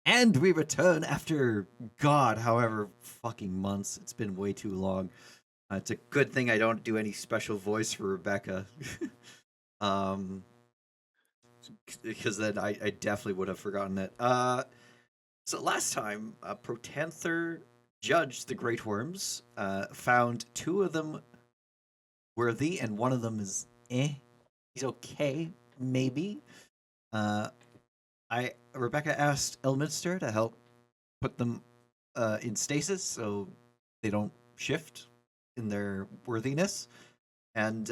And we return after, God, however fucking months. It's been way too long. It's a good thing I don't do any special voice for Rebecca. um, because then I definitely would have forgotten it. So last time, Protanther judged the Great Worms, found two of them worthy, and one of them is He's okay, maybe. Uh, Rebecca asked Elminster to help put them in stasis so they don't shift in their worthiness. And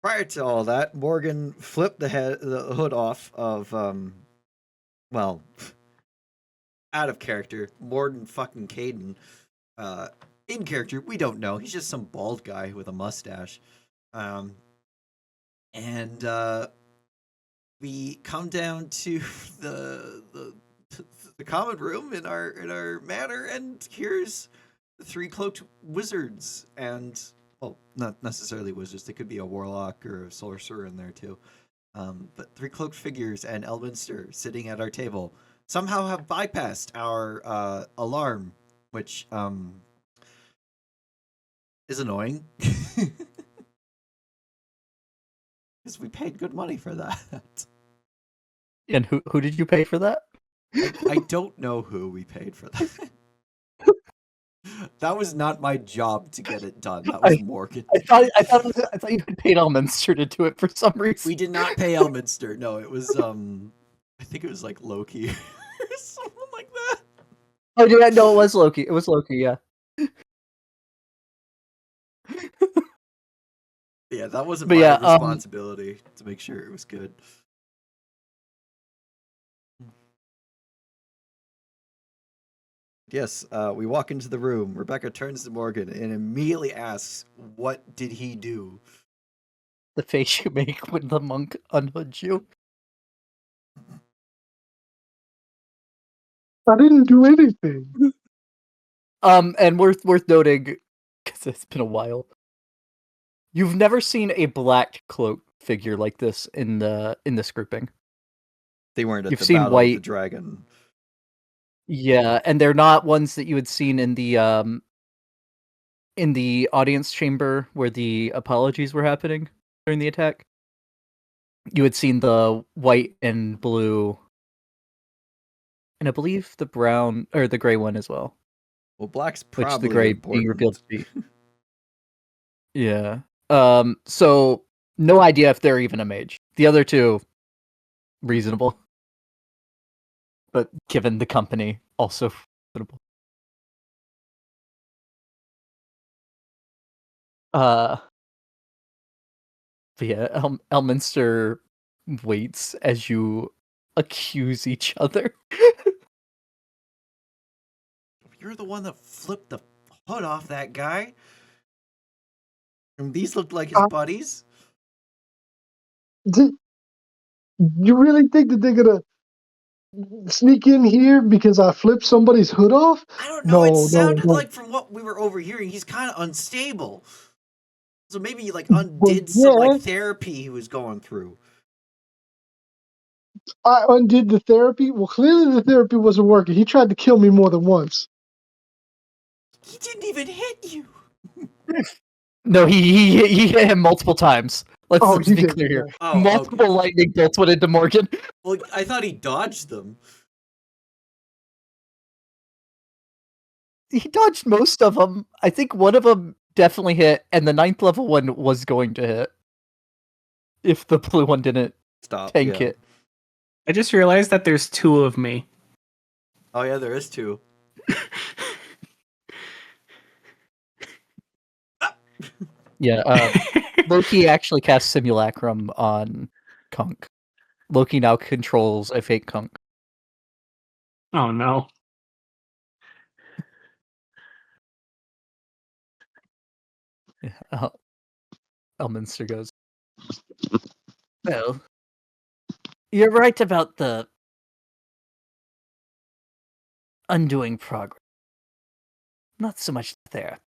prior to all that, Morgan flipped the hood off of well, out of character, Morden fucking Caden. Uh, in character, we don't know. He's just some bald guy with a mustache. Um, and we come down to the the common room in our manor, and here's the three cloaked wizards, and well, not necessarily wizards. They could be a warlock or a sorcerer in there too. But three cloaked figures and Elminster sitting at our table somehow have bypassed our alarm, which is annoying because we paid good money for that. And who did you pay for that? I don't know who we paid for that. That was not my job to get it done. That was Morgan. I thought you had paid Elminster to do it for some reason. We did not pay Elminster. No, it was I think it was like Loki or someone like that. Oh yeah, no, it was Loki. It was Loki, yeah. Yeah, that wasn't But my yeah, responsibility to make sure it was good. Yes, we walk into the room. Rebecca turns to Morgan and immediately asks, "What did he do?" the face you make when the monk unhoods you. I didn't do anything. And worth noting, because it's been a while, you've never seen a black cloak figure like this in this grouping. They weren't at You've the seen Battle of the white. Dragon. Yeah, and they're not ones that you had seen in the audience chamber where the apologies were happening during the attack. You had seen the white and blue, and I believe the brown or the gray one as well. Well, black's Which the probably gray being revealed to important. be. Yeah. So no idea if they're even a mage. The other two, reasonable. But given the company, also reasonable. But yeah, Elminster waits as you accuse each other. You're the one that flipped the hood off that guy. And these looked like his buddies. Did you really think that they're gonna sneak in here because I flipped somebody's hood off? I don't know. It sounded No. like from what we were overhearing, he's kind of unstable. So maybe he like Well, undid some like yeah, therapy he was going through. I undid the therapy. Well, clearly the therapy wasn't working. He tried to kill me more than once. He didn't even hit you. No, he hit him multiple times. Let's He be did. clear here. Oh, Multiple okay. lightning bolts went into Morgan. Well, I thought he dodged them. He dodged most of them. I think one of them definitely hit, and the 9th level one was going to hit. If the blue one didn't tank it. I just realized that there's two of me. Oh yeah, there is two. Yeah, Loki actually cast Simulacrum on Kunk. Loki now controls a fake Kunk. Oh no. Yeah, Elminster goes, well, you're right about the undoing progress. Not so much there.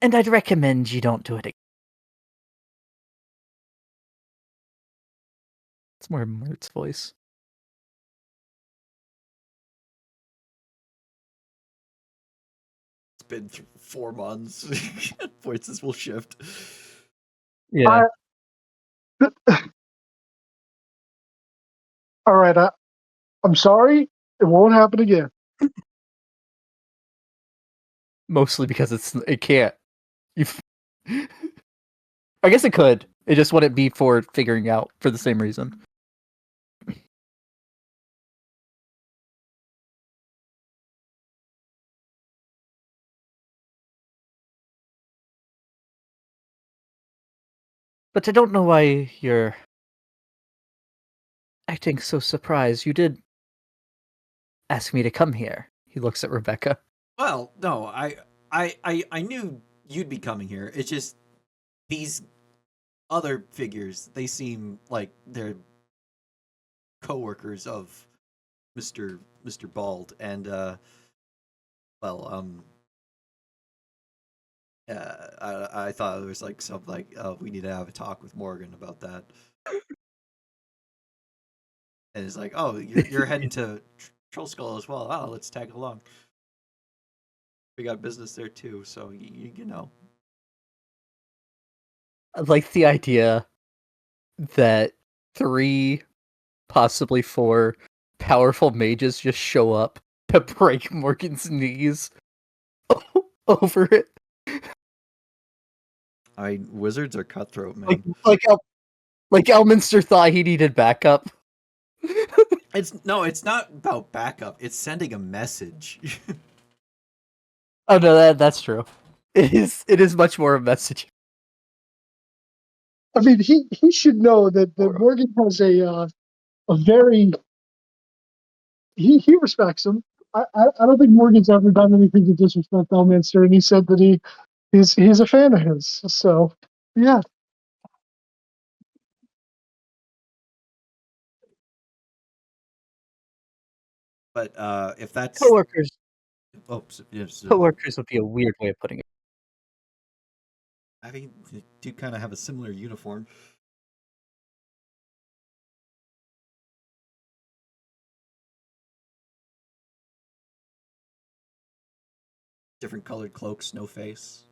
And I'd recommend you don't do it again. more Mert's voice. It's been 4 months. Voices will shift. Yeah. All right, I'm sorry. It won't happen again. Mostly because it can't. You. I guess it could. It just wouldn't be for figuring out for the same reason. But I don't know why you're acting so surprised. You did ask me to come here. He looks at Rebecca. Well, no, I knew you'd be coming here. It's just these other figures, they seem like they're co-workers of Mr. Bald, and well, I thought it was like something like, oh, we need to have a talk with Morgan about that. And it's like, oh, you're heading to Troll Skull as well. Oh, let's tag along. We got business there too, so you know. I like the idea that 3, possibly 4 powerful mages just show up to break Morgan's knees over it. Wizards are cutthroat, man. Like Elminster thought he needed backup. It's not about backup. It's sending a message. Oh no, that's true. It is much more a message. I mean, he should know that Morgan has a very he respects him. I don't think Morgan's ever done anything to disrespect Elminster, and he said that he's a fan of his. So yeah, But if that's Coworkers yes, coworkers would be a weird way of putting it. I mean, they do kind of have a similar uniform. Different colored cloaks, no face.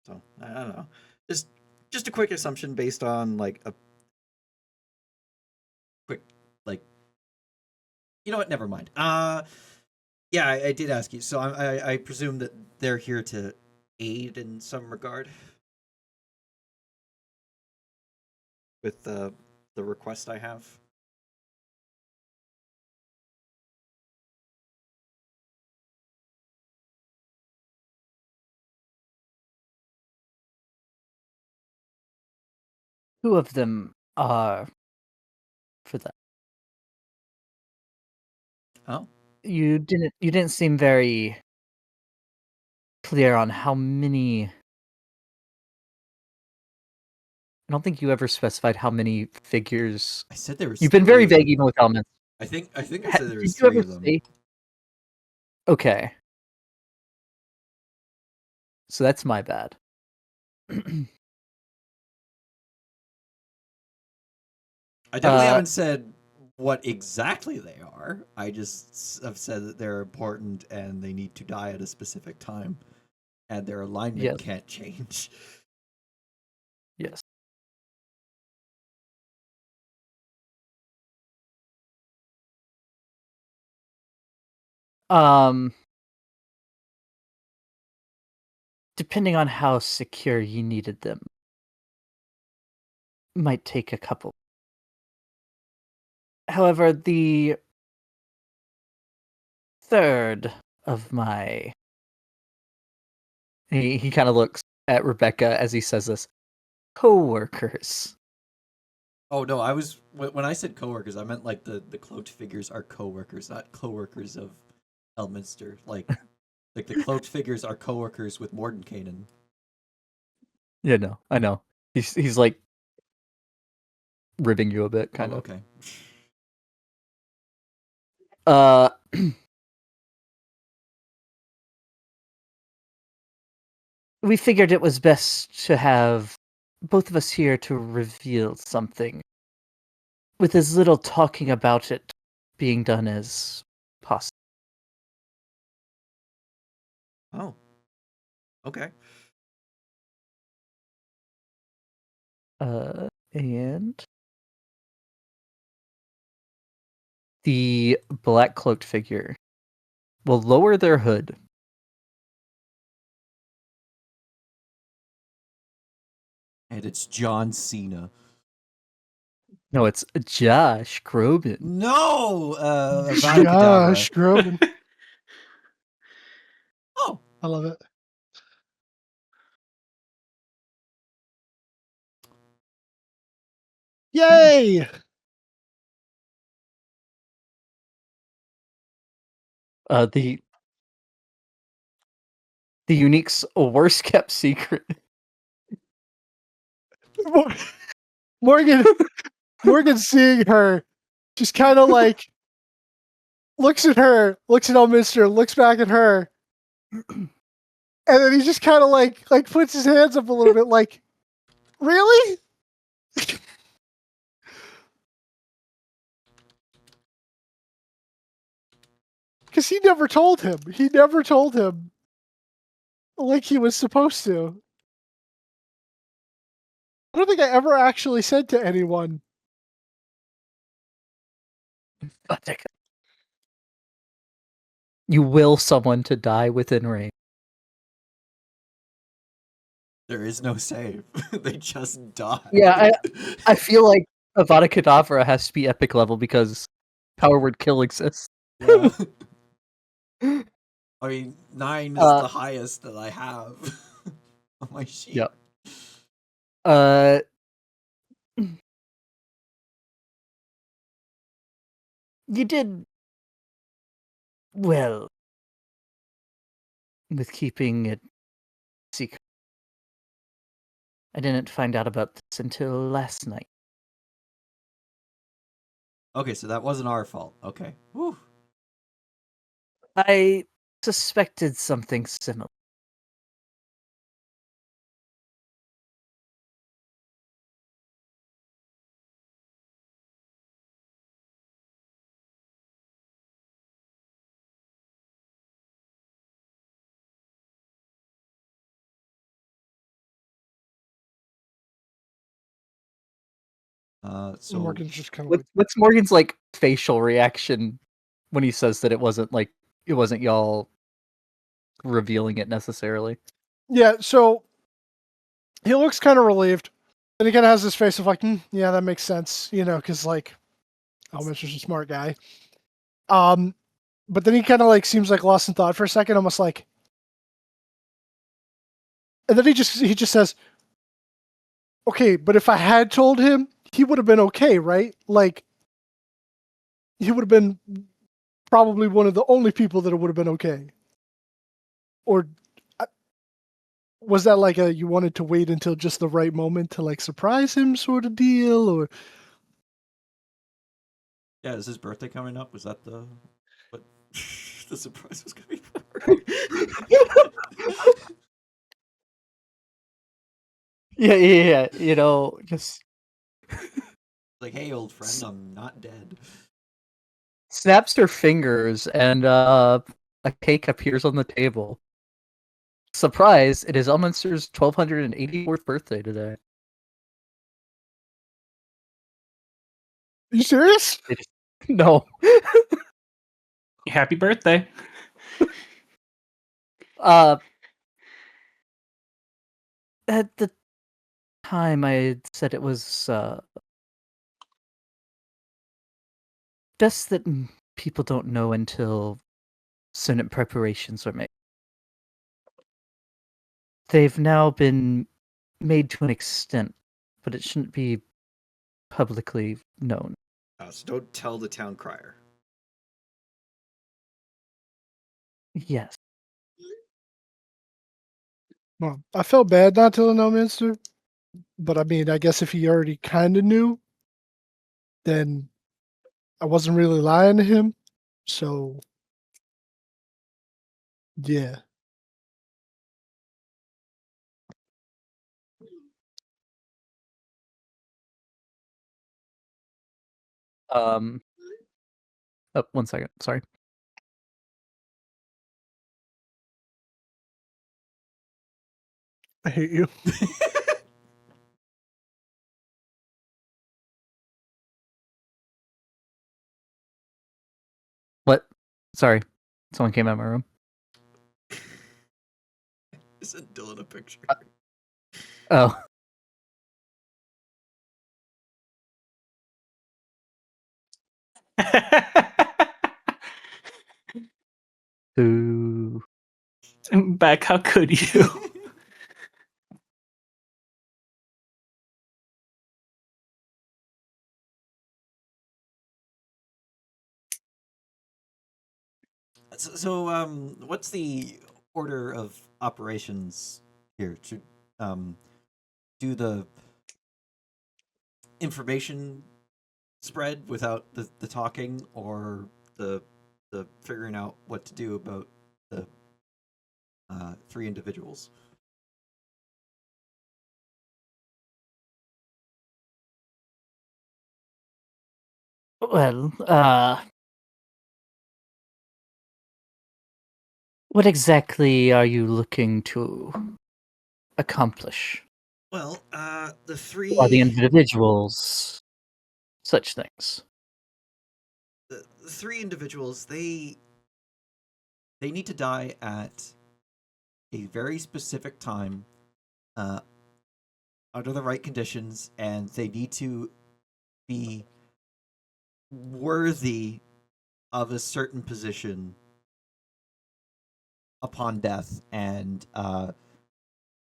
So I don't know. Just a quick assumption based on like a quick like. You know what? Never mind. Yeah, I did ask you. So I presume that they're here to aid in some regard with the request I have. Two of them are for that. Oh, You didn't seem very clear on how many. I don't think you ever specified how many figures. I said there was. You've been very 3 of them. vague even with elements. I think I said there was Did you 3 ever of them. say? Okay. So that's my bad. I definitely haven't said what exactly they are. I just have said that they're important and they need to die at a specific time, and their alignment Yes. can't change. Yes. Depending on how secure you needed them, might take a couple. However, the third of my he kind of looks at Rebecca as he says this, co-workers. Oh no, I was when I said coworkers, I meant like the cloaked figures are coworkers, not coworkers of Elminster. Like the cloaked figures are coworkers with Mordenkainen. Yeah, no, I know. He's like ribbing you a bit, kind Oh, of. okay. We figured it was best to have both of us here to reveal something with as little talking about it being done as possible. Oh. Okay. And the black cloaked figure will lower their hood. And it's John Cena. No, it's Josh Groban. No! Avada Josh Kedavra. Groban. Oh. I love it. Yay! The Unique's worst kept secret. Morgan seeing her, just kind of like looks at her, looks at Elminster, looks back at her, and then he just kind of like puts his hands up a little bit, like, really? Because he never told him. He never told him like he was supposed to. I don't think I ever actually said to anyone. You will someone to die within range. There is no save. They just die. Yeah, I feel like Avada Kedavra has to be epic level because Power Word Kill exists. Yeah. I mean, 9 is Uh, the highest that I have on my sheet. Yep. Uh, you did well with keeping it secret. I didn't find out about this until last night. Okay, so that wasn't our fault. Okay. Whew. I suspected something similar. So Morgan's just kind of like, What's Morgan's like facial reaction when he says that it wasn't y'all revealing it necessarily? yeah. So he looks kind of relieved, and he kind of has this face of like, yeah, that makes sense, because like, Elminster's a smart guy. But then he kind of like seems like lost in thought for a second, almost like, and then he just says, okay, but if I had told him, he would have been okay, right? Like, he would have been probably one of the only people that it would have been okay. Or was that like you wanted to wait until just the right moment to like surprise him sort of deal? Or yeah, is his birthday coming up? Was that what the surprise was gonna be for? Yeah. Just Like, hey, old friend, I'm not dead. snaps her fingers and a cake appears on the table. Surprise, it is Elminster's 1284th birthday today. are you serious? No. Happy birthday. At the time I had said it was best that people don't know until certain preparations were made. They've now been made to an extent, but it shouldn't be publicly known. So don't tell the town crier. Yes. Well, I felt bad not telling Elminster, but I mean, I guess if he already kind of knew, then I wasn't really lying to him. So, yeah. Oh, 1 second. Sorry. I hate you. What? Sorry. Someone came out of my room. Isn't Dylan a picture? Oh. Ooh. Beck, how could you? So, what's the order of operations here? Should do the information spread without the talking, or the figuring out what to do about the three individuals? Well, what exactly are you looking to accomplish? Well, the Who are the three individuals? Such things. the three individuals, they need to die at a very specific time, uh, under the right conditions, and they need to be worthy of a certain position upon death. And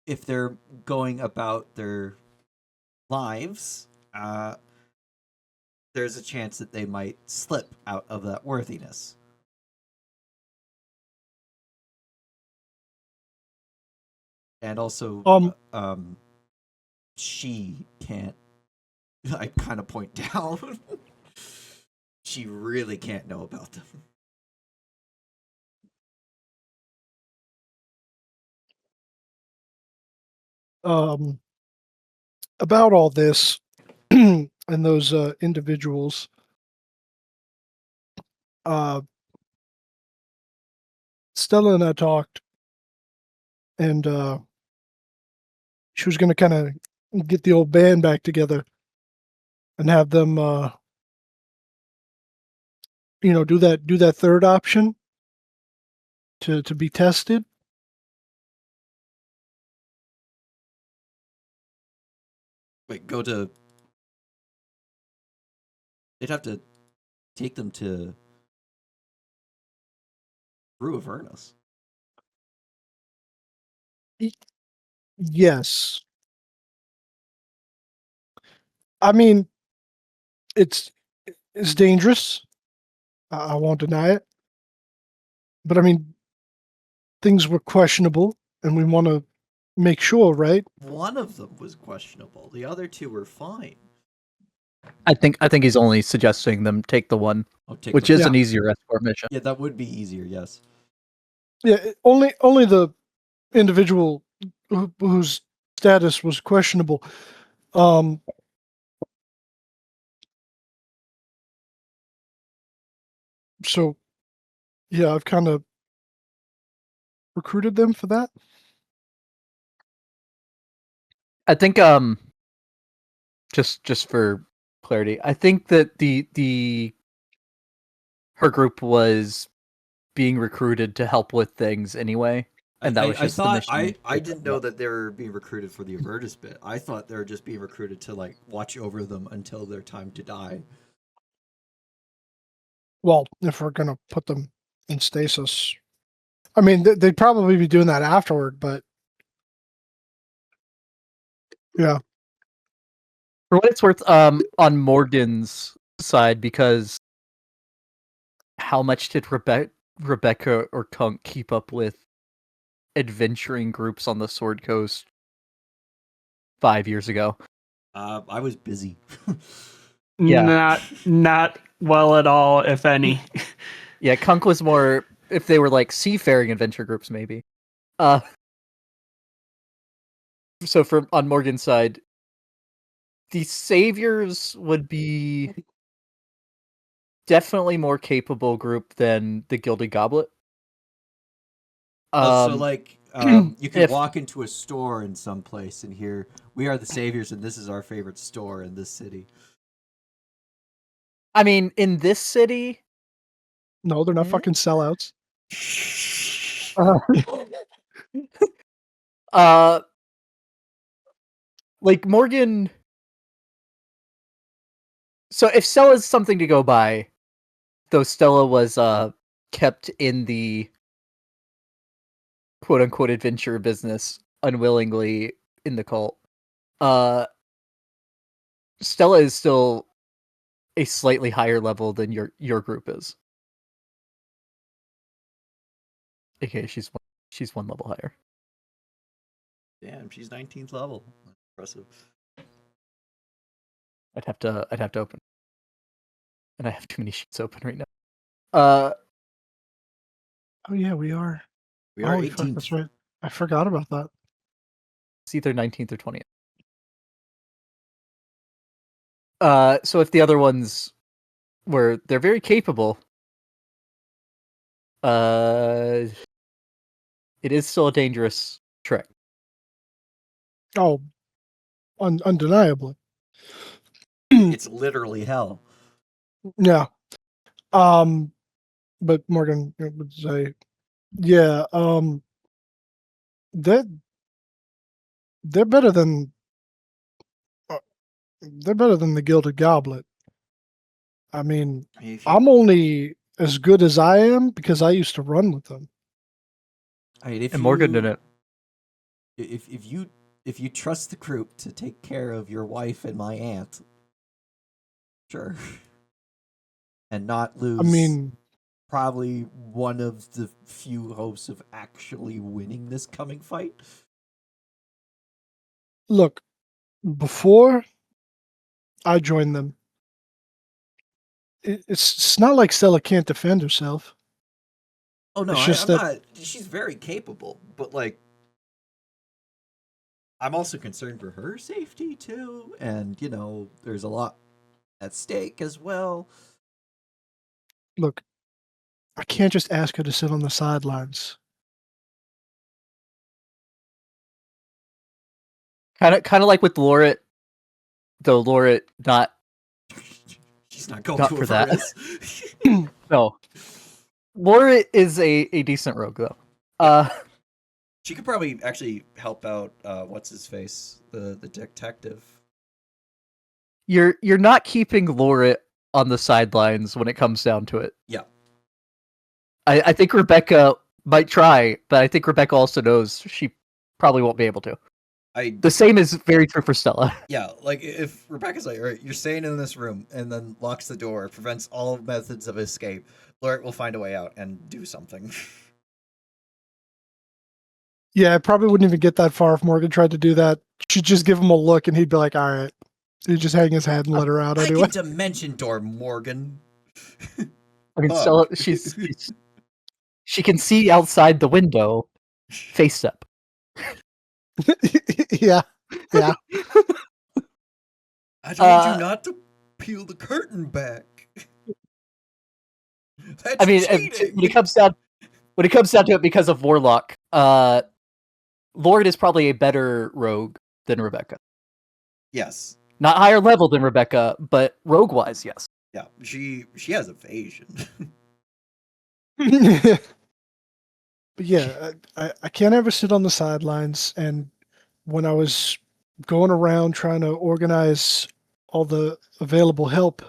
if they're going about their lives, there's a chance that they might slip out of that worthiness. And also, she can't. I kind of point down. She really can't know about them. About all this and those individuals, Stella and I talked, and she was going to kind of get the old band back together and have them, do that third option to be tested. Wait, go to. They'd have to take them to Brew Avernus. Yes. I mean, it's dangerous. I won't deny it. But I mean, things were questionable, and we want to make sure, right? One of them was questionable. The other two were fine. I think he's only suggesting them take the one, which is an easier escort mission. Yeah, that would be easier. Yes. Yeah, only the individual whose status was questionable. So, yeah, I've kind of recruited them for that. I think just for clarity, I think that the her group was being recruited to help with things anyway, and that was just the mission. I didn't know that they were being recruited for the Avernus bit. I thought they were just being recruited to like watch over them until their time to die. Well, if we're gonna put them in stasis, I mean, they'd probably be doing that afterward, but yeah. For what it's worth, on Morgan's side, because how much did Rebecca or Kunk keep up with adventuring groups on the Sword Coast 5 years ago? I was busy. Yeah. Not well at all, if any. Yeah, Kunk was more if they were like seafaring adventure groups, maybe. So on Morgan's side, the saviors would be definitely more capable group than the Gilded Goblet. So like you could if- walk into a store in some place and hear, "We are the saviors, and this is our favorite store in this city." I mean, in this city, No, they're not Eh? fucking sellouts. Uh, uh, like Morgan. So if Stella's something to go by, though Stella was kept in the quote unquote adventure business unwillingly in the cult, uh, Stella is still a slightly higher level than your group is. Okay, she's one level higher. Damn, she's 19th level. Impressive. I'd have to open, and I have too many sheets open right now. oh yeah, we are. We are Holy fuck, 18th. that's right. I forgot about that. It's either 19th or 20th. So if the other ones they're very capable, it is still a dangerous trick. Oh, undeniably. It's literally hell. Yeah. But Morgan would say, yeah, they're they're better than the Gilded Goblet. I mean, I mean, if you, I'm only as good as I am because I used to run with them. I mean, if And you, Morgan did it. If you trust the group to take care of your wife and my aunt, sure, and not lose. I mean, probably one of the few hopes of actually winning this coming fight. look, before I joined them, it's not like Stella can't defend herself. Oh no, It's just I'm that not. She's very capable, but like, I'm also concerned for her safety too, and there's a lot at stake as well. look, I can't just ask her to sit on the sidelines. Kind of like with Lorit, though Lorit not She's not going Not to for Avernus. no. Lorit is a decent rogue though. She could probably actually help out. What's his face? The detective. You're not keeping Lorit on the sidelines when it comes down to it. Yeah. I think Rebecca might try, but I think Rebecca also knows she probably won't be able to. The same is very true for Stella. Yeah, like if Rebecca's like, all right, you're staying in this room, and then locks the door, prevents all methods of escape, Lorit will find a way out and do something. Yeah, I probably wouldn't even get that far if Morgan tried to do that. She'd just give him a look and he'd be like, all right. He'd just hang his head and let her out I anyway. can dimension door, Morgan. I mean, Fuck. Stella, she can see outside the window, face up. Yeah. Yeah. I told you not to peel the curtain back. That's I mean, cheating. when it comes down to it, because of Warlock, Lord is probably a better rogue than Rebecca. Yes. Not higher level than Rebecca, but rogue-wise, yes. Yeah, she has evasion. But yeah, I can't ever sit on the sidelines. And when I was going around trying to organize all the available help,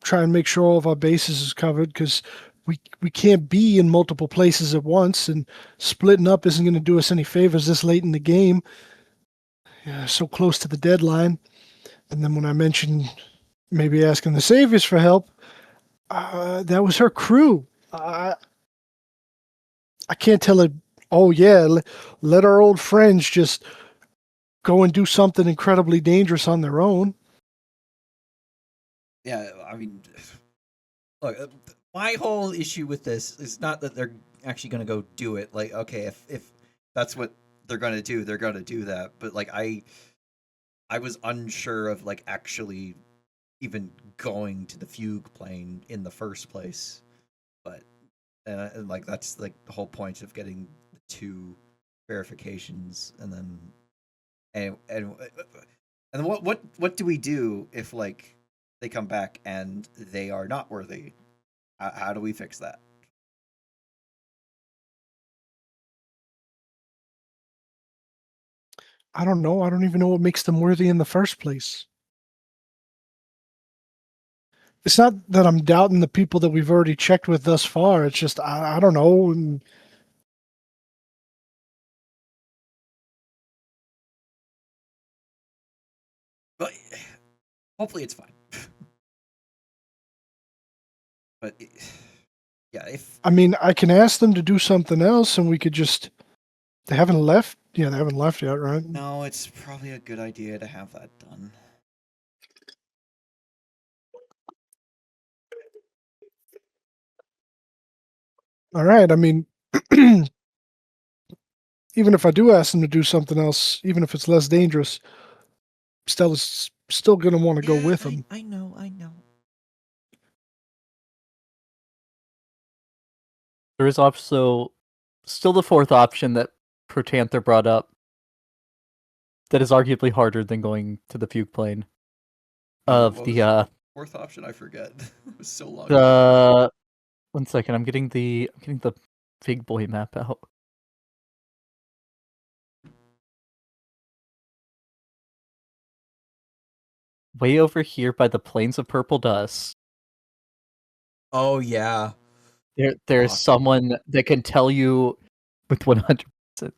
try and make sure all of our bases is covered because we can't be in multiple places at once, and splitting up isn't going to do us any favors this late in the game. Yeah, so close to the deadline. And then when I mentioned maybe asking the Saviors for help, that was her crew. I can't tell her, oh yeah, let our old friends just go and do something incredibly dangerous on their own. Yeah, I mean, look, my whole issue with this is not that they're actually going to go do it. Like, okay, if that's what they're going to do, they're going to do that. But like, I was unsure of like actually even going to the fugue plane in the first place. But and like that's like the whole point of getting the 2 verifications, and then and what do we do if like they come back and they are not worthy? How do we fix that? I don't know. I don't even know what makes them worthy in the first place. It's not that I'm doubting the people that we've already checked with thus far. It's just I don't know. But hopefully it's fine. But yeah, if I mean, I can ask them to do something else, and we could just. They haven't left. Yeah, they haven't left yet, right? no, it's probably a good idea to have that done. All right. I mean, even if I do ask them to do something else, even if it's less dangerous, Stella's still going to want to go with them. I know. There is also still the 4th option that Protanther brought up that is arguably harder than going to the fugue plane. Of What the was 4th option, I forget. It was so long ago. 1 second, I'm getting the big boy map out. Way over here by the plains of purple dust. Oh yeah. There's Awesome. someone that can tell you with 100%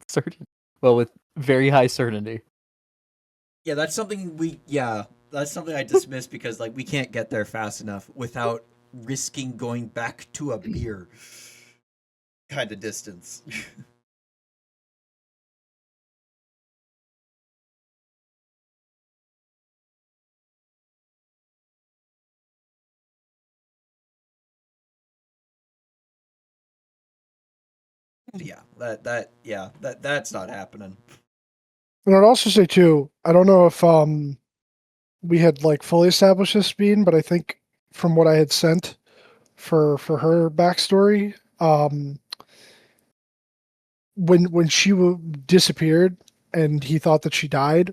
certainty. Well, with very high certainty. Yeah, that's something that's something I dismiss because like we can't get there fast enough without risking going back to a beer kind of distance. Yeah, that's not happening. And I'd also say too, I don't know if we had like fully established this speed, but I think from what I had sent for her backstory, when she disappeared and he thought that she died,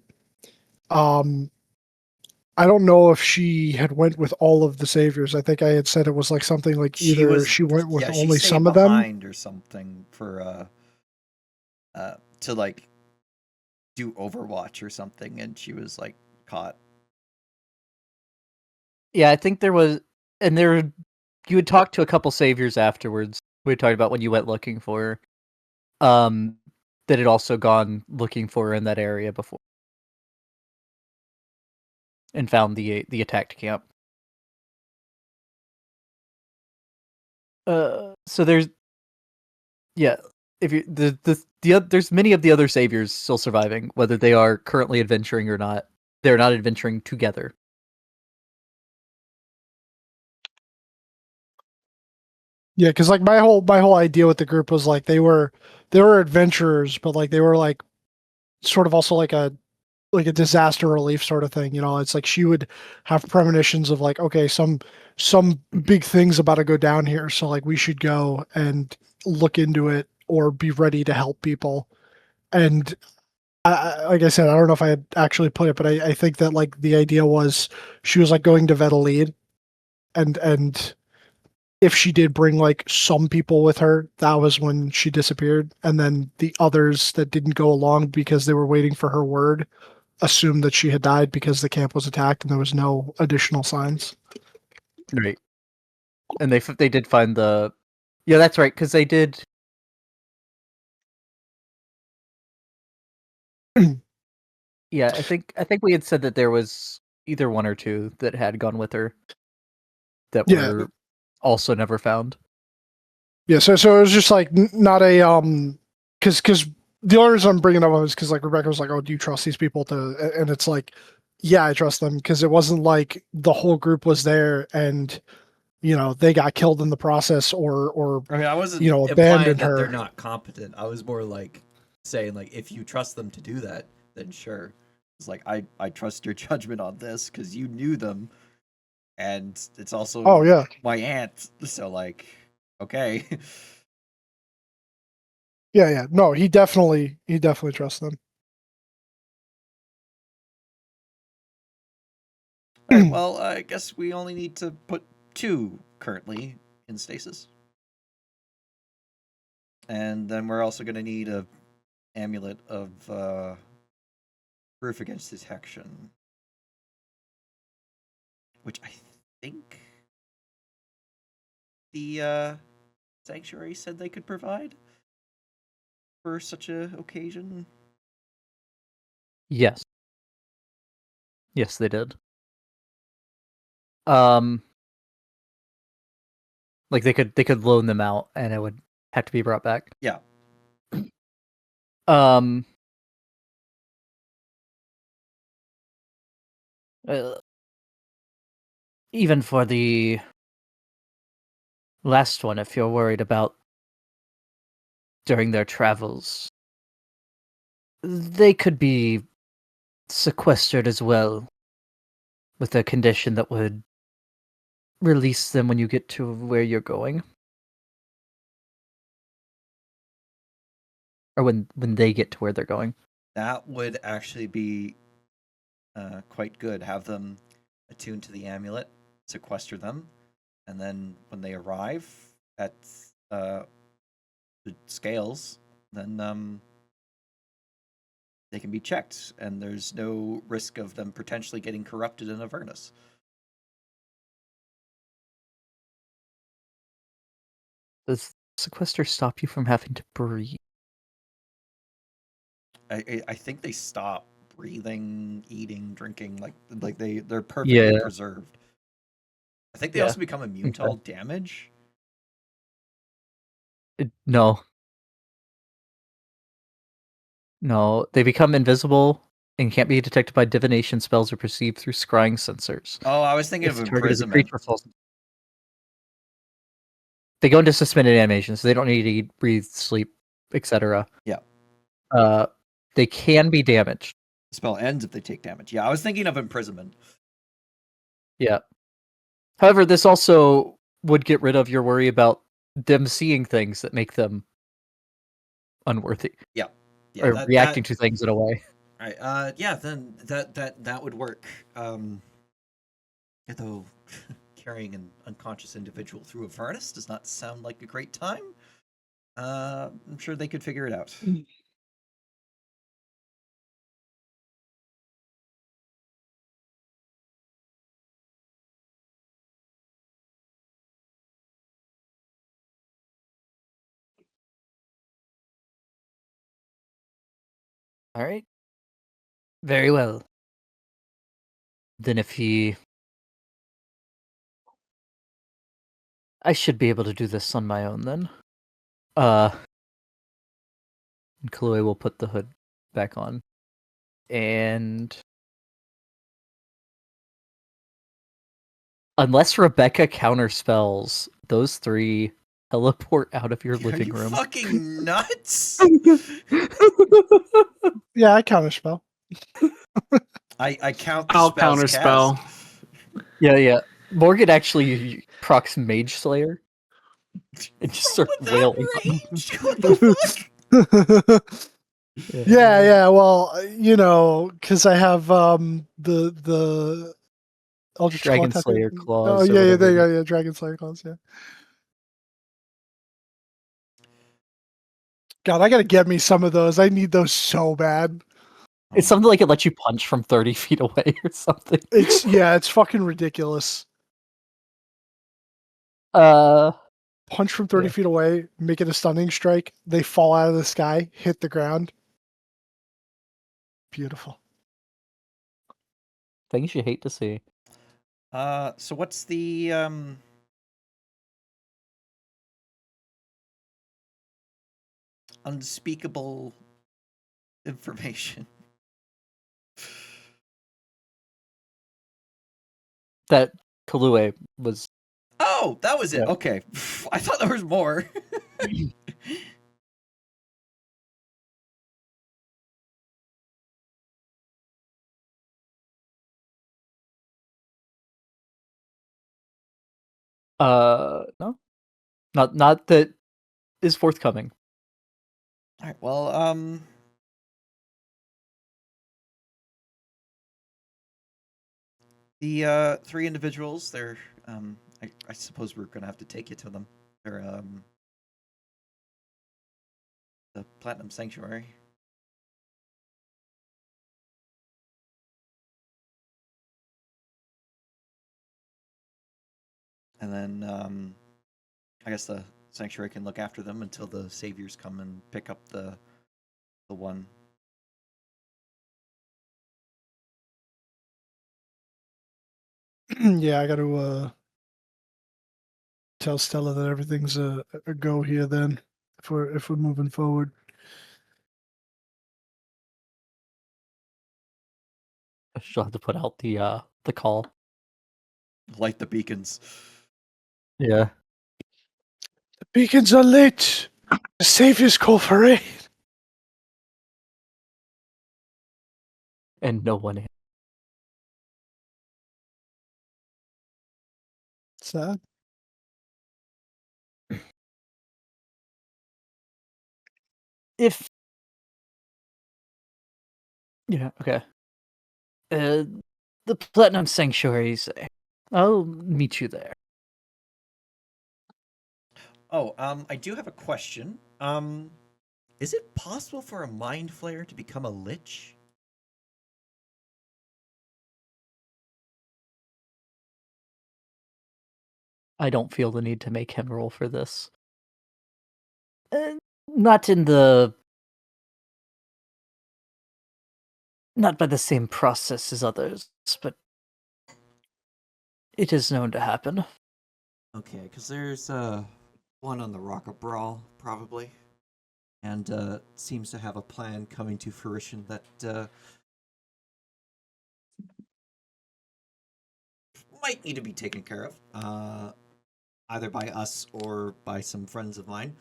I don't know if she had went with all of the saviors. I think I had said it was like something like either she went with she only stayed some of them. behind or something for to like do Overwatch or something, and she was like caught. Yeah, I think there was, and there you would talk to a couple saviors afterwards. We had talked about when you went looking for her. That had also gone looking for her in that area before and found the attacked camp. So there's, yeah, if you there's many of the other saviors still surviving, whether they are currently adventuring or not. They're not adventuring together. Yeah, because like my whole idea with the group was like they were adventurers, but like they were like sort of also like a disaster relief sort of thing. You know, it's like she would have premonitions of like, okay, some big things about to go down here, so like we should go and look into it or be ready to help people. And like I said, I don't know if I had actually put it, but I think that like the idea was she was like going to vet a lead, and if she did bring like some people with her, that was when she disappeared, and then the others that didn't go along because they were waiting for her word assumed that she had died because the camp was attacked and there was no additional signs. Right. And they did find the, yeah, that's right, because they did. Yeah, I think we had said that there was either one or two that had gone with her that were also never found. Yeah, so it was just like not a because the only reason I'm bringing it up is because like Rebecca was like, "Oh, do you trust these people?" And it's like, yeah, I trust them because it wasn't like the whole group was there and they got killed in the process or I mean, I wasn't abandoned that her. they're not competent. I was more like saying like if you trust them to do that, then sure. It's like I trust your judgment on this because you knew them. and it's also Oh yeah. my aunt. So like, okay. Yeah. No, he definitely trusts them. All right. Well, I guess we only need to put 2 currently in stasis, and then we're also going to need a amulet of proof against detection, which I think the sanctuary said they could provide for such a occasion. Yes. Yes, they did. Like they could loan them out, and it would have to be brought back. Yeah. Um. uh, Even for the last one, if you're worried about during their travels, they could be sequestered as well, with a condition that would release them when you get to where you're going, or when they get to where they're going. That would actually be quite good. Have them attuned to the amulet, sequester them, and then when they arrive at the scales, then they can be checked, and there's no risk of them potentially getting corrupted in Avernus. Does sequester stop you from having to breathe? I think they stop breathing, eating, drinking, like they're perfectly Yeah. preserved. I think they Yeah. also become immune to Okay. all damage. No. No, they become invisible and can't be detected by divination spells or perceived through scrying sensors. Oh, I was thinking If of the target is a imprisonment. creature falls, they go into suspended animation, so they don't need to eat, breathe, sleep, etc. Yeah. They can be damaged. The spell ends if they take damage. Yeah, I was thinking of imprisonment. Yeah. However, this also would get rid of your worry about them seeing things that make them unworthy. Yeah. Yeah, Or reacting to things in a way. Right. Yeah, then that would work. Although carrying an unconscious individual through a furnace does not sound like a great time. I'm sure they could figure it out. All right. Very well. Then if I should be able to do this on my own then. And Chloe will put the hood back on. And unless Rebecca counterspells, those 3 teleport out of your Are living you room. fucking nuts? Yeah, I counterspell. I count the I'll spells counterspell. cast. Yeah. Morgan actually procs Mage Slayer and just starts With that wailing. range? What the fuck? Yeah. Well, because I have the Eldritch Claw Dragon attack. Slayer Oh claws or yeah, whatever. there you go. Yeah, Dragon Slayer claws. Yeah. God, I gotta get me some of those. I need those so bad. It's something like it lets you punch from 30 feet away or something. It's fucking ridiculous. Punch from 30 Yeah. feet away, make it a stunning strike. They fall out of the sky, hit the ground. Beautiful. Things you hate to see. So what's the unspeakable information? That Kalue was. Oh, that was it. Yeah. Okay. I thought there was more. No, not that is forthcoming. All right. Well, the three individuals. They're I suppose we're gonna have to take you to them. They're the Platinum Sanctuary. And then I guess the sanctuary can look after them until the saviors come and pick up the one. Yeah, I got to tell Stella that everything's a go here. Then, if we're moving forward. She'll have to put out the call. Light the beacons. Yeah. The beacons are lit. The saviors call for aid. And no one. Sad. If yeah, okay. The Platinum Sanctuary. I'll meet you there. Oh, I do have a question. Is it possible for a mind flayer to become a lich? I don't feel the need to make him roll for this. Not in the. Not by the same process as others, but it is known to happen. Okay, because there's one on the Rock of Brawl, probably. And seems to have a plan coming to fruition that might need to be taken care of, either by us or by some friends of mine.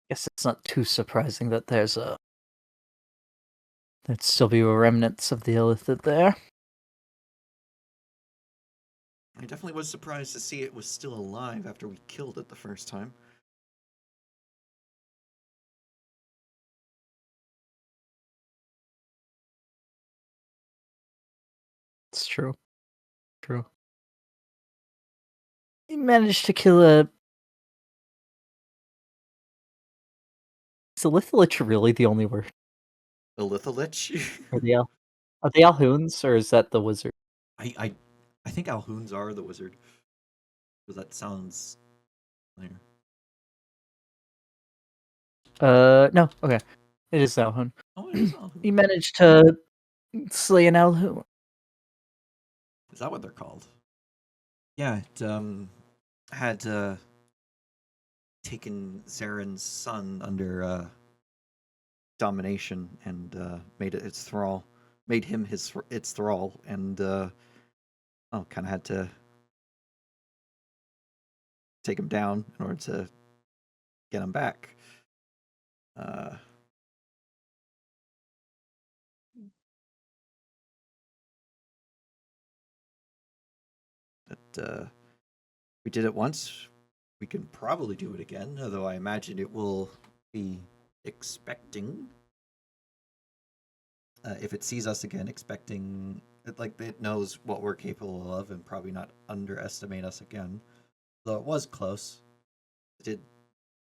Guess it's not too surprising that there'd still be remnants of the Illithid there. I definitely was surprised to see it was still alive after we killed it the first time. It's true. True. He managed to kill a. Is a Litholich really the only word? The Litholich? Are they Alhoons, or is that the wizard? I think Alhoons are the wizard. Because that sounds familiar. No, okay. It is Alhoon. Oh, it is Alhoon. He managed to slay an Alhoon. Is that what they're called? Yeah, it had taken Zaren's son under domination and made it its thrall, made him its thrall, and kind of had to take him down in order to get him back. But we did it once. We can probably do it again, although I imagine it will be expecting. If it sees us again, expecting it knows what we're capable of, and probably not underestimate us again. Though it was close, it did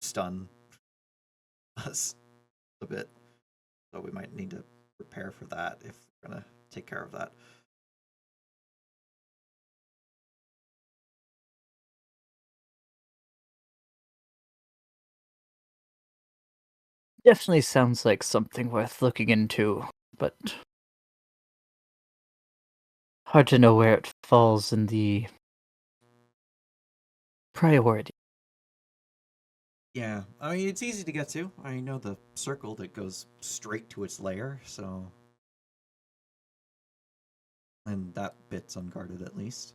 stun us a bit, so we might need to prepare for that if we're gonna take care of that. Definitely sounds like something worth looking into, but hard to know where it falls in the priority. Yeah, I mean it's easy to get to. I know the circle that goes straight to its lair, so and that bit's unguarded at least.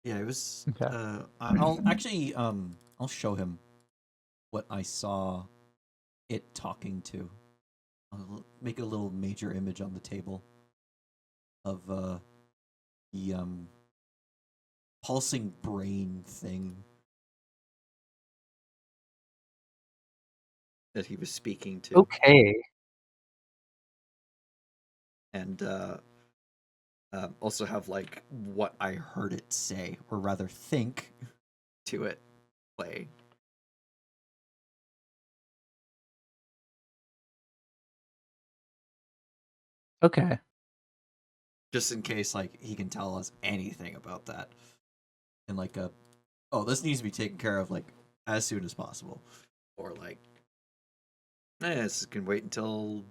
Yeah, it was. Okay. I'll actually I'll show him what I saw it talking to. I'll make a little major image on the table of the pulsing brain thing that he was speaking to, Okay. and also have like what I heard it say, or rather think, to it play. Okay. Just in case like he can tell us anything about that. And like this needs to be taken care of like as soon as possible. Or like this can wait until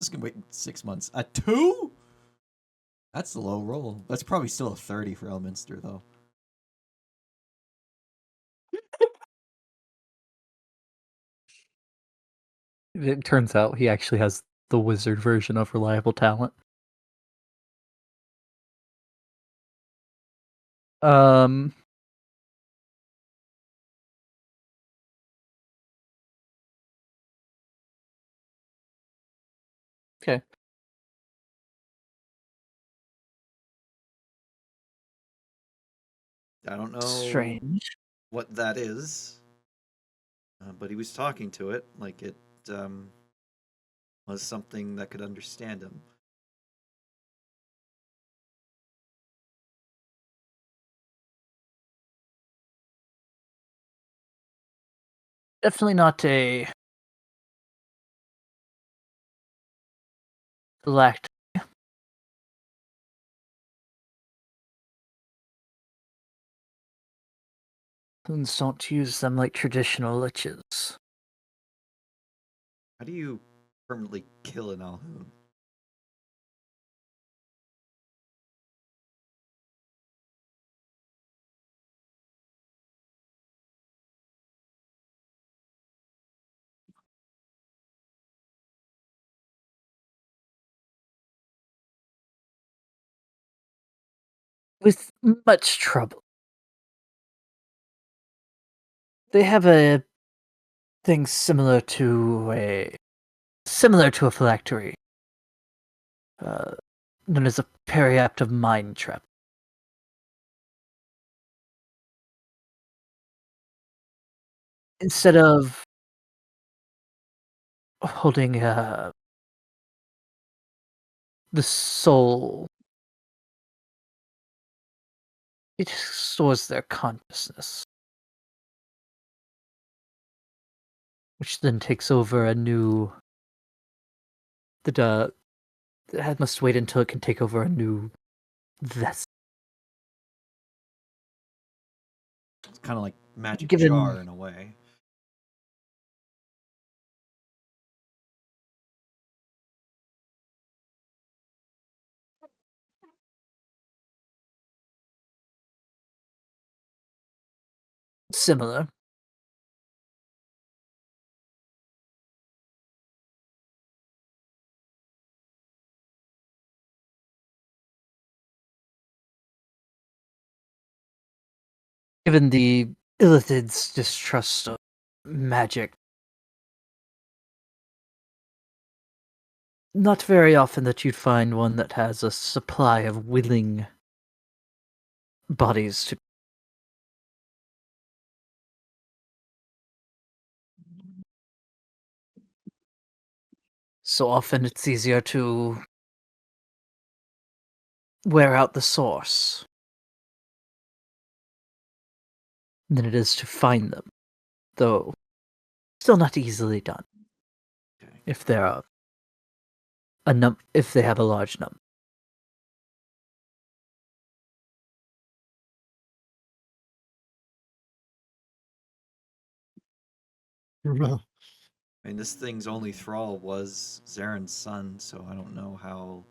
this can wait 6 months. A 2? That's a low roll. That's probably still a 30 for Elminster though. It turns out he actually has the wizard version of reliable talent. Um. Okay. I don't know Strange. what that is, but he was talking to it like it was something that could understand him. Definitely not a lact. Don't use them like traditional liches. How do you permanently kill an Alhoon? With much trouble. They have a thing similar to a phylactery, uh, known as a periaptive mind trap. Instead of holding the soul, it stores their consciousness, which then takes over a new. It must wait until it can take over a new vessel. It's kind of like magic Given jar in a way. similar, given the Illithid's distrust of magic, not very often that you'd find one that has a supply of willing bodies to. So often it's easier to wear out the source than it is to find them, though still not easily done Okay. if there are if they have a large number. I mean, this thing's only thrall was Zaren's son, so I don't know how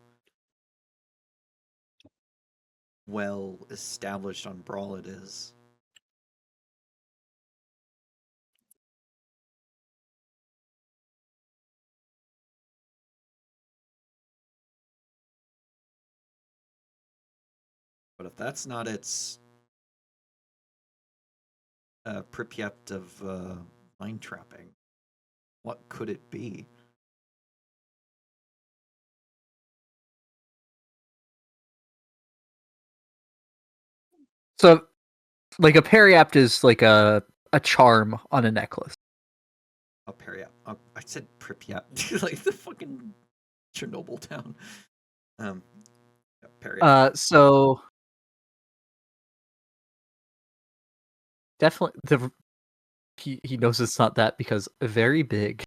well established on Brawl it is. But if that's not its Pripyat of mind trapping, what could it be? So, like a periapt is like a charm on a necklace. Oh, Pripyat. Oh, I said Pripyat, like the fucking Chernobyl town. Periapt. So definitely he knows it's not that because very big.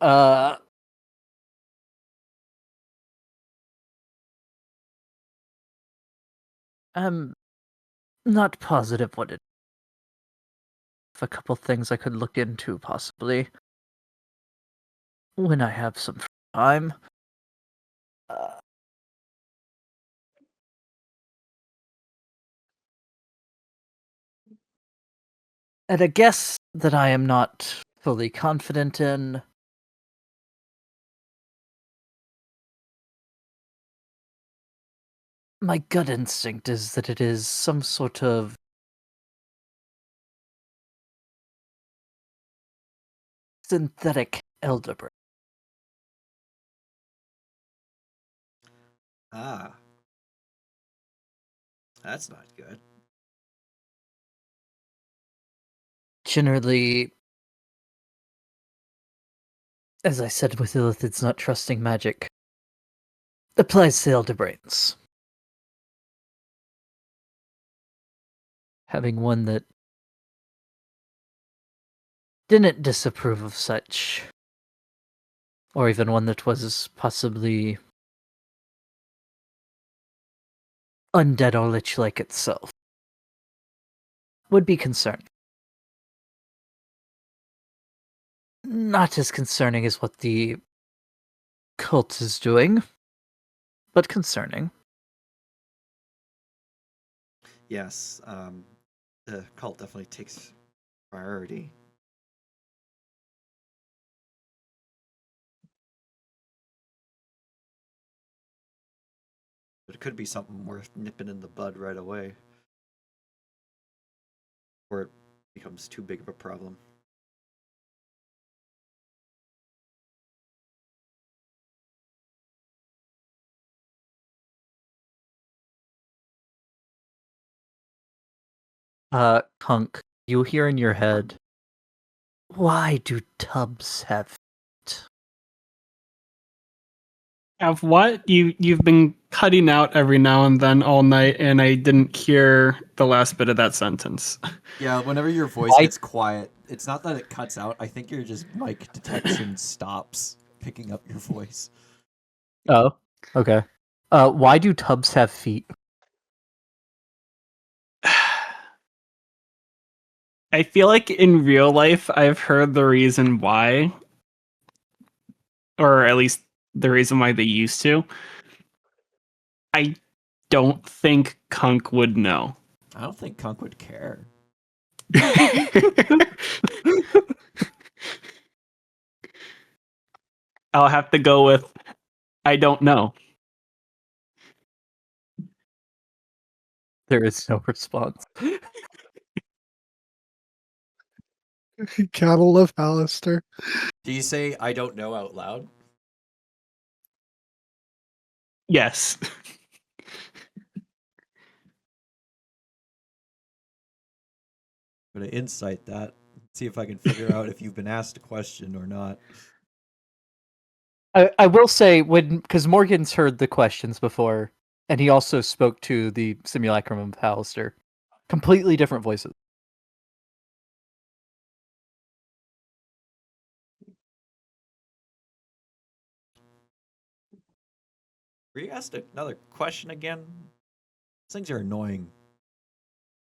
I'm not positive what it. A couple things I could look into possibly when I have some time. And a guess that I am not fully confident in. My gut instinct is that it is some sort of synthetic elderberry. Ah, that's not good. Generally, as I said with Illithid's not trusting magic, applies to elderbrains. Having one that didn't disapprove of such, or even one that was possibly undead or lich-like itself, would be concerning. Not as concerning as what the cult is doing, but concerning. Yes, the cult definitely takes priority. But it could be something worth nipping in the bud right away. Or it becomes too big of a problem. Kunk, you hear in your head, why do tubs have feet? Have what? You've been cutting out every now and then all night, and I didn't hear the last bit of that sentence. Yeah, whenever your voice Why- gets quiet, it's not that it cuts out. I think your just mic detection stops picking up your voice. Oh, okay. Why do tubs have feet? I feel like in real life, I've heard the reason why, or at least the reason why they used to. I don't think Kunk would know. I don't think Kunk would care. I'll have to go with I don't know. There is no response. Cattle of Alistair. Do you say I don't know out loud? Yes. I'm gonna insight that. See if I can figure out if you've been asked a question or not. I will say, because Morgan's heard the questions before, and he also spoke to the simulacrum of Alistair. Completely different voices. Were you asked another question again? These things are annoying.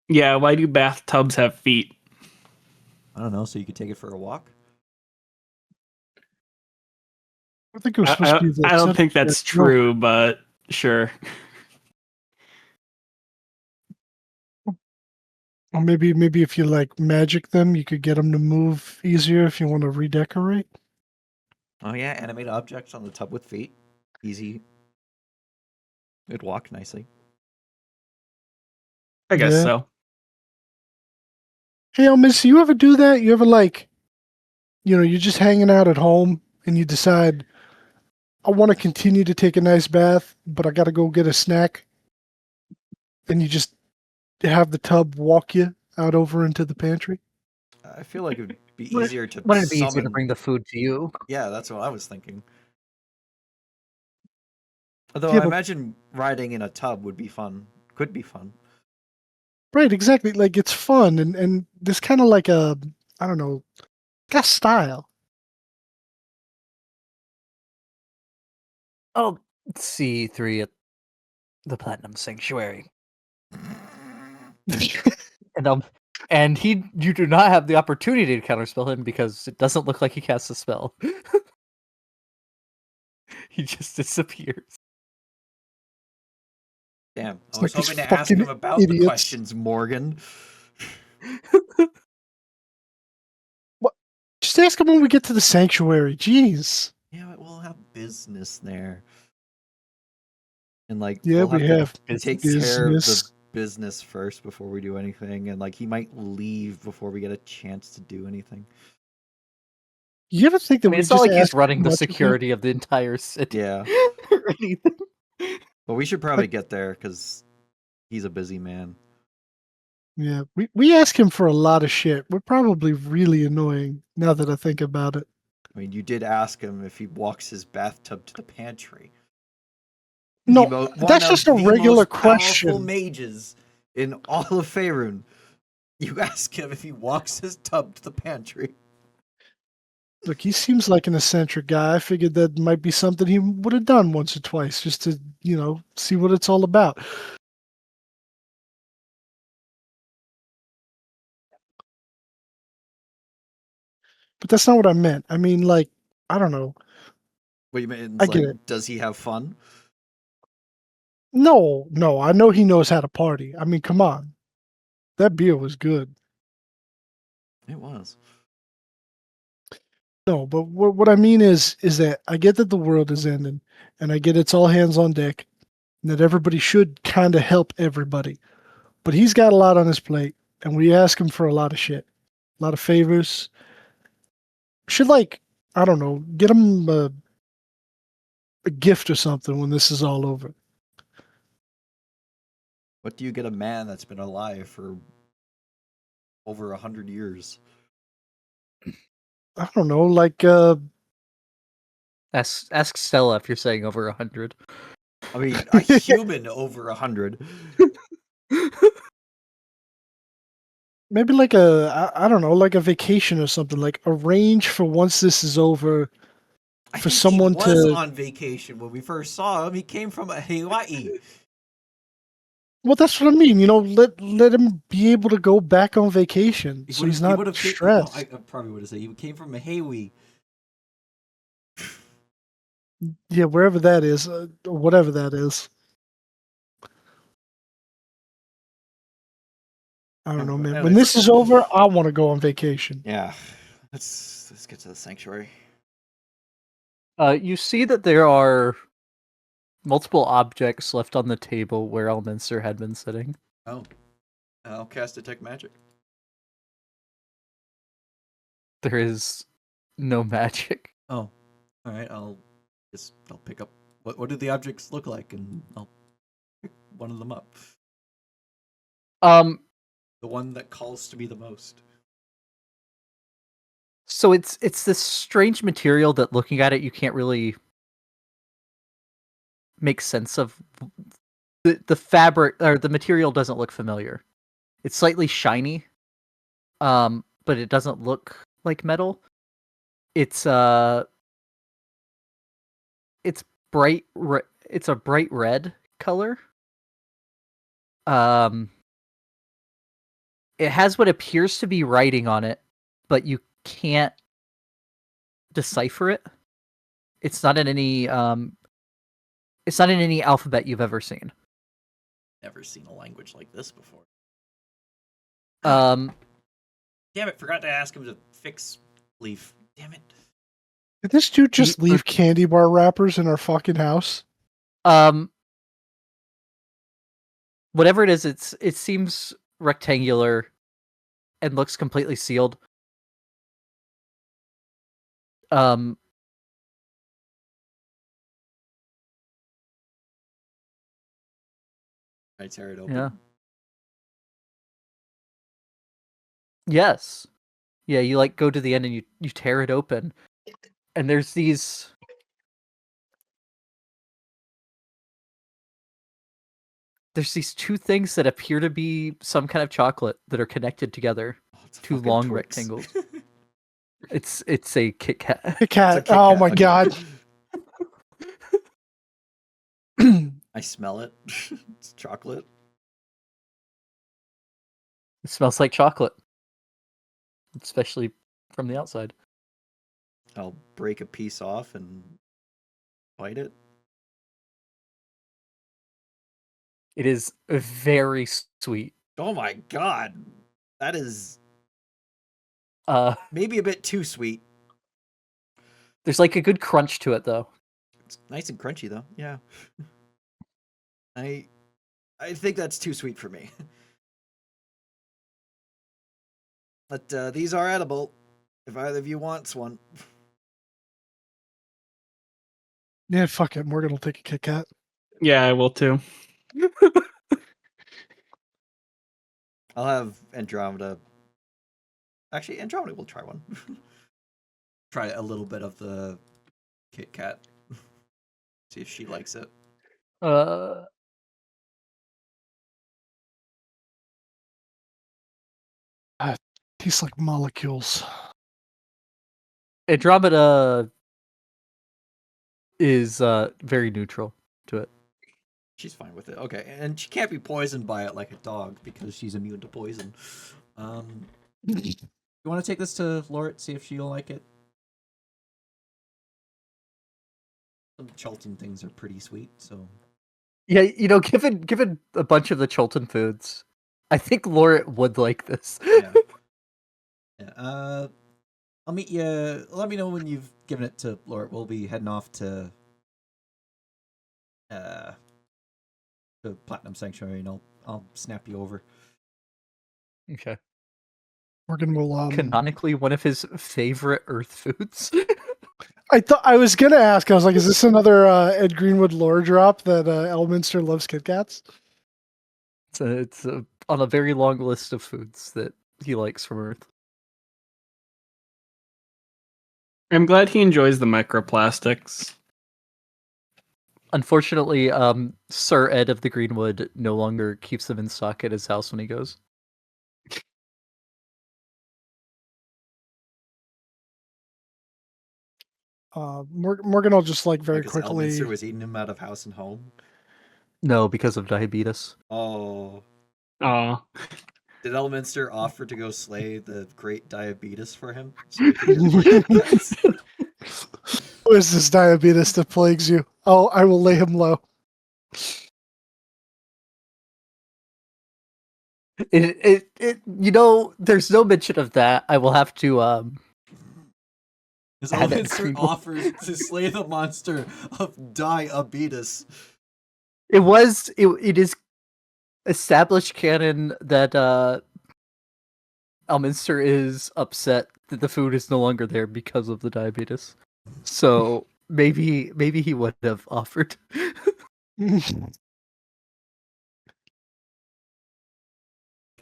Yeah, why do bathtubs have feet? I don't know, so you could take it for a walk? I think it was supposed to be the I don't think that's true, but sure. Or maybe if you like magic them, you could get them to move easier if you want to redecorate. Oh yeah, animate objects on the tub with feet. Easy. It'd walk nicely. I guess Yeah. so. Hey, Miss, you ever do that? You ever you're just hanging out at home and you decide, I want to continue to take a nice bath, but I got to go get a snack, and you just have the tub walk you out over into the pantry? I feel like it'd be Wouldn't- easier to Wouldn't it be easier to summon. bring the food to you? Yeah, that's what I was thinking. Although Yeah, I but- imagine riding in a tub would be fun. Could be fun. Right, exactly. Like, it's fun, and there's kind of like a, I don't know, got style. Oh, C3 at the Platinum Sanctuary. And you do not have the opportunity to counterspell him because it doesn't look like he casts a spell. He just disappears. Damn, It's I was like these hoping to ask him fucking about the idiots. questions, Morgan. Just ask him when we get to the sanctuary. Jeez. Yeah, but we'll have business there. And like, Yeah, we'll we to have take care of the business. business first before we do anything. And like, he might leave before we get a chance to do anything. You ever think that I mean, we it's not just like he's ask running the much of him? security of the entire city. Yeah. or anything. But we should probably get there because he's a busy man. Yeah, we ask him for a lot of shit. We're probably really annoying now that I think about it. I mean, you did ask him if he walks his bathtub to the pantry. No, One that's of just a the regular most powerful question. mages in all of Faerun. You ask him if he walks his tub to the pantry. Look, he seems like an eccentric guy. I figured that might be something he would have done once or twice just to, see what it's all about. But that's not what I meant. I mean, like, I don't know. What you mean? I get it. Does he have fun? No, I know he knows how to party. I mean, come on. That beer was good. It was. No, but what I mean is that I get that the world is ending, and I get it's all hands on deck, and that everybody should kind of help everybody. But he's got a lot on his plate, and we ask him for a lot of shit, a lot of favors. Should I don't know, get him a gift or something when this is all over. What do you get a man that's been alive for over 100 years? I don't know, like Ask Stella if you're saying over 100. I mean, a human over 100. maybe like I don't know, like a vacation or something. Like arrange for once this is over. I For think someone he was to- on vacation when we first saw him. He came from Hawaii. Well, that's what I mean. Let him be able to go back on vacation, so he's not stressed. I probably would have said he came from Hawaii. Yeah, wherever that is, whatever that is. I don't know, man. When Anyways. this is over, I want to go on vacation. Yeah, let's get to the sanctuary. You see that there are multiple objects left on the table where Elminster had been sitting. Oh, I'll cast detect magic. There is no magic. Oh, all right. I'll pick up. What do the objects look like, and I'll pick one of them up. The one that calls to me the most. So it's this strange material that looking at it you can't really make sense of. The fabric or the material doesn't look familiar. It's slightly shiny, but it doesn't look like metal. It's bright. It's a bright red color. It has what appears to be writing on it, but you can't decipher it. It's not in any alphabet you've ever seen. Never seen a language like this before. Um, Damn it! Forgot to ask him to fix Leaf. Damn it! Did this dude just leave candy bar wrappers in our fucking house? whatever it is, it seems rectangular and looks completely sealed. I tear it open. Yeah. Yes. Yeah, you like go to the end and you tear it open. And there's these two things that appear to be some kind of chocolate that are connected together. Oh, it's a Two fucking long Twix. rectangles. It's a Kit Kat. Kit It's a Kat. Kit Oh Kat, my okay. god. I smell it. It's chocolate. It smells like chocolate. Especially from the outside. I'll break a piece off and bite it. It is very sweet. Oh my god. That is maybe a bit too sweet. There's like a good crunch to it though. It's nice and crunchy though. Yeah. I think that's too sweet for me. But these are edible. If either of you wants one. Yeah, fuck it. Morgan will take a Kit Kat. Yeah, I will too. I'll have Andromeda. Actually, Andromeda will try one. Try a little bit of the Kit Kat. See if she likes it. Tastes like molecules. Andromeda is very neutral to it. She's fine with it. Okay, and she can't be poisoned by it like a dog because she's immune to poison. You want to take this to Lorit, see if she'll like it? Some Cholton things are pretty sweet, so Yeah, given a bunch of the Cholton foods, I think Lorit would like this. yeah. Yeah. I'll meet you. Let me know when you've given it to Lorit. We'll be heading off to the Platinum Sanctuary, and I'll snap you over. Okay. Morgan will Canonically, one of his favorite Earth foods. I was gonna ask. I was like, is this another Ed Greenwood lore drop that Elminster loves Kit Kats? It's on a very long list of foods that he likes from Earth. I'm glad he enjoys the microplastics. Unfortunately, Sir Ed of the Greenwood no longer keeps them in stock at his house when he goes. Morgan will just like very Because quickly. Elminster was eating him out of house and home. No, because of diabetes. Oh. Aw. Did Elminster offer to go slay the great diabetes for him? So he could get more Kit Kats? Who is this diabetes that plagues you? Oh, I will lay him low. There's no mention of that. I will have to Because Add that Elminster green offers to slay the monster of diabetes. it is established canon that Elminster is upset that the food is no longer there because of the diabetes. So maybe he would have offered.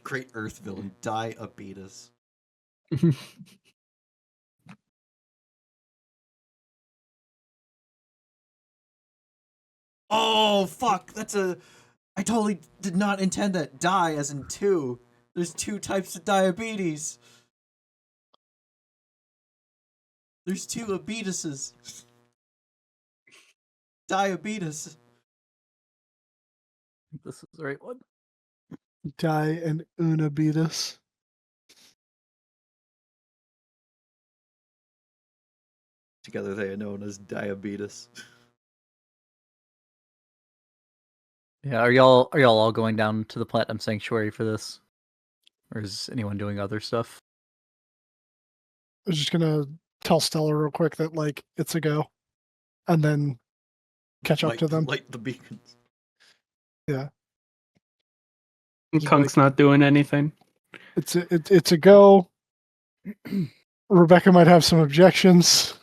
Great Earth villain, diabetes. Oh, fuck! I totally did not intend that. Die as in two. There's two types of diabetes. There's two abetuses. Diabetes. This is the right one. Die and unabetus. Together they are known as diabetes. Yeah, are y'all all going down to the Platinum Sanctuary for this? Or is anyone doing other stuff? I was just gonna tell Stella real quick that like it's a go, and then catch up to them. Light the beacons. Yeah. Kunk's not doing anything. It's a go. Rebecca might have some objections.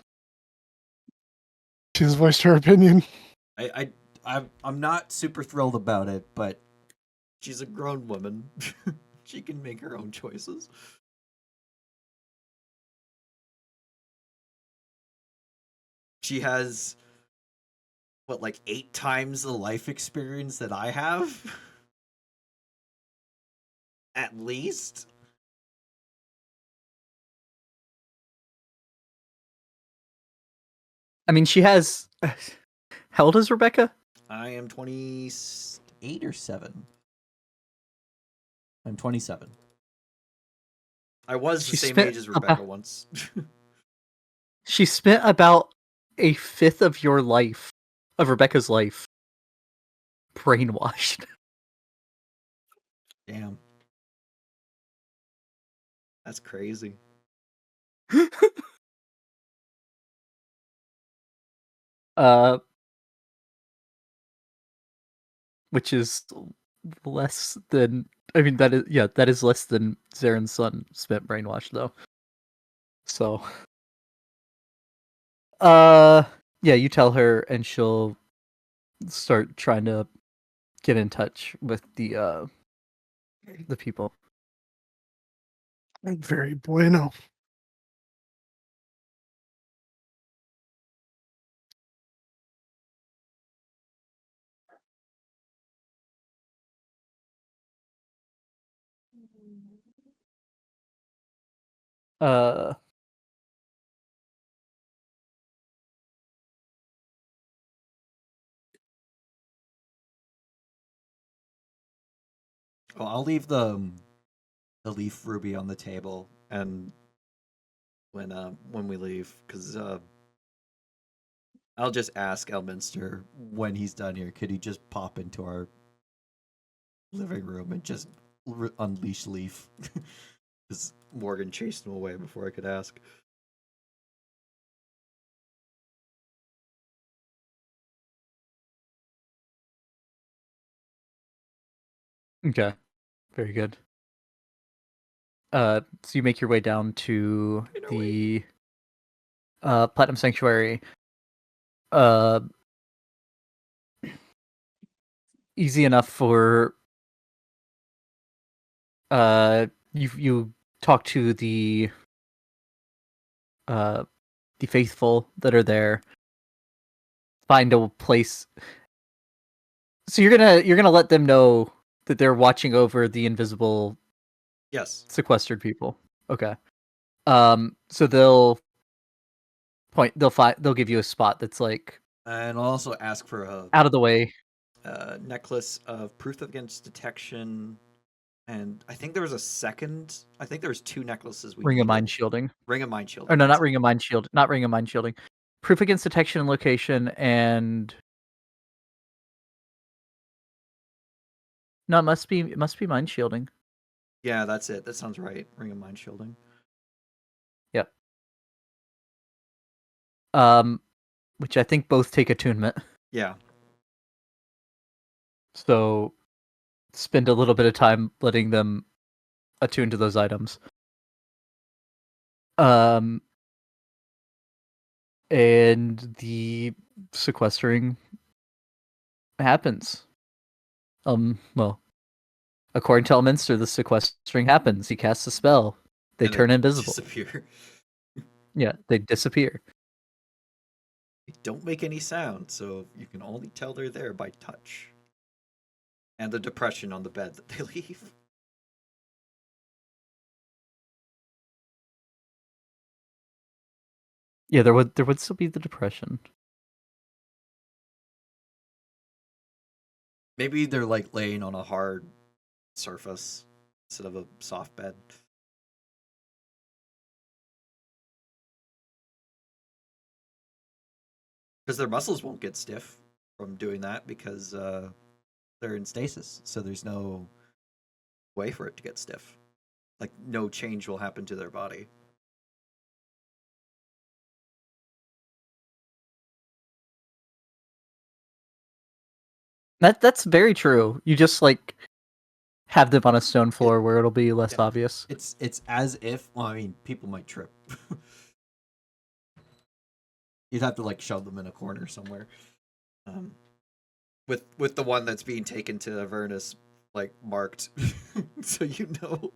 She's voiced her opinion. I'm not super thrilled about it, but she's a grown woman. She can make her own choices. She has like 8 times the life experience that I have? At least? I mean, she has. How old is Rebecca? I am 28 or 7. I'm 27. I was the same age as Rebecca once. She spent about a fifth of your life, of Rebecca's life, brainwashed. Damn. That's crazy. Which is less than. I mean, that is less than Zaren's son spent brainwashed, though. So, yeah, you tell her, and she'll start trying to get in touch with the people. Very bueno. Uh, Well, I'll leave the leaf ruby on the table, and when we leave, because I'll just ask Elminster when he's done here. Could he just pop into our living room and just unleash Leaf? Because Morgan chased him away before I could ask. okay, very good. So you make your way down to the Platinum Sanctuary. Easy enough for you talk to the faithful that are there. Find a place. So you're gonna let them know that they're watching over the invisible Yes. sequestered people. Okay. So they'll give you a spot that's like, And I'll also ask for out of the way. Necklace of proof against detection, and I think there was a second. I think there was 2 necklaces we Ring of needed. Mind Shielding. Ring of Mind Shielding. Or no, not Ring of Mind Shield. Not Ring of Mind Shielding. Proof against detection and location, and no, it must be Mind Shielding. Yeah, that's it. That sounds right. Ring of Mind Shielding. Yep. Which I think both take attunement. Yeah. So spend a little bit of time letting them attune to those items. And the sequestering happens. Well, according to Elminster, the sequestering happens. He casts a spell. They turn invisible. Disappear. Yeah, they disappear. They don't make any sound, so you can only tell they're there by touch. And the depression on the bed that they leave. Yeah, there would still be the depression. Maybe they're like laying on a hard surface instead of a soft bed. Because their muscles won't get stiff from doing that because they're in stasis. So there's no way for it to get stiff. Like, no change will happen to their body. That's very true. You just like have them on a stone floor where it'll be less Yeah. obvious. It's as if, well, I mean, people might trip. You'd have to like shove them in a corner somewhere. With the one that's being taken to Avernus like marked, so you know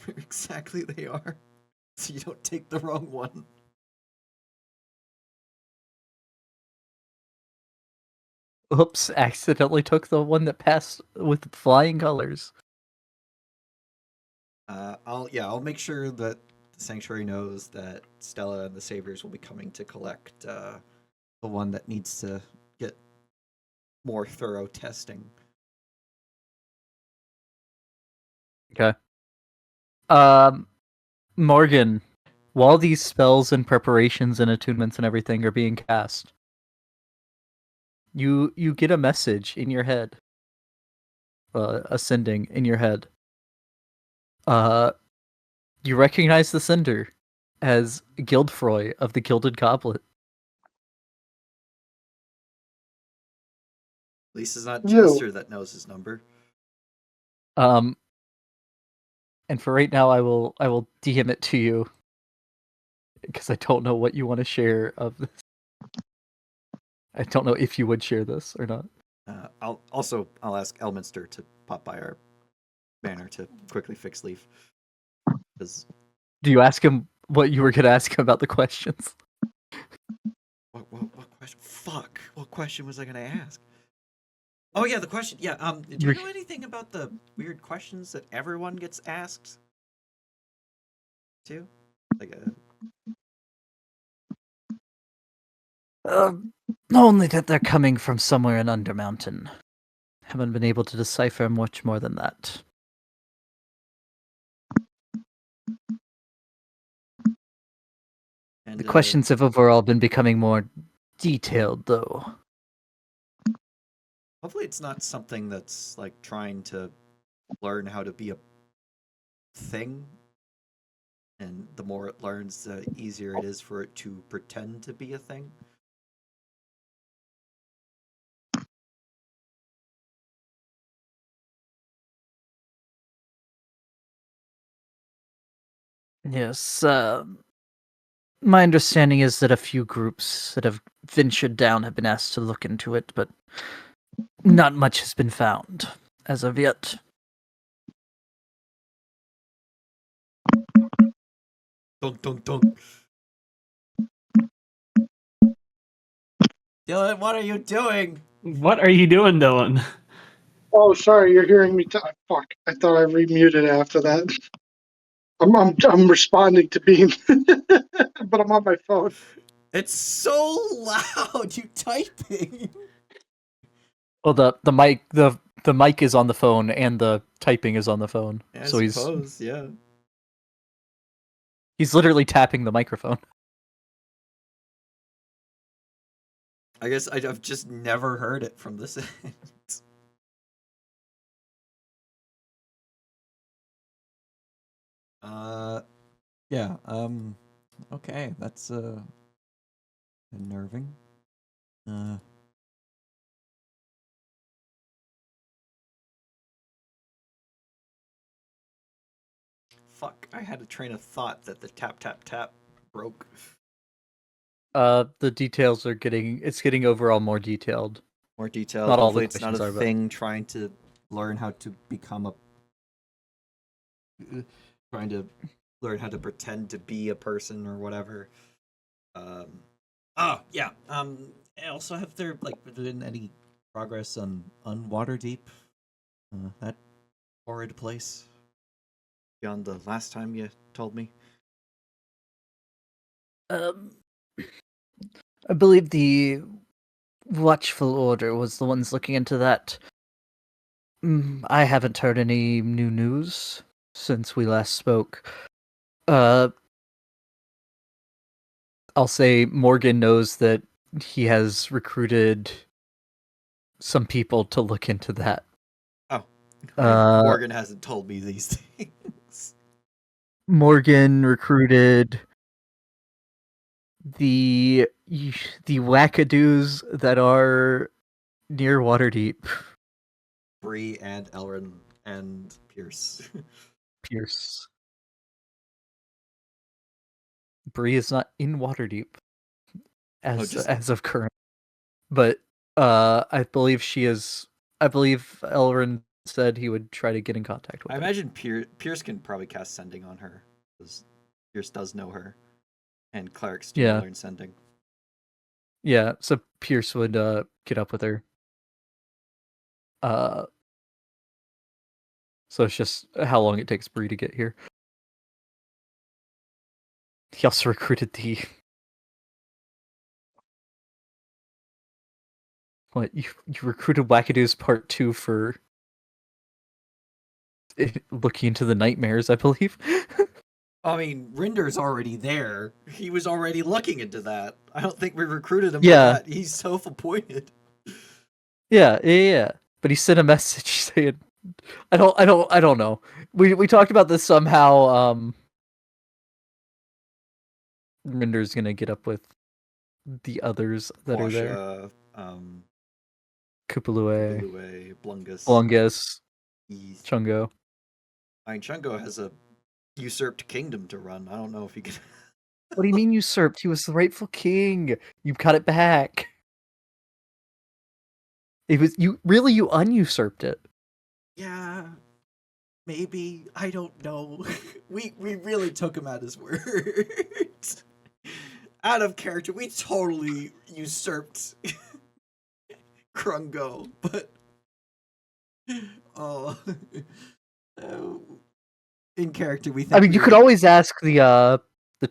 where exactly they are, so you don't take the wrong one. Oops, accidentally took the one that passed with flying colors. I'll make sure that the sanctuary knows that Stella and the Saviors will be coming to collect the one that needs to get more thorough testing. Okay. Morgan, while these spells and preparations and attunements and everything are being cast, you get a message in your head, ascending in your head. You recognize the sender as Guildfroy of the Gilded Goblet. At least it's not You. Jester that knows his number. And for right now, I will DM it to you because I don't know what you want to share of this. I don't know if you would share this or not. I'll ask Elminster to pop by our banner to quickly fix Leaf. Because Do you ask him what you were going to ask him about the questions? what question? Fuck! What question was I gonna ask? Oh yeah, the question. Yeah. Do you know anything about the weird questions that everyone gets asked? Too, like Only that they're coming from somewhere in Undermountain. Haven't been able to decipher much more than that. and The questions have overall been becoming more detailed, though. hopefully, it's not something that's like trying to learn how to be a thing. And the more it learns, the easier it is for it to pretend to be a thing. Yes, my understanding is that a few groups that have ventured down have been asked to look into it, but not much has been found as of yet. Dunk, dunk, dunk. Dylan, what are you doing? What are you doing, Dylan? Oh, sorry, you're hearing me. Fuck, I thought I remuted after that. I'm responding to being, but I'm on my phone. It's so loud. You typing. Well, the mic is on the phone and the typing is on the phone, I so suppose, yeah. he's literally tapping the microphone. I guess I've just never heard it from this end. Yeah. Okay, that's unnerving. Fuck! I had a train of thought that the tap tap tap broke. The details are getting overall more detailed. More detailed. Not all the Hopefully, it's not a questions are, but- thing trying to learn how to become a. Trying to learn how to pretend to be a person or whatever. Yeah. Also, have there been any progress on Waterdeep? That horrid place. Beyond the last time you told me. I believe the Watchful Order was the ones looking into that. I haven't heard any new news since we last spoke. I'll say Morgan knows that he has recruited some people to look into that. Oh, Morgan hasn't told me these things. Morgan recruited the wackadoos that are near Waterdeep. Bree and Elrin and Pierce. Pierce. Bree is not in Waterdeep as of current, but I believe she is. I believe Elrin said he would try to get in contact with I her. imagine Pierce can probably cast sending on her, because Pierce does know her, and clerics do learn sending. Yeah, so Pierce would get up with her. So it's just how long it takes Bree to get here. He also recruited the... What, you recruited Wackadoos Part 2 for looking into the nightmares, I believe. I mean, Rinder's already there. He was already looking into that. I don't think we recruited him for that. He's self-appointed. Yeah. But he sent a message saying, I don't know. We talked about this somehow. Rinder's gonna get up with the others that are there. Kupalue, Blungus, Chungo. I mean, Chungo has a usurped kingdom to run. I don't know if he can. What do you mean usurped? He was the rightful king. You got it back. It was you unusurped it. Yeah, maybe. I don't know. We really took him at his word. Out of character, we totally usurped Krungo, but in character, we think. I mean, you could always ask the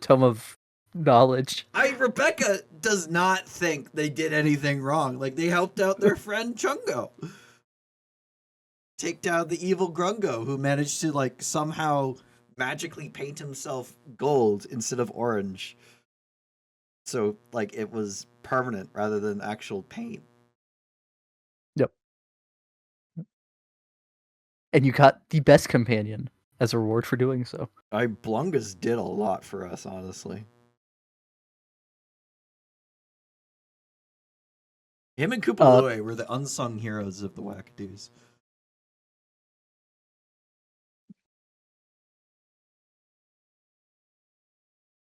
Tome of Knowledge. Rebecca does not think they did anything wrong. Like, they helped out their friend Chungo. Take down the evil Grungo, who managed to, like, somehow magically paint himself gold instead of orange. So, like, it was permanent rather than actual paint. Yep. And you got the best companion as a reward for doing so. Blungus did a lot for us, honestly. Him and Kupalue were the unsung heroes of the Wackadoos.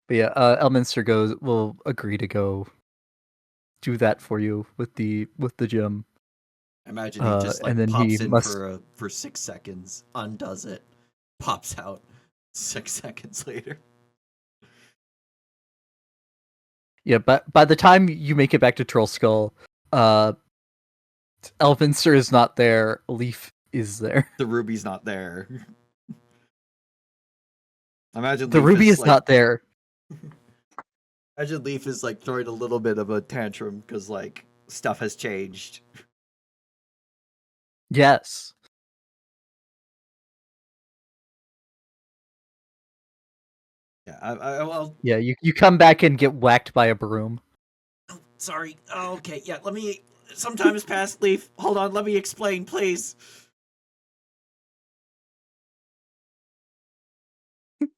But yeah, Elminster will agree to go do that for you with the gem. Imagine he just like pops in for 6 seconds, undoes it, pops out 6 seconds later. Yeah, but by the time you make it back to Troll Skull, Elminster is not there. Leaf is there. The ruby's not there. Imagine the ruby is like, not there. Imagine Leaf is like throwing a little bit of a tantrum because like stuff has changed. Yes. Yeah, well. Yeah, you come back and get whacked by a broom. Oh, sorry. Oh, okay, yeah. Let me. Some time has passed, Leaf. Hold on. Let me explain, please.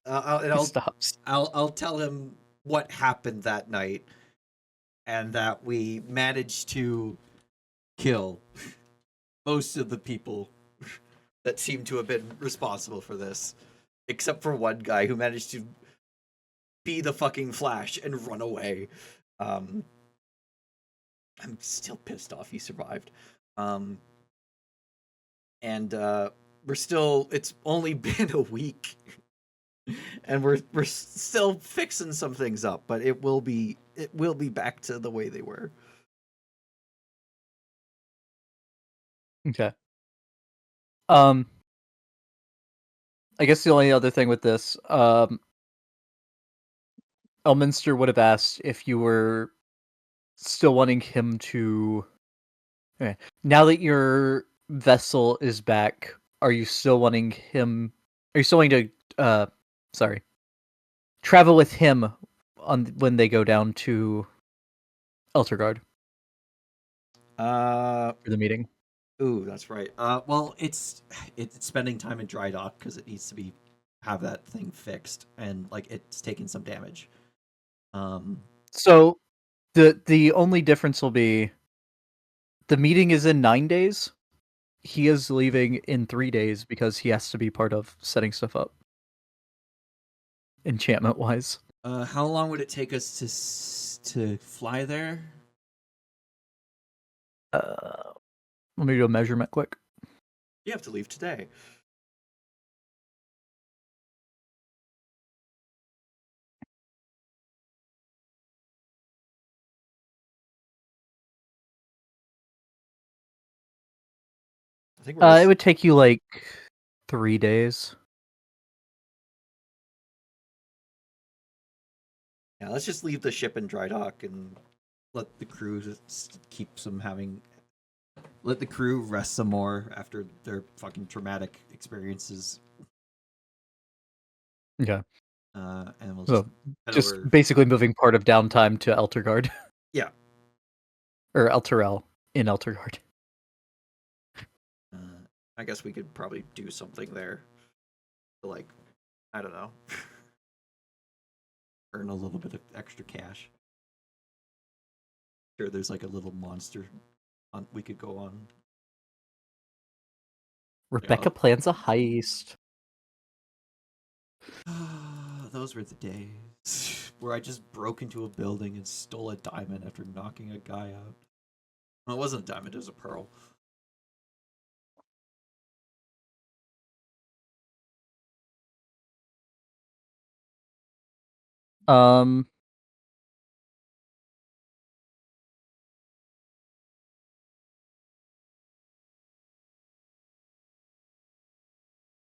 Stops. I'll tell him what happened that night, and that we managed to kill most of the people that seem to have been responsible for this, except for one guy who managed to be the fucking Flash and run away. I'm still pissed off he survived. And we're still. It's only been a week. And we're still fixing some things up, but it will be back to the way they were. Okay. I guess the only other thing with this, Elminster would have asked if you were still wanting him to. Okay. Now that your vessel is back, are you still wanting him? Are you still wanting to? Travel with him when they go down to Elturgard for the meeting. Ooh, that's right. Well, it's spending time in dry dock because it needs to have that thing fixed, and like it's taking some damage. So the only difference will be the meeting is in 9 days, he is leaving in 3 days because he has to be part of setting stuff up. Enchantment wise. How long would it take us to fly there? Let me do a measurement quick. You have to leave today. I think It would take you like 3 days. Yeah, let's just leave the ship in dry dock and let the crew keep some having. Let the crew rest some more after their fucking traumatic experiences. Okay. And we'll So, head just over. basically moving part of downtime to Elturgard. Yeah. Or Elturel in Elturgard. I guess we could probably do something there. To, like, I don't know. Earn a little bit of extra cash. Sure, there's like a little monster we could go on. Rebecca plans a heist. Those were the days where I just broke into a building and stole a diamond after knocking a guy out. Well, it wasn't a diamond, it was a pearl.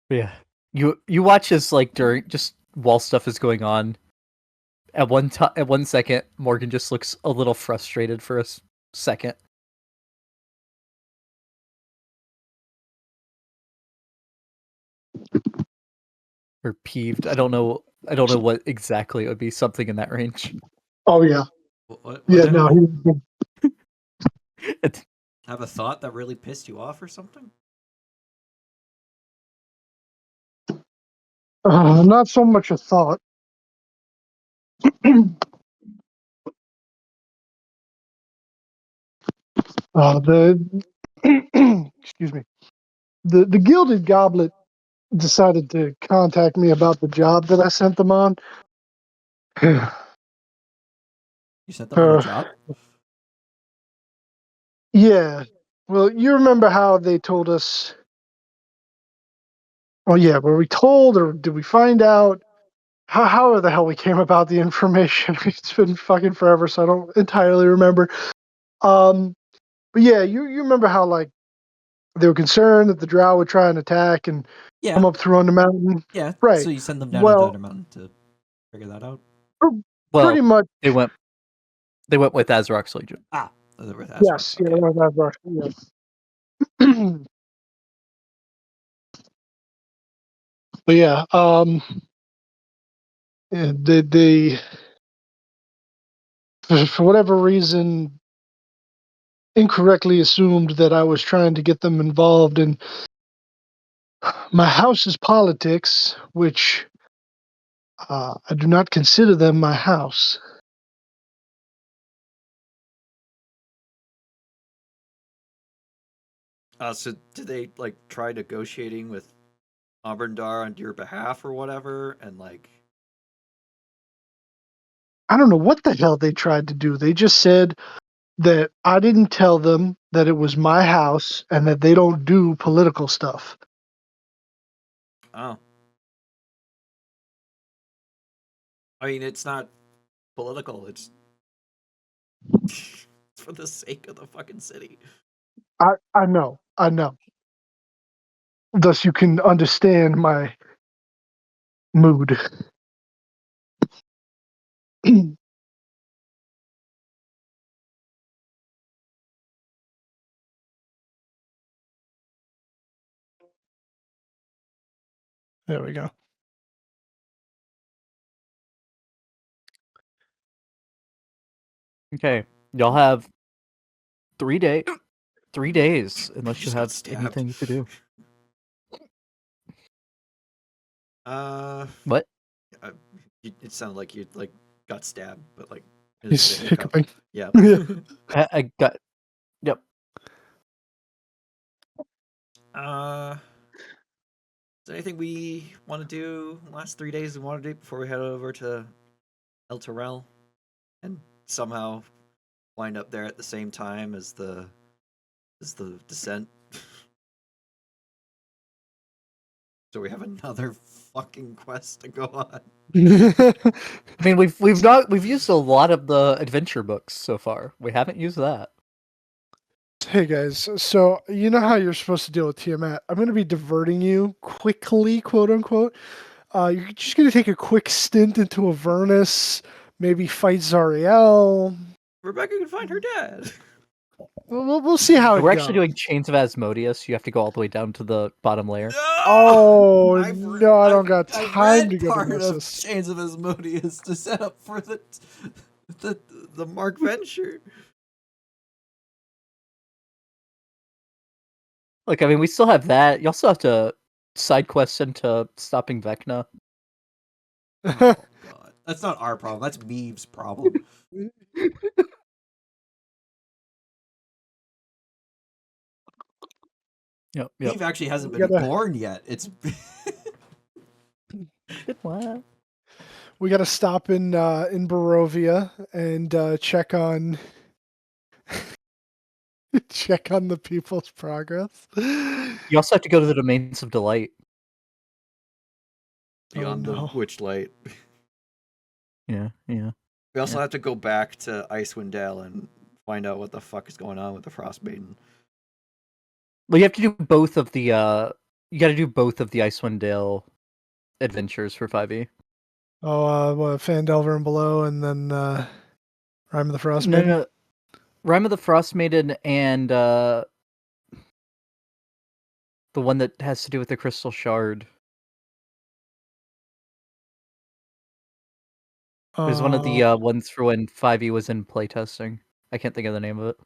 Yeah. You watch as like during just while stuff is going on. At one second, Morgan just looks a little frustrated for a second. Or peeved. I don't know what exactly it would be. Something in that range. Oh yeah, What yeah. No, have a thought that really pissed you off or something? not so much a thought. The excuse me. The Gilded Goblet decided to contact me about the job that I sent them on. You sent them on a job? Yeah. Well, you remember how they told us? Oh yeah, were we told or did we find out? How the hell we came about the information? It's been fucking forever, so I don't entirely remember. But yeah, you remember how like they were concerned that the Drow would try and attack and come up through on the mountain? Yeah. Right. So you send them down to Well, Thunder Mountain to figure that out? Well, pretty much. they went with Azraq's Legion. With Yes. okay. Yeah, that's right. Yes. But yeah, they for whatever reason incorrectly assumed that I was trying to get them involved in my house's politics, which I do not consider them my house. So did they like try negotiating with Auburndar on your behalf or whatever? And like, I don't know what the hell they tried to do. They just said that I didn't tell them that it was my house and that they don't do political stuff. oh, I mean, it's not political. It's for the sake of the fucking city. I know. Thus, you can understand my mood. There we go. Okay, y'all have 3 days. 3 days, unless you Just got have stabbed. anything to do. What? It sounded like you like got stabbed, but like He's hiccuping. Yeah. I got. Yep. Is there anything we want to do last 3 days we want to do before we head over to Elturel and somehow wind up there at the same time as the descent? So we have another fucking quest to go on. I mean, we've used a lot of the adventure books so far. We haven't used that. Hey guys, so you know how you're supposed to deal with Tiamat. I'm going to be diverting you quickly, quote unquote. You're just going to take a quick stint into Avernus, maybe fight Zariel. Rebecca can find her dad. We'll see how it We're goes. actually doing Chains of Asmodeus. You have to go all the way down to the bottom layer. Oh, no, I don't got time to go to part of Nessus. Chains of Asmodeus to set up for the Mark Venture. Like, I mean, we still have that. You also have to side quest into stopping Vecna. Oh god, that's not our problem. That's Meeve's problem. Yep. Meeve actually hasn't We been gotta- born yet. It's What? We got to stop in Barovia and check on check on the people's progress. You also have to go to the Domains of Delight. beyond no. the Witch Light. Yeah. We also have to go back to Icewind Dale and find out what the fuck is going on with the Frost Maiden. Well, you have to do both of the. You got to do both of the Icewind Dale adventures for 5e. What, Fandelver and Below, and then Rime of the Frost No, Maiden? no. Rime of the Frost Maiden and the one that has to do with the Crystal Shard. It was one of the ones for when 5e was in playtesting. I can't think of the name of it.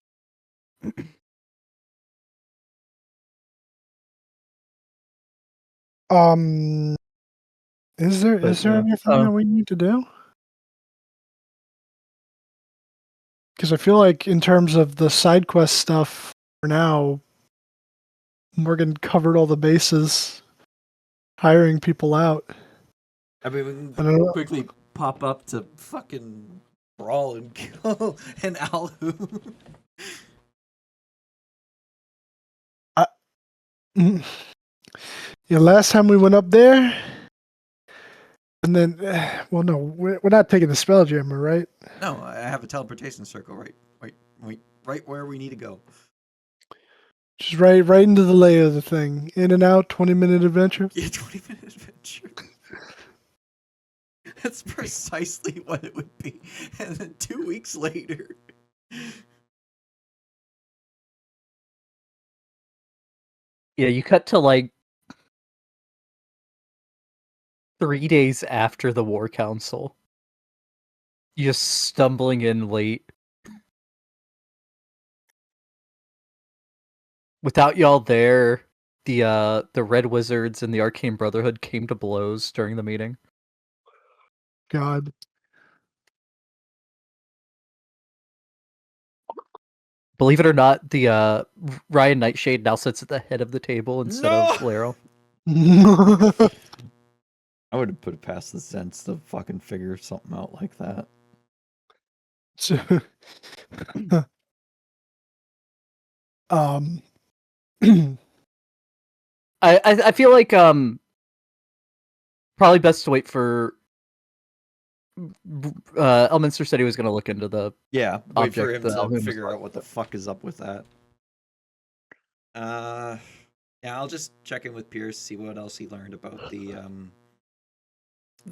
Is there But, anything that we need to do? Because I feel like in terms of the side quest stuff for now, Morgan covered all the bases, hiring people out. I mean, we I don't know. can quickly pop up to fucking brawl and kill an Alhu. Yeah, last time we went up there, and then, well, no, we're not taking the Spelljammer, right? No, I have a teleportation circle right where we need to go. Just right into the lay of the thing. In and out, 20-minute adventure. Yeah, 20-minute adventure. That's precisely what it would be. And then 2 weeks later. Yeah, you cut to like 3 days after the War Council. You just stumbling in late. Without y'all there, the Red Wizards and the Arcane Brotherhood came to blows during the meeting. God. Believe it or not, the Ryan Nightshade now sits at the head of the table instead of No! Laro. I would have put it past the sense to fucking figure something out like that. I feel like probably best to wait for Elminster said he was going to look into the Yeah, wait for object him that to Alhun was figure out talking what the about. fuck is up with that. Yeah, I'll just check in with Pierce, see what else he learned about the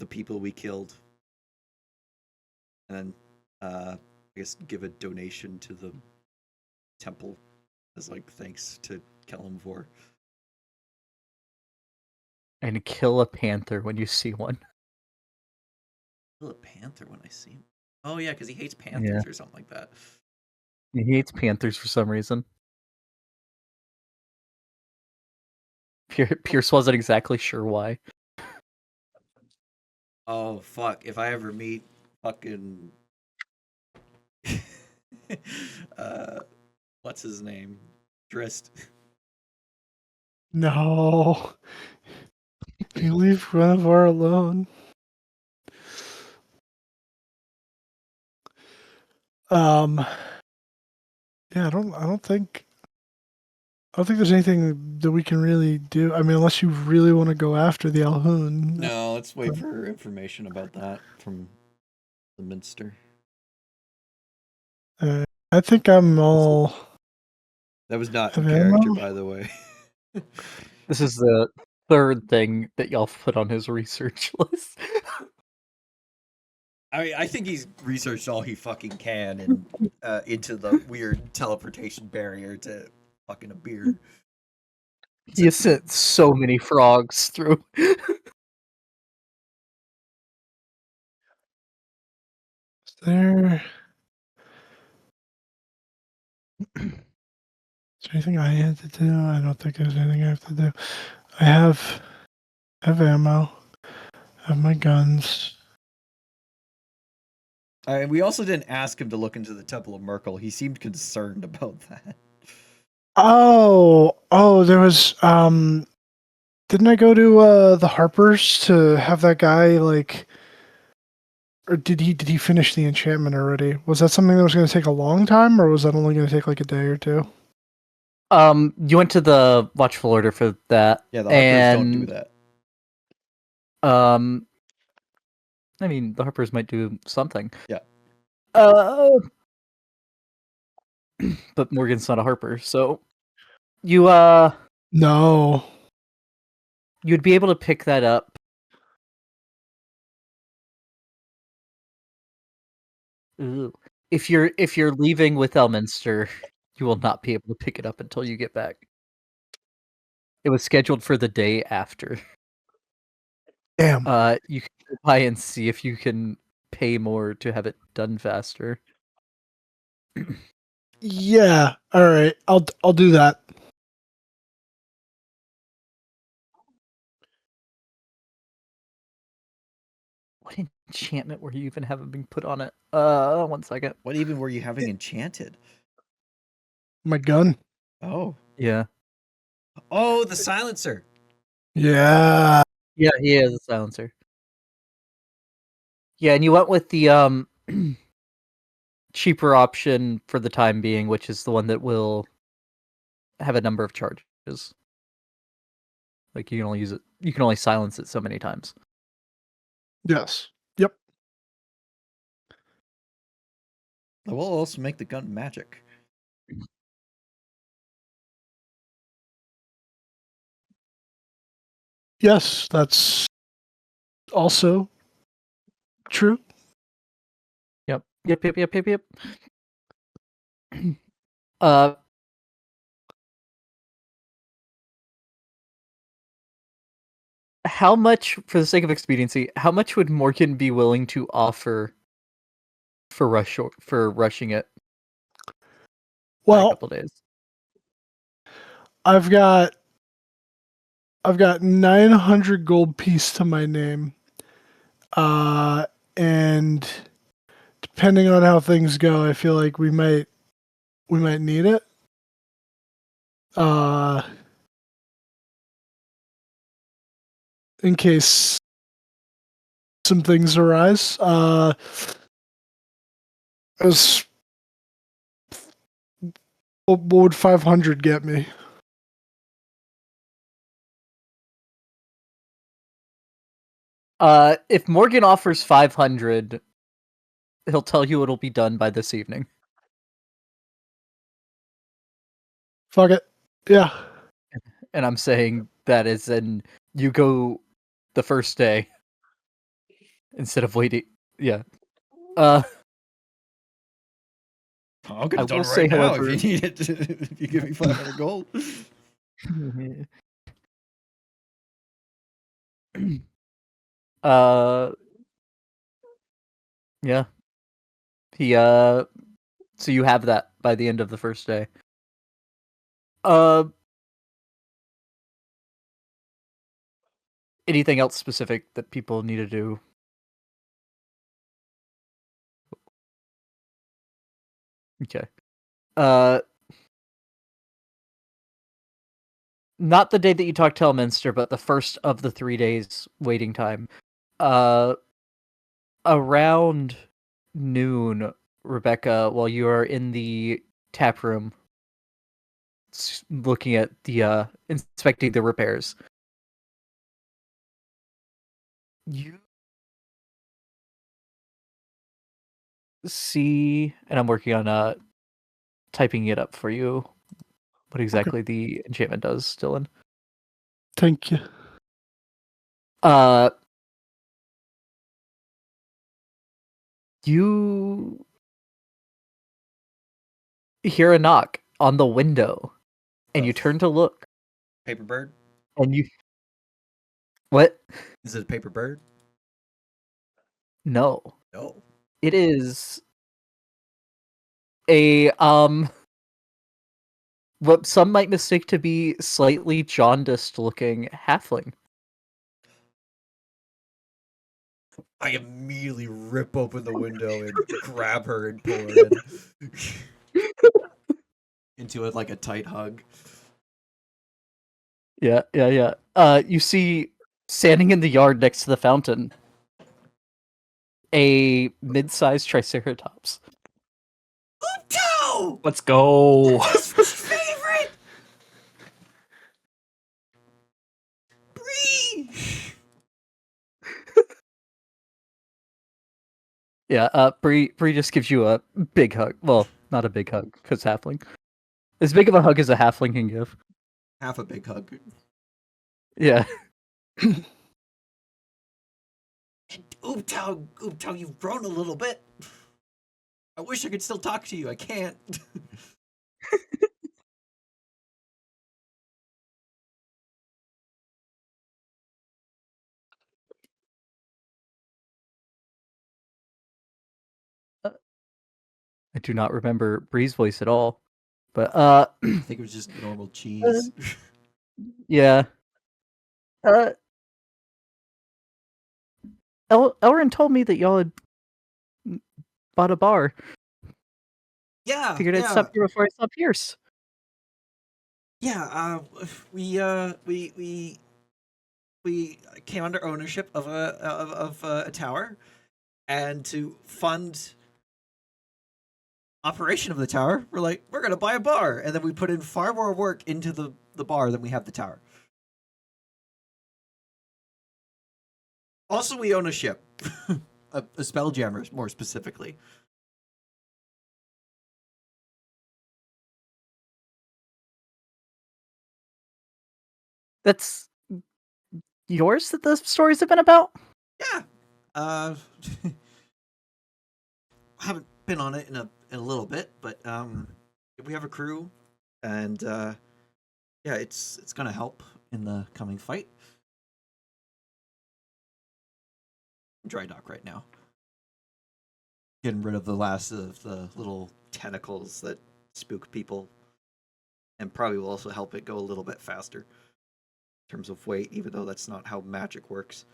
people we killed, and then I guess give a donation to the temple as like thanks to Kelimvor. And kill a panther when you see one. Kill a panther when I see him. Oh yeah, because he hates panthers or something like that. He hates panthers for some reason. Pierce wasn't exactly sure why. Oh fuck! If I ever meet fucking what's his name? Drist. No. You leave Renavar alone. Yeah, I don't think there's anything that we can really do. I mean, unless you really want to go after the Alhoun. No, let's wait for information about that from the Minster. I think I'm all. That was not in Have character, ammo? by the way. This is the third thing that y'all put on his research list. I mean, I think he's researched all he fucking can and into the weird teleportation barrier to fucking a beer. He has sent so many frogs through. Is there anything I had to do? I don't think there's anything I have to do. I have ammo. I have my guns. We also didn't ask him to look into the Temple of Merkel. He seemed concerned about that. Oh, there was didn't I go to the Harpers to have that guy like, or did he finish the enchantment already? Was that something that was going to take a long time, or was that only going to take like a day or two? You went to the Watchful Order for that. Yeah, the Harpers don't do and, that. I mean, the Harpers might do something. Yeah. But Morgan's not a Harper, so you No. you'd be able to pick that up. Ooh. If you're leaving with Elminster, you will not be able to pick it up until you get back. It was scheduled for the day after. Damn. You can go by and see if you can pay more to have it done faster. Yeah. All right. I'll do that. What enchantment were you even having been put on it? 1 second. What even were you having enchanted? My gun. Oh. Yeah. Oh, the silencer. Yeah. Yeah, he is a silencer. Yeah, and you went with the cheaper option for the time being, which is the one that will have a number of charges. Like you can only silence it so many times. Yes. Yep. It will also make the gun magic. Yes, that's also true. Yep. Yep. uh how much, for the sake of expediency, how much would Morgan be willing to offer for rushing it by a Well, couple days? I've got 900 gold piece to my name. And depending on how things go, I feel like we might need it. In case some things arise. As what would 500 get me? If Morgan offers 500, he'll tell you it'll be done by this evening. Fuck it. Yeah. And I'm saying that is in you go the first day instead of waiting. Yeah. I'll get I it done will say, right now however, if you need it. If you give me 500 gold. Yeah. He so you have that by the end of the first day. Anything else specific that people need to do? Okay. not the day that you talked to Elminster, but the first of the 3 days waiting time. Around noon, Rebecca, while you are in the tap room looking at the inspecting the repairs, you see, and I'm working on typing it up for you, what exactly the enchantment does, Dylan. Thank you. You hear a knock on the window, and you turn to look, Paper bird? and you... What? Is it a paper bird? No. No. It is a, what some might mistake to be slightly jaundiced-looking halfling. I immediately rip open the window and grab her and pull her in. Into it like a tight hug. Yeah. You see, standing in the yard next to the fountain, a mid-sized triceratops. Oopto! Let's go. That's my favorite! Bree! Yeah, Bree just gives you a big hug. Well, not a big hug, because halfling. As big of a hug as a halfling can give. Half a big hug. Yeah. Ooptow, you've grown a little bit. I wish I could still talk to you. I can't. I do not remember Bree's voice at all. But, I think it was just normal cheese. yeah. Elrin told me that y'all had bought a bar. Yeah, Figured I'd stop here before I saw Pierce. Yeah, we came under ownership of a tower, and to fund operation of the tower, we're gonna buy a bar, and then we put in far more work into the bar than we have the tower. Also, we own a ship, a spelljammer, more specifically. That's yours that the stories have been about? Yeah. Haven't been on it in a little bit, but we have a crew, and yeah, it's gonna help in the coming fight. Dry dock right now. Getting rid of the last of the little tentacles that spook people, and probably will also help it go a little bit faster in terms of weight, even though that's not how magic works.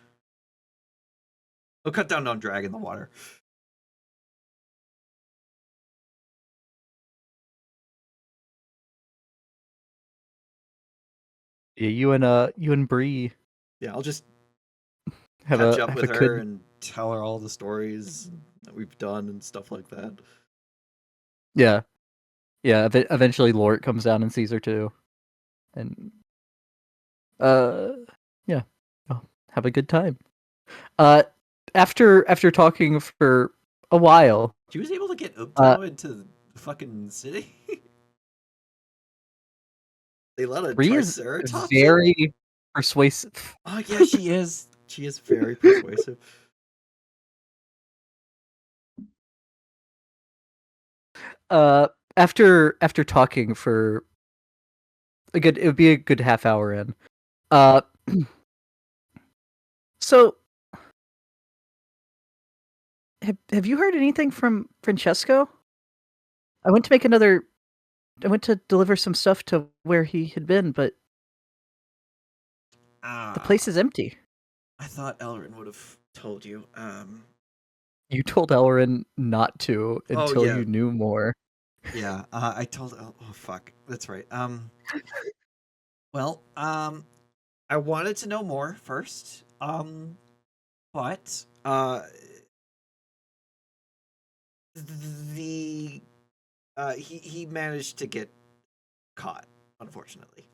It'll cut down on drag in the water. Yeah, you and Bree Yeah, I'll just have catch a up have with a her good... and tell her all the stories that we've done and stuff like that. Yeah. Yeah, eventually Lort comes down and sees her too. And yeah. Oh, have a good time. After talking for a while, She was able to get Upto into the fucking city. They let a Bree is Triceratops in? very persuasive. Oh yeah, she is. She is very persuasive. After talking for it would be a good half hour in. So have you heard anything from Francesco? I went to deliver some stuff to where he had been, but the place is empty. I thought Elrin would have told you. You told Elrin not to until yeah. you knew more. Yeah, I told. Oh fuck, that's right. Well, I wanted to know more first. But the he managed to get caught, unfortunately.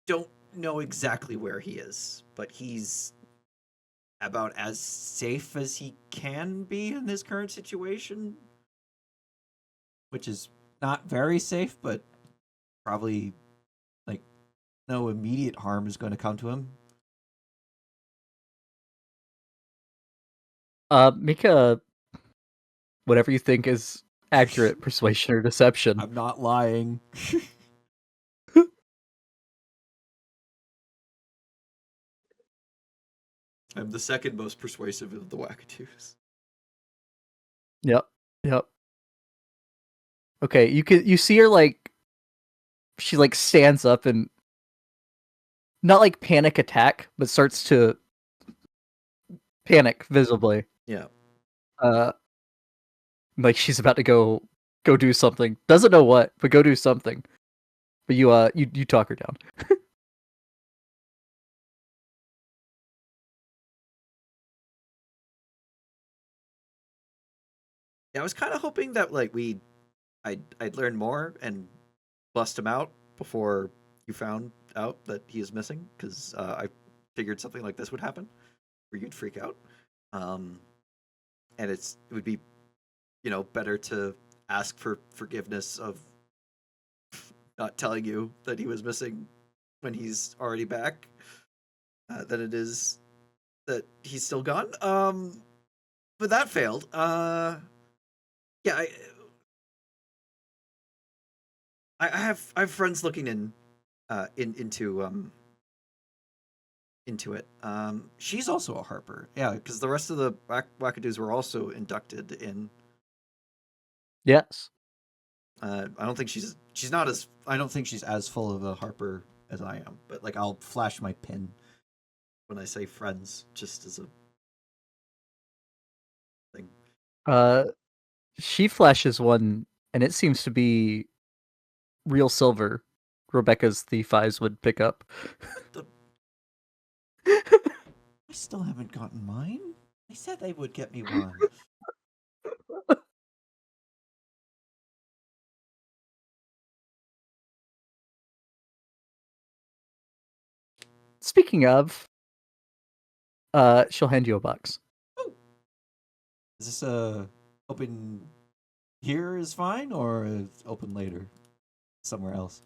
Don't know exactly where he is, but he's about as safe as he can be in his current situation, which is not very safe, but probably like no immediate harm is going to come to him. Make a whatever you think is accurate persuasion or deception. I'm not lying. I'm the second most persuasive of the Wackadoos. Yep. Yep. Okay, you see her like she like stands up and not like panic attack, but starts to panic visibly. Yeah. Like she's about to go do something. Doesn't know what, but go do something. But you talk her down. Yeah, I was kind of hoping that like I'd learn more and bust him out before you found out that he is missing, because I figured something like this would happen, where you'd freak out. And it would be, better to ask for forgiveness of not telling you that he was missing when he's already back, than it is that he's still gone. But that failed. Yeah, I have friends looking into it. She's also a Harper. Yeah, because the rest of the Wackadoos were also inducted in. Yes. I don't think she's not as I don't think she's as full of a Harper as I am. But like I'll flash my pin when I say friends, just as a thing. She flashes one, and it seems to be real silver. Rebecca's thief eyes would pick up. I still haven't gotten mine. They said they would get me one. Speaking of, she'll hand you a box. Is this open here is fine, or is open later somewhere else?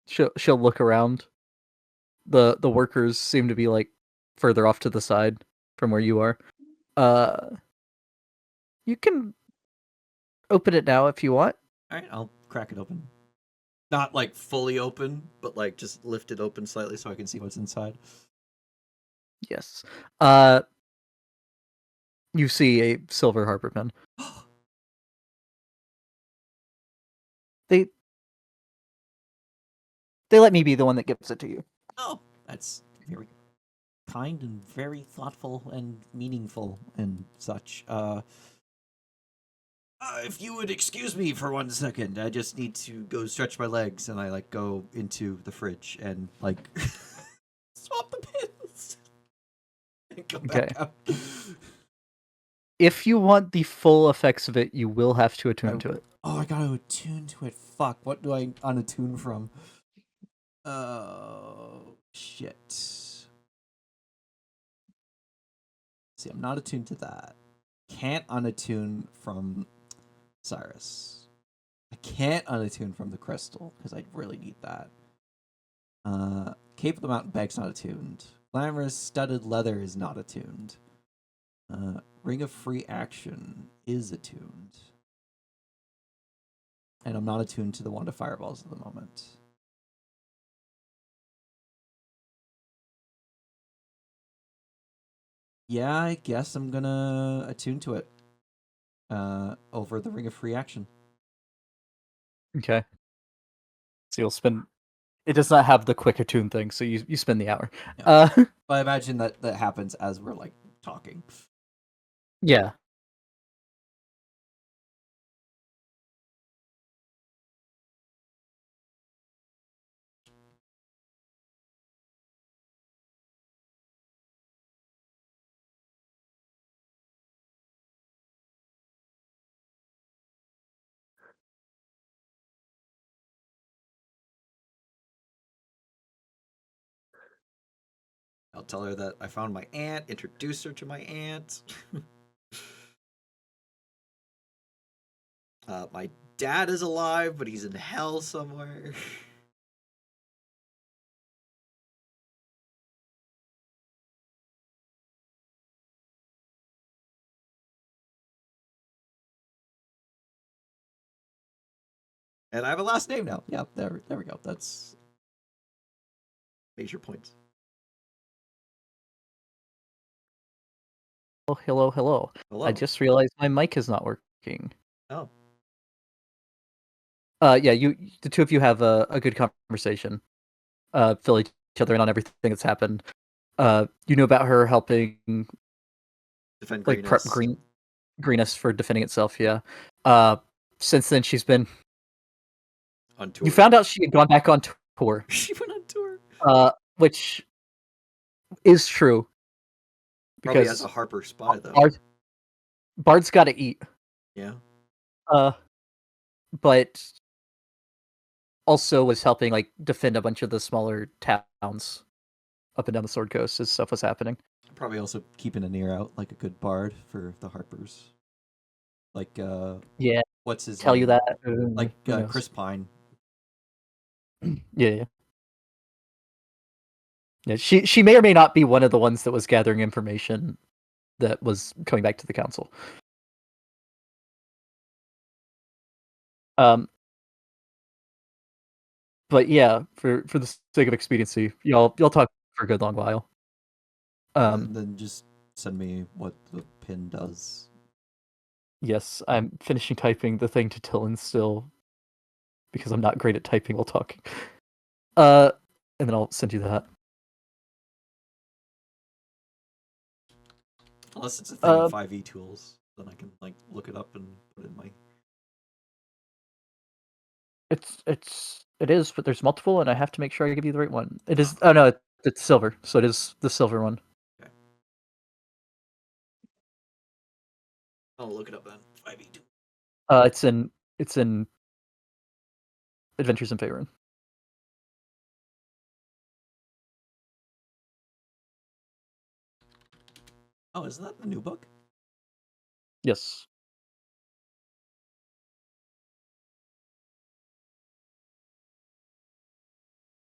She'll look around. The workers seem to be like further off to the side from where you are. You can open it now if you want. All right, I'll crack it open. Not like fully open, but like just lift it open slightly so I can see what's inside. Yes. You see a silver Harper pen. They let me be the one that gives it to you. Oh, that's very kind and very thoughtful and meaningful and such. If you would excuse me for 1 second, I just need to go stretch my legs, and I like go into the fridge and like swap the pins and come back out. If you want the full effects of it, you will have to attune to it. Oh, I gotta attune to it. Fuck, what do I unattune from? Oh, shit. See, I'm not attuned to that. Can't unattune from Cyrus. I can't unattune from the crystal, because I really need that. Cape of the Mountain Bag's not attuned. Glamorous Studded Leather is not attuned. Ring of Free Action is attuned. And I'm not attuned to the Wand of Fireballs at the moment. Yeah, I guess I'm gonna attune to it. Over the Ring of Free Action. Okay. So you'll spend. It does not have the quick attune thing, so you spend the hour. Yeah. But I imagine that happens as we're like talking. Yeah. I'll tell her that I found my aunt, introduce her to my aunt. My dad is alive, but he's in hell somewhere. And I have a last name now. Yeah, there we go. That's major points. Oh, hello, hello. Hello. I just realized my mic is not working. Oh. Yeah, the two of you have a good conversation. Fill each other in on everything that's happened. You know about her helping Defend like prep Greenest. Greenest for defending itself, yeah. Since then she's been On tour. You found out she had gone back on tour. She went on tour. Which is true. Probably Because as a Harper spy though. Bard's gotta eat. Yeah. But also was helping like defend a bunch of the smaller towns up and down the Sword Coast as stuff was happening. Probably also keeping an ear out like a good bard for the Harpers. Like Yeah. what's his Tell name? you that. Like who knows? Chris Pine. Yeah. Yeah, she may or may not be one of the ones that was gathering information that was coming back to the council. But yeah, for the sake of expediency, y'all talk for a good long while. And then just send me what the pin does. Yes, I'm finishing typing the thing to Tillin still because I'm not great at typing while talking. And then I'll send you that. Unless it's a thing in 5e tools, then I can like look it up and put it in my. It is, but there's multiple, and I have to make sure I give you the right one. It is. Oh no, it's silver, so it is the silver one. Okay. I'll look it up then. 5e tools. It's in Adventures in Faerun. Oh, isn't that the new book? Yes.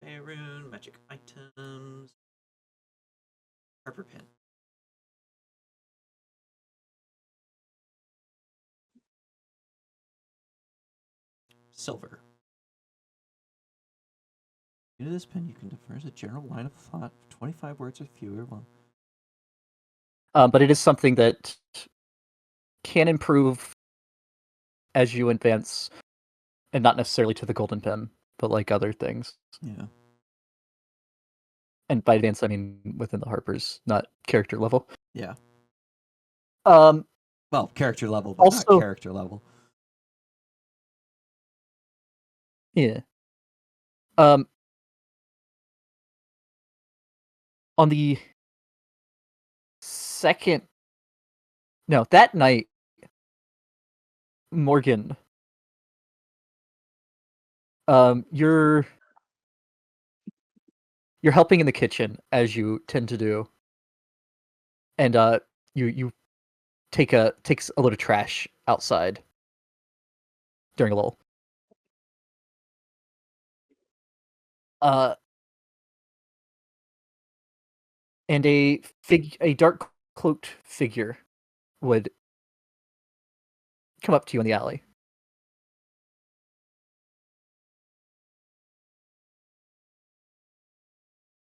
Faerun, magic items. Harper pin. Silver. Due to this pin, you can devise a general line of thought, 25 words or fewer. Well, But it is something that can improve as you advance, and not necessarily to the golden pen, but like other things. yeah. And by advance, I mean within the Harpers, not character level. Yeah. Well, character level, but also, not character level. Yeah. On the second, no, that night, Morgan, you're helping in the kitchen as you tend to do, and you takes a load of trash outside during a lull. And a dark cloaked figure would come up to you in the alley.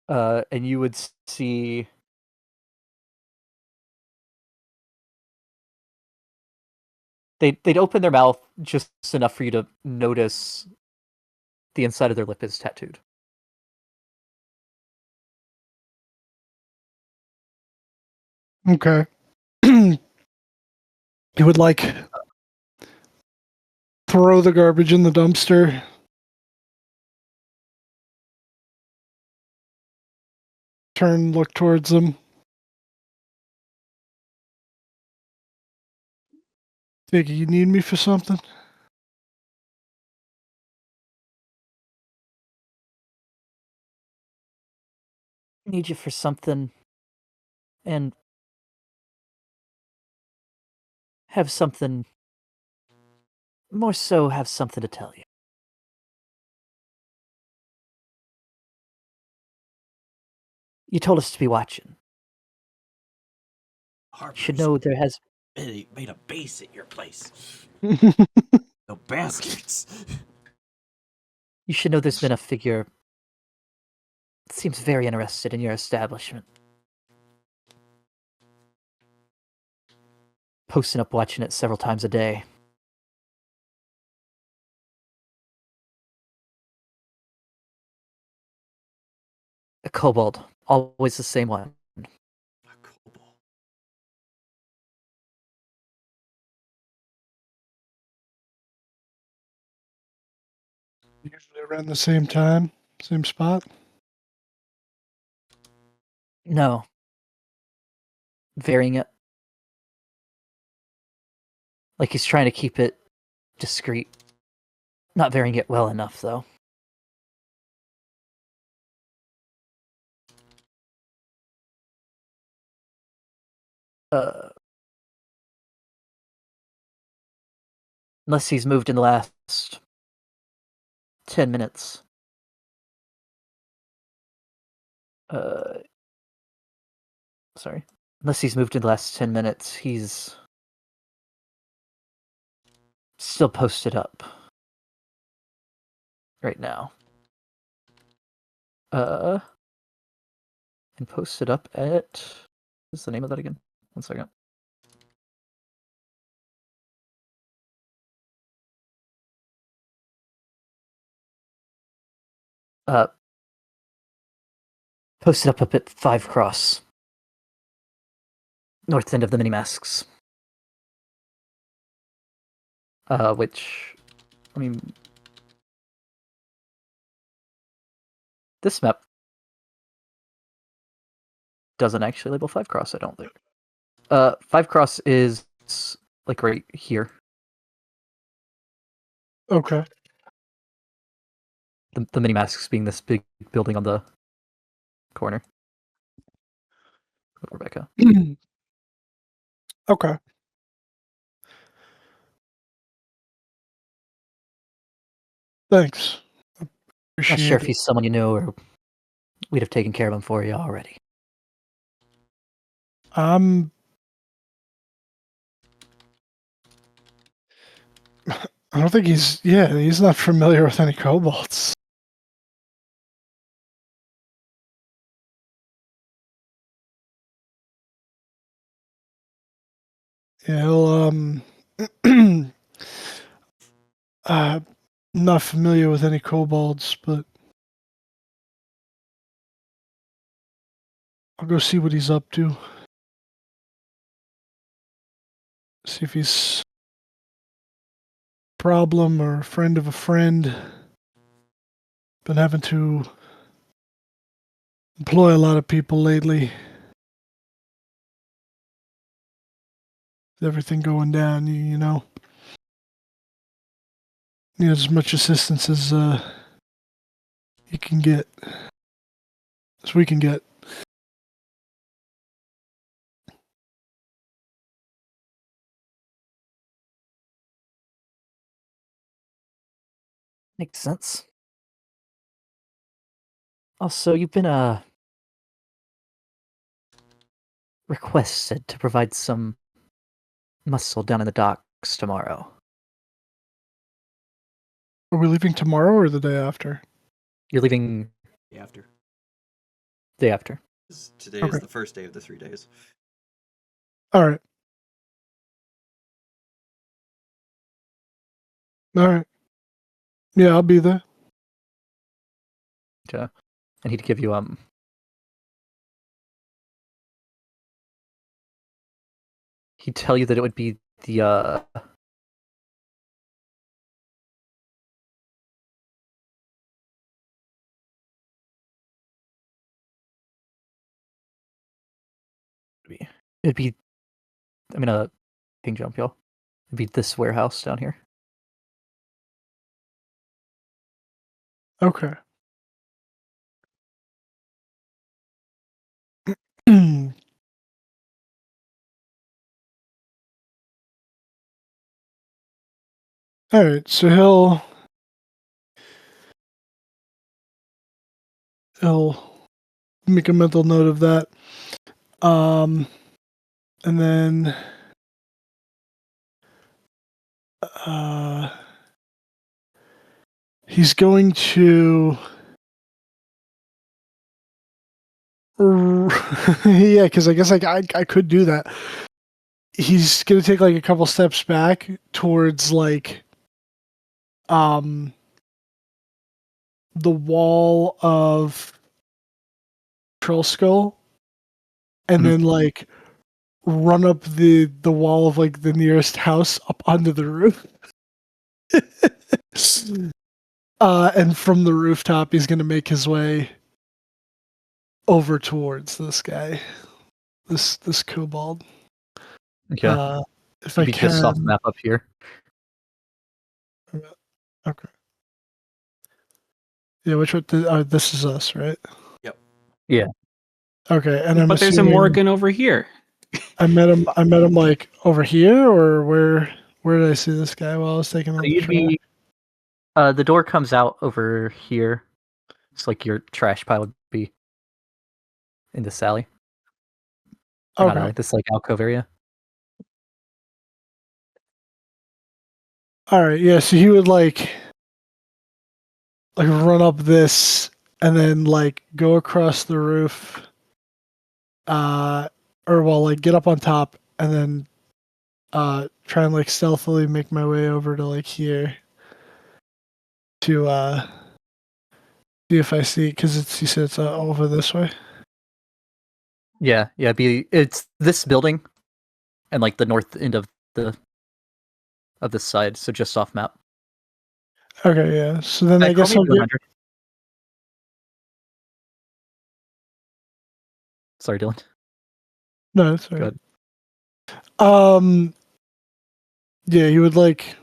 And you would see they'd open their mouth just enough for you to notice the inside of their lip is tattooed. Okay. He would like throw the garbage in the dumpster. Turn, look towards them. Vicky, you need me for something? Need you for something, and have something. More so, have something to tell you. You told us to be watching. Harper's You should know there has. made a base at your place. Okay. No bastards. You should know there's been a figure. Seems very interested in your establishment. Posting up watching it several times a day. A kobold, always the same one. A kobold. Usually around the same time, same spot. No. Varying it. Like he's trying to keep it discreet. Not varying it well enough, though. Unless he's moved in the last 10 minutes. Sorry. Unless he's moved in the last 10 minutes, he's still posted up. Right now. And posted up at... What's the name of that again? 1 second. Posted up at 5 Cross. North end of the mini-masks. Which... I mean... This map doesn't actually label 5 Cross, I don't think. 5 Cross is like right here. Okay. The mini masks being this big building on the corner. Rebecca. Okay. Thanks. Not Appreciate sure if it. he's someone you know or we'd have taken care of him for you already. I don't think he's not familiar with any kobolds. Yeah, he'll, not familiar with any kobolds, but I'll go see what he's up to. See if he's a problem or a friend of a friend. Been having to employ a lot of people lately. With everything going down, you know. Need as much assistance as you can get. As we can get. Makes sense. Also, you've been requested to provide some muscle down in the docks tomorrow. Are we leaving tomorrow or the day after? You're leaving After. day after. Today Okay. is the first day of the 3 days. All right. All right. Yeah, I'll be there. Okay. And he'd give you he'd tell you that it would be the it'd be I'm gonna ping jump y'all. It'd be this warehouse down here. Okay. All right, so he'll make a mental note of that. And then he's going to yeah, because I guess like I could do that. He's gonna take like a couple steps back towards like the wall of Troll Skull, and then like run up the wall of like the nearest house up onto the roof. And from the rooftop, he's gonna make his way over towards this guy, this kobold. Okay. If It'd I be just off can. map up here. Okay. Yeah, which one? This is us, right? Yep. Yeah. Okay, and I'm But there's a assuming Morgan over here. I met him like over here, or where? Where did I see this guy while I was taking So out the you'd trash? be the door comes out over here. It's like your trash pile would be in this alley. Or not Okay. alley, this like alcove area. All right. Yeah. So he would like run up this and then like go across the roof, or well, like get up on top and then try and like stealthily make my way over to like here to see if I see, because it's, you said it's over this way. Yeah, it's this building and like the north end of this side, so just off map. Okay. Yeah. So then I Call guess me I'll get. 100. Sorry, Dylan. No, that's all Go right. ahead. Yeah, you would like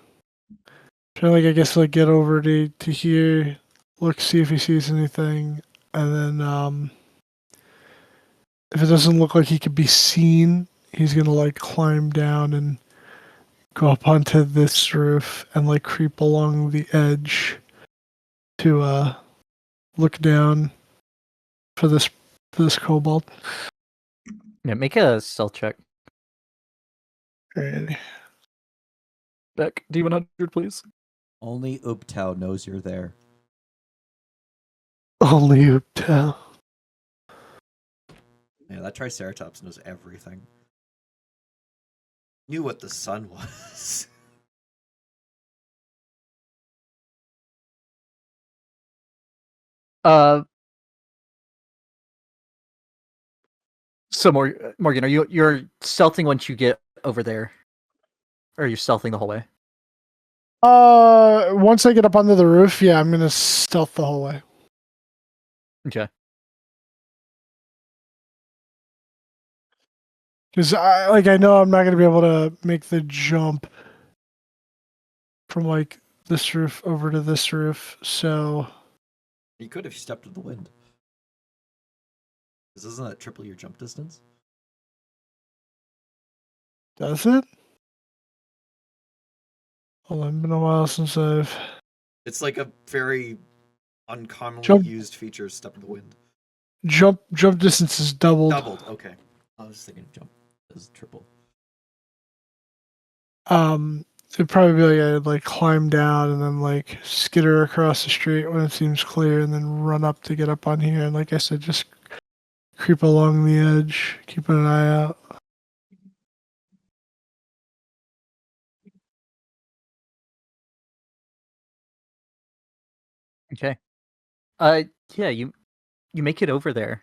try like I guess like get over to here, look, see if he sees anything, and then if it doesn't look like he could be seen, he's gonna like climb down and go up onto this roof and like creep along the edge to look down for this kobold. Yeah, make a stealth check. Alrighty. Beck, D100, please. Only Ubtao knows you're there. Only you tell. Yeah, that Triceratops knows everything. Knew what the sun was. So Morgan, you're stealthing once you get over there, or you're stealthing the whole way? Once I get up onto the roof, yeah, I'm gonna stealth the whole way. Okay. Because I know I'm not gonna be able to make the jump from like this roof over to this roof, so You could if you stepped to the wind. Because isn't that triple your jump distance? does it? Hold on, been a while since I've It's like a very uncommonly Jump- used feature, step to the wind. jump distance is doubled. Doubled, okay. I was thinking jump is triple. It'd probably be like I'd like climb down and then like skitter across the street when it seems clear and then run up to get up on here, and like I said, just creep along the edge, keeping an eye out. Okay. Yeah, you make it over there,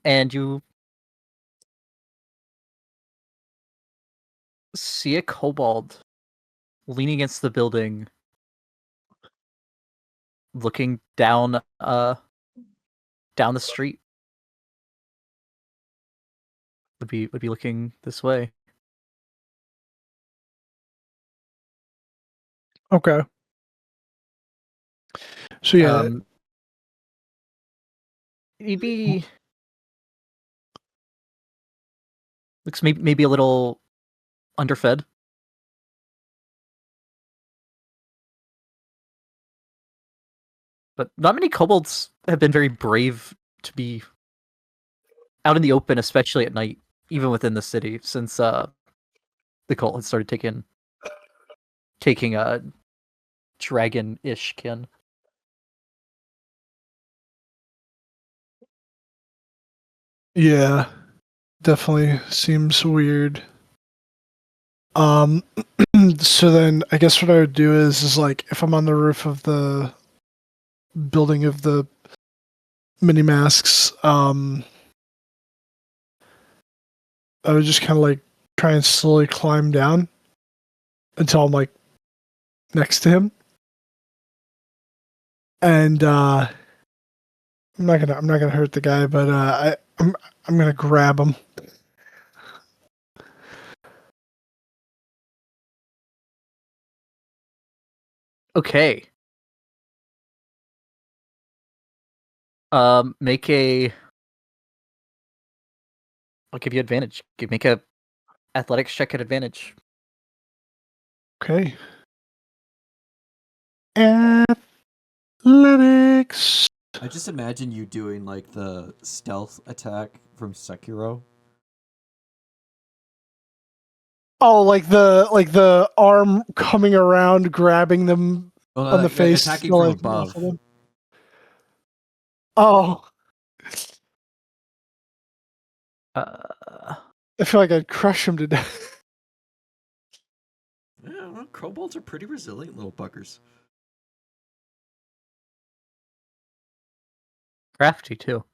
and you see a kobold leaning against the building, looking down down the street. Would be looking this way. Okay. So yeah, He'd be looks maybe a little underfed. But not many kobolds have been very brave to be out in the open, especially at night, even within the city, since the cult had started taking a dragon-ish kin. yeah, definitely seems weird. So then I guess what I would do is like if I'm on the roof of the building of the mini masks, I would just kind of like try and slowly climb down until I'm like next to him, and I'm not gonna hurt the guy, but I'm gonna grab him. Okay. Make a. I'll give you advantage. Make a athletics check at advantage. Okay. Athletics. I just imagine you doing like the stealth attack from Sekiro. Oh, like the arm coming around, grabbing them Oh, no, on the like face. attacking to, from like, above. muffle them. Oh, I feel like I'd crush him to death. Yeah, well, kobolds are pretty resilient little buggers. Crafty too.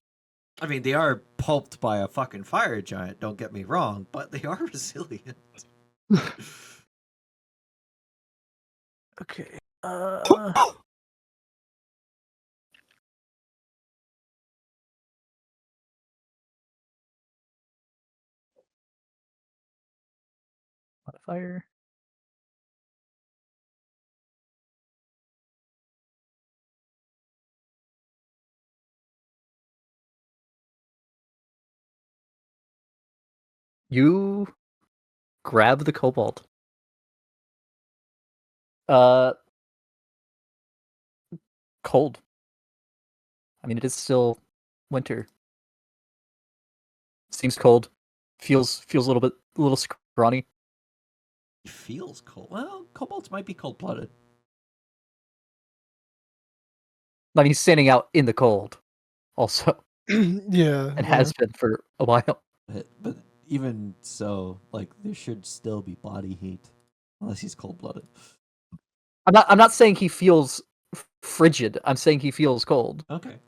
I mean, they are pulped by a fucking fire giant, don't get me wrong, but they are resilient. Okay. Modifier. You grab the kobold. Cold. I mean, it is still winter. Seems cold. Feels a little scrawny. He feels cold. Well, kobolds might be cold-blooded. I mean, he's standing out in the cold, also, Yeah, and has been for a while. But even so, like, there should still be body heat. Unless he's cold-blooded. I'm not saying he feels frigid. I'm saying he feels cold. Okay.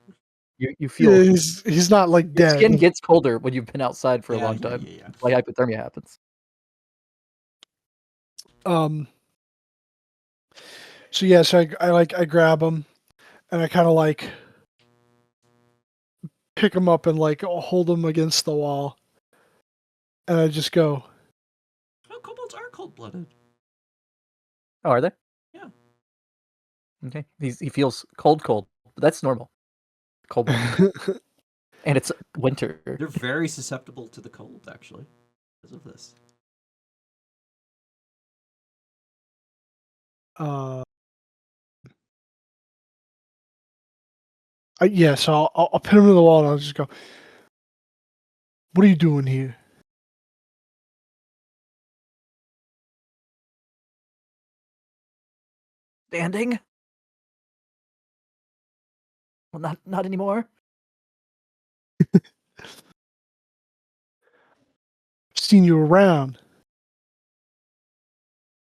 You feel yeah, he's not like your dead. skin gets colder when you've been outside for a long Yeah, time. yeah. Like hypothermia happens. So yeah, so I grab him, and I kind of like pick him up and like hold him against the wall, and I just go, Oh, kobolds are cold-blooded. Oh, are they? Yeah. Okay. He feels cold, but that's normal. Cold, and it's winter. They're very susceptible to the cold, actually, because of this. Yeah, so I'll pin him to the wall and I'll just go, "What are you doing here?" Standing? Well, not anymore. Seen you around.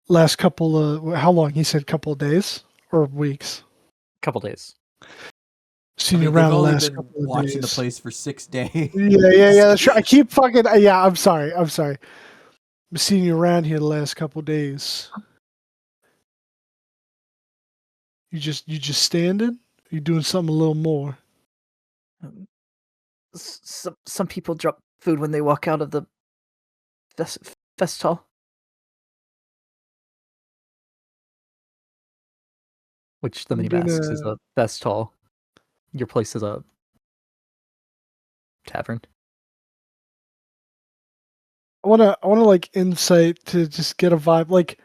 Last couple of how long? He said couple of days or weeks. Couple days. Seen you They've around the only last been couple of watching days. the place for 6 days. Yeah. That's true. I keep fucking. Yeah, I'm sorry. been seeing you around here the last couple days. You just standing? You doing something a little more? Some people drop food when they walk out of the fest hall. Which the I'm mini masks is gonna- a fest hall. Your place is a tavern. I wanna like insight to just get a vibe. Like,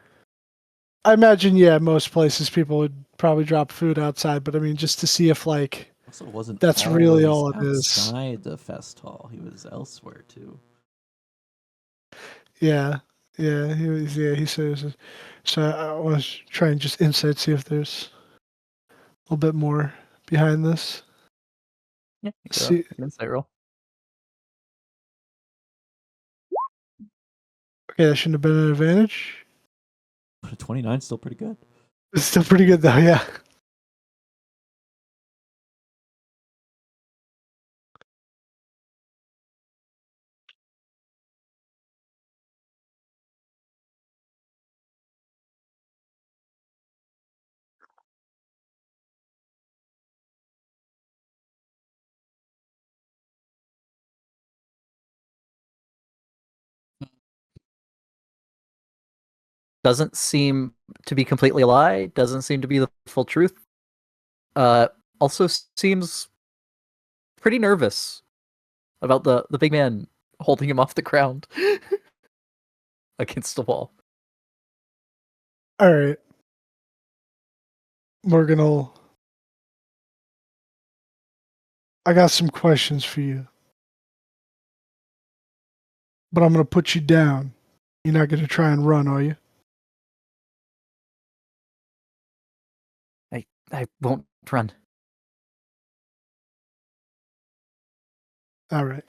I imagine, yeah, most places people would probably drop food outside, but I mean, just to see if like Also, wasn't that's really always all it is. outside the fest hall. He was elsewhere too. Yeah, yeah, he says. So I want to try and just insight, see if there's a little bit more behind this. Yeah, See, an insight roll. okay, that shouldn't have been an advantage. But a 29 is still pretty good. It's still pretty good though, yeah. Doesn't seem to be completely a lie. Doesn't seem to be the full truth. Also seems pretty nervous about the big man holding him off the ground against the wall. All right, Morgan'll. I got some questions for you, but I'm gonna put you down. You're not gonna try and run, are you? I won't run. All right.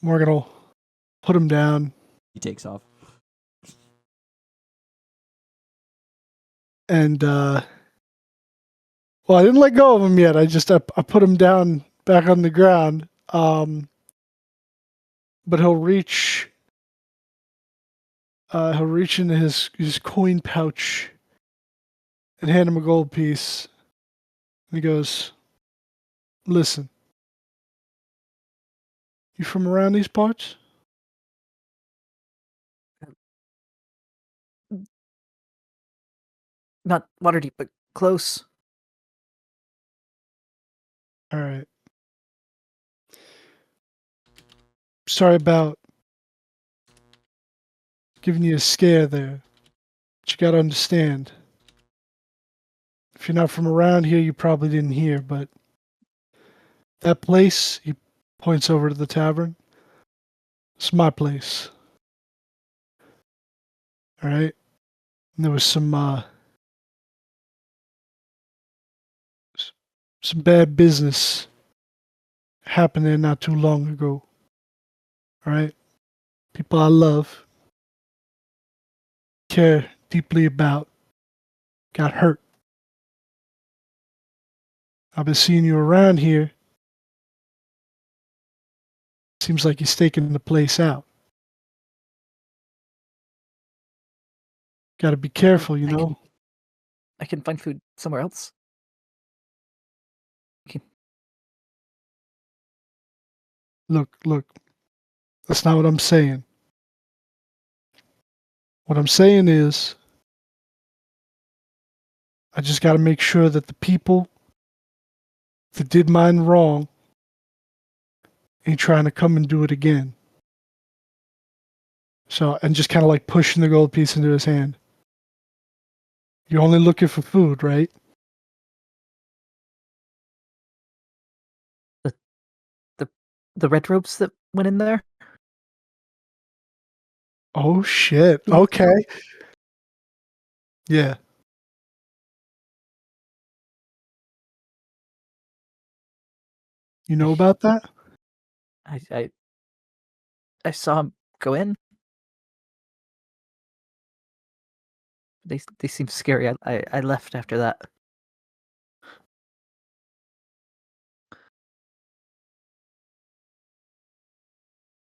Morgan'll put him down, He takes off. and well, I didn't let go of him yet. I put him down back on the ground. But he'll reach into his coin pouch and hand him a gold piece. And he goes, "Listen, you from around these parts?" Not Waterdeep, but close. All right. Sorry about giving you a scare there. But you gotta understand. If you're not from around here, you probably didn't hear, but that place, he points over to the tavern, it's my place. All right? And there was some bad business happening not too long ago. All right? People I love, care deeply about, got hurt. I've been seeing you around here. Seems like you're staking the place out. Got to be careful, you know. I can find food somewhere else. Look. That's not what I'm saying. What I'm saying is, I just got to make sure that the people that did mine wrong ain't trying to come and do it again. So, and just kind of like pushing the gold piece into his hand. You're only looking for food, right? The red robes that went in there? Oh shit. Okay. Yeah. You know about that? I saw him go in. They seem scary. I left after that.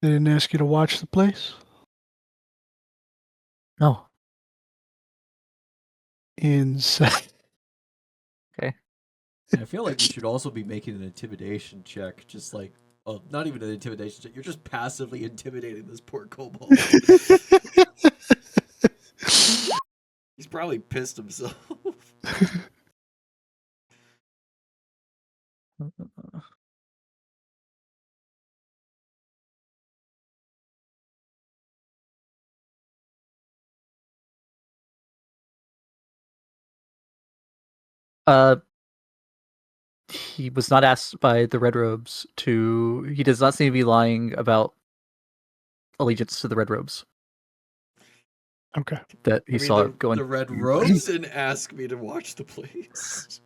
They didn't ask you to watch the place? No. Inside. Okay. I feel like you should also be making an intimidation check, just like, oh, not even an intimidation check. You're just passively intimidating this poor kobold. He's probably pissed himself. Uh, he was not asked by the Red Robes to. He does not seem to be lying about allegiance to the Red Robes Okay. that he saw going. the Red Robes didn't ask me to watch the place.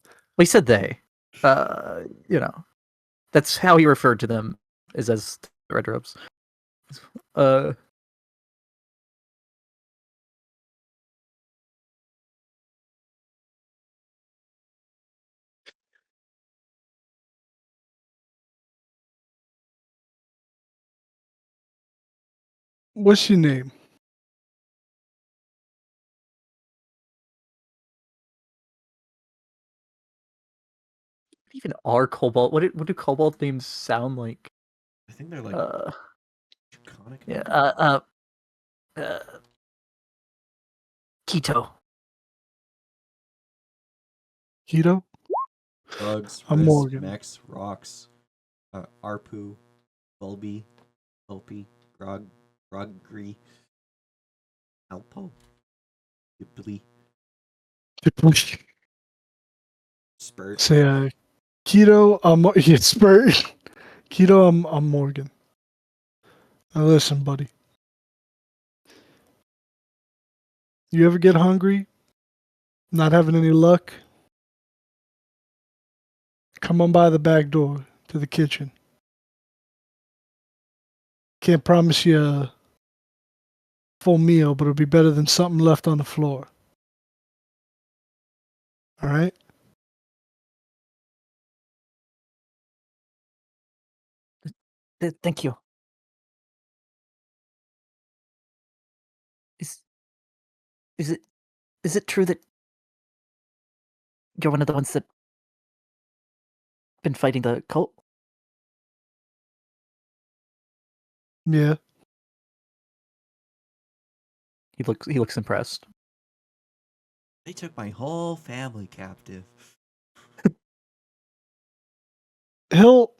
Well, he said they. You know, that's how he referred to them, is as the Red Robes. What's your name? Even are kobold? What do kobold names sound like? I think they're like draconic. Yeah. Keto. Keto? Bugs, I'm Riz, Morgan. Mex, Rocks, Arpu, Bulby, Pulpy, Grogry, Alpo, Dipply, Spurt. Say, Keto, yeah, Spurt. Keto, I'm Morgan. Now listen, buddy. You ever get hungry? Not having any luck? Come on by the back door to the kitchen. Can't promise you a full meal, but it'll be better than something left on the floor. All right? Thank you. Is it true that you're one of the ones that been fighting the cult? Yeah. He looks impressed. They took my whole family captive. He'll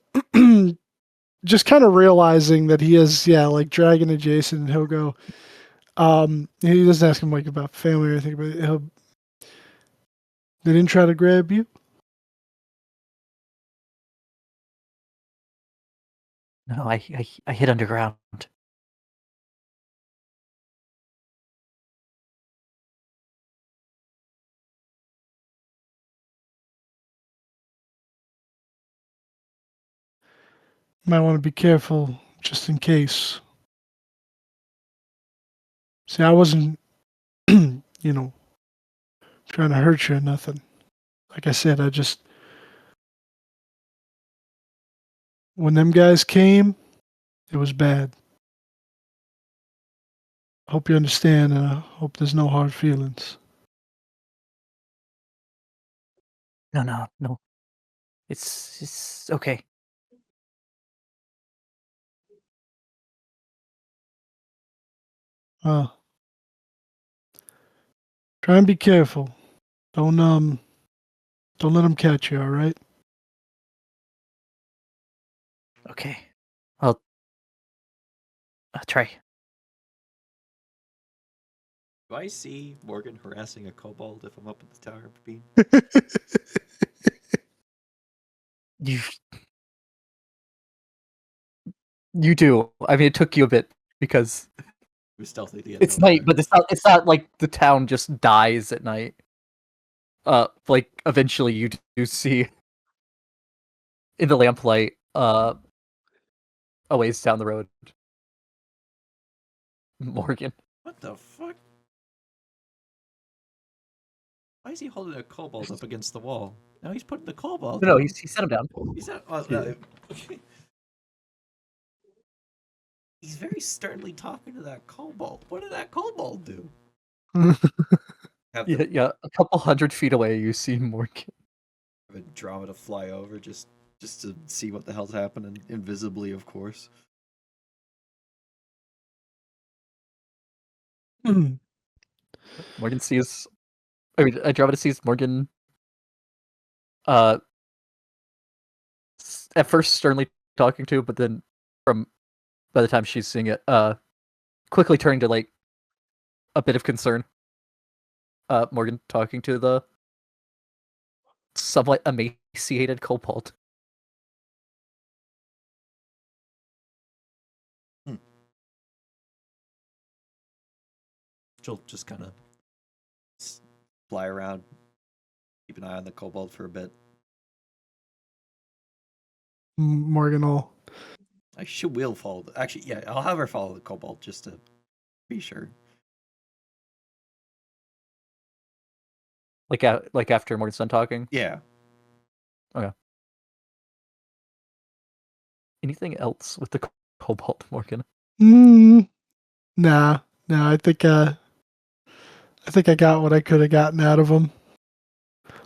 just kind of realizing that he is, like dragon adjacent, and he'll go, he doesn't ask him like about family or anything, but they didn't try to grab you? No, I hid underground. Might want to be careful just in case. See, I wasn't, trying to hurt you or nothing. Like I said, when them guys came, it was bad. I hope you understand, and I hope there's no hard feelings. No. It's okay. Try and be careful. Don't let them catch you, all right? Okay. I'll try. Do I see Morgan harassing a kobold if I'm up at the Tower of Bean? You do. I mean, it took you a bit because It was stealthily. it's night, but it's not like the town just dies at night. Like eventually you do see in the lamplight, a ways down the road, Morgan. What the fuck? Why is he holding a kobold up against the wall? Now he's putting the kobold. No, he set him down. He's not. Yeah. He's very sternly talking to that kobold. What did that kobold do? Have Yeah, the yeah. A couple 100 feet away, you see Morgan. Have Andromeda fly over just to see what the hell's happening, invisibly, of course. Morgan sees. I mean, Andromeda sees Morgan. Uh, at first sternly talking to, but then by the time she's seeing it, quickly turning to like a bit of concern. Morgan talking to the somewhat emaciated kobold. She'll just kind of fly around, keep an eye on the kobold for a bit. Morgan will. She will follow. Actually, yeah, I'll have her follow the kobold just to be sure. Like after Morgan's done talking. Yeah. Anything else with the kobold, Morgan? Nah. I think I got what I could have gotten out of him.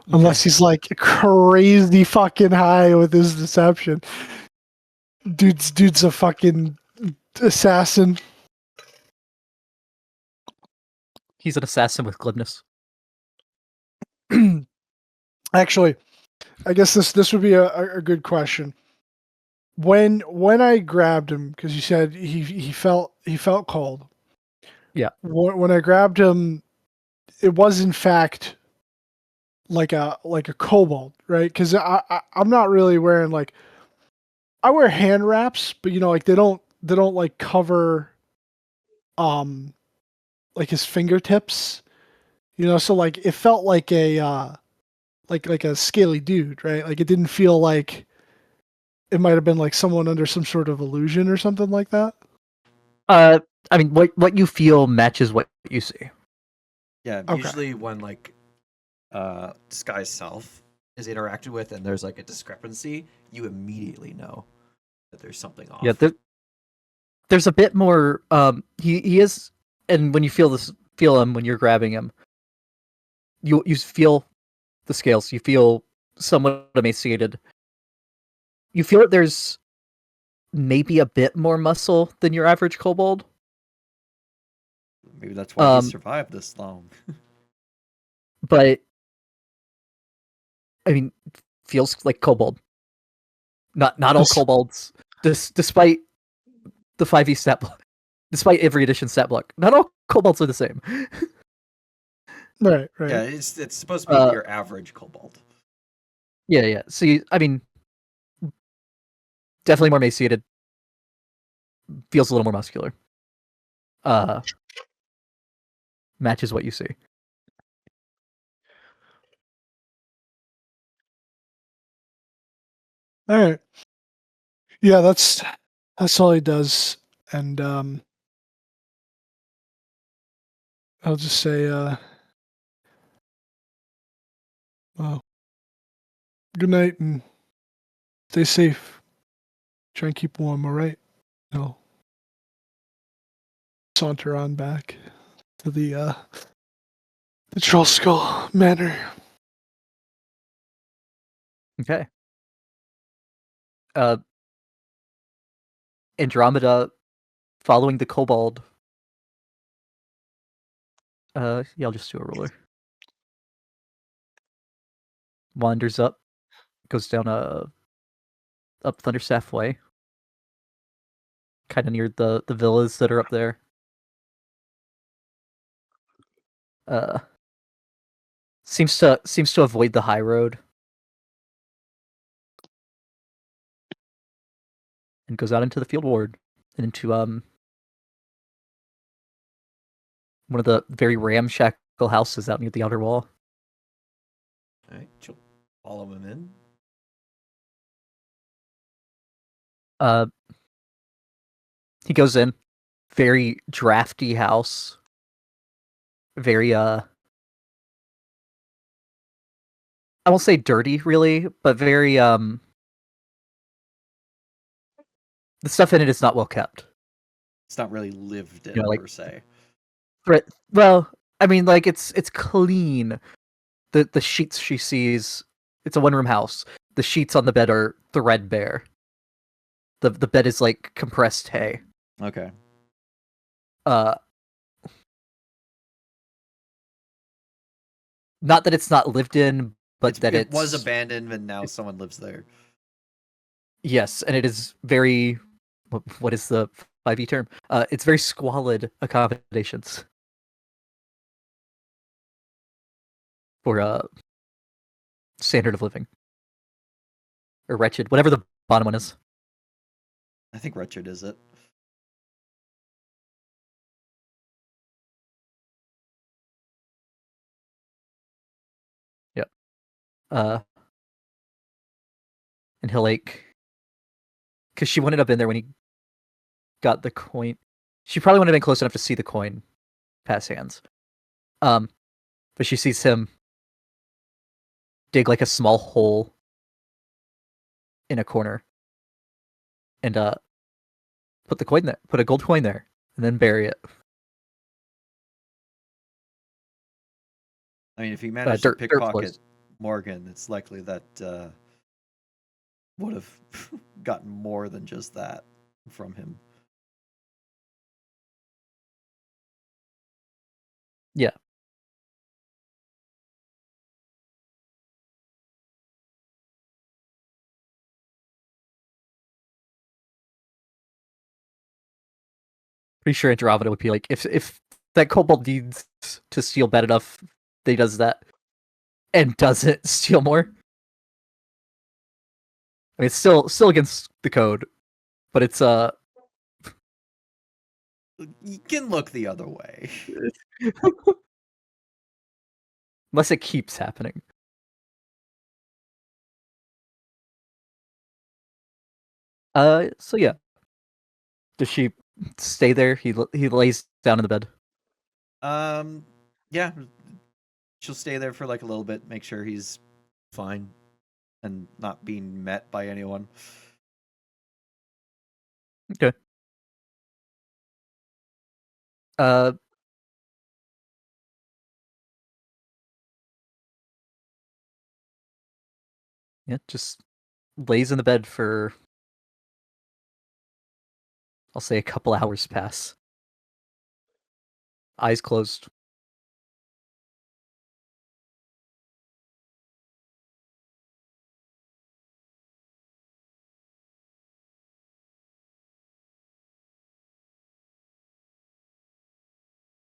Unless he's like crazy fucking high with his deception. Dude's a fucking assassin. He's an assassin with glibness. Actually, I guess this would be a good question. When I grabbed him, because you said he felt cold. Yeah. When I grabbed him, it was in fact like a kobold, right? Because I'm not really wearing like, I wear hand wraps, but like they don't like cover like his fingertips, so like it felt like a like a scaly dude, right? Like it didn't feel like it might have been like someone under some sort of illusion or something like that. I mean, what you feel matches what you see. Yeah, Okay. usually when like disguise self is interacted with and there's like a discrepancy, you immediately know that there's something off. Yeah, there's a bit more. He is, and when you feel him when you're grabbing him, you feel the scales. You feel somewhat emaciated. You feel that there's maybe a bit more muscle than your average kobold. Maybe that's why he survived this long. But I mean, feels like kobold. Not all kobolds, despite the 5e stat block, despite every edition stat block, not all kobolds are the same. Right. Yeah, it's supposed to be your average kobold. Yeah. So I mean, definitely more emaciated. Feels a little more muscular. Matches what you see. All right. Yeah, that's all he does, and I'll just say, well, good night and stay safe. Try and keep warm, all right? No. Saunter on back to the Troll Skull Manor. Okay. Andromeda following the kobold. Yeah, I'll just do a roller. Wanders up, goes down up Thunderstaff Way. Kind of near the villas that are up there. Seems to avoid the high road. And goes out into the field ward and into one of the very ramshackle houses out near the outer wall. All right, she'll follow him in. He goes in. Very drafty house. Very I won't say dirty really, but very the stuff in it is not well kept. It's not really lived in You know, like- per se. Right. Well, I mean, like it's clean. The sheets she sees. It's a 1-room house. The sheets on the bed are threadbare. The bed is like compressed hay. Okay. Not that it's not lived in, but that it was abandoned and now someone lives there. Yes, and it is very. What is the 5e term? It's very squalid accommodations for standard of living or wretched, whatever the bottom one is. I think wretched is it. Yep. And he'll like, because she wouldn't have been there when he got the coin. She probably wouldn't have been close enough to see the coin pass hands. But she sees him dig like a small hole in a corner and put the coin there, put a gold coin there, and then bury it. I mean, if he managed to Dirt pickpocket floors. Morgan, it's likely that would have gotten more than just that from him. Yeah. Pretty sure Andromeda would be like, if that kobold needs to steal bad enough, they does that and doesn't steal more. I mean, it's still against the code, but it's You can look the other way. unless it keeps happening. So yeah, does she stay there? He lays down in the bed. Yeah, she'll stay there for like a little bit, make sure he's fine and not being met by anyone. Okay. Yeah, just lays in the bed for, I'll say, a couple hours pass. Eyes closed.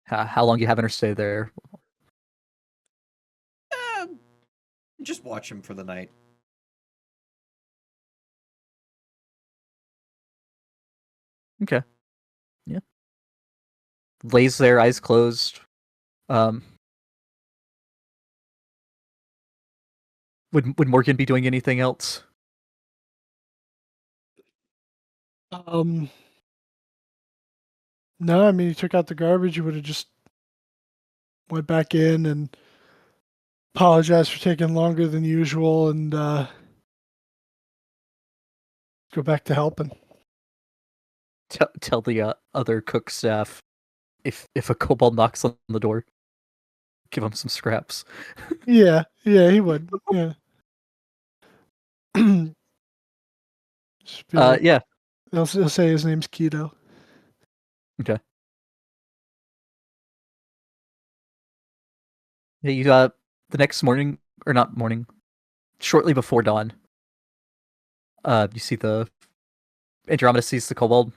How long you having her stay there? Just watch him for the night. Okay. Yeah. Lays there, eyes closed. Would Morgan be doing anything else? No, I mean, he took out the garbage. You would have just went back in and apologized for taking longer than usual and go back to helping. Tell the other cook staff if a kobold knocks on the door, give him some scraps. Yeah, he would. Yeah. Just be like- Yeah. He'll say his name's Keto. Okay. Yeah, you the next morning, or not morning, shortly before dawn. You see the Andromeda sees the kobold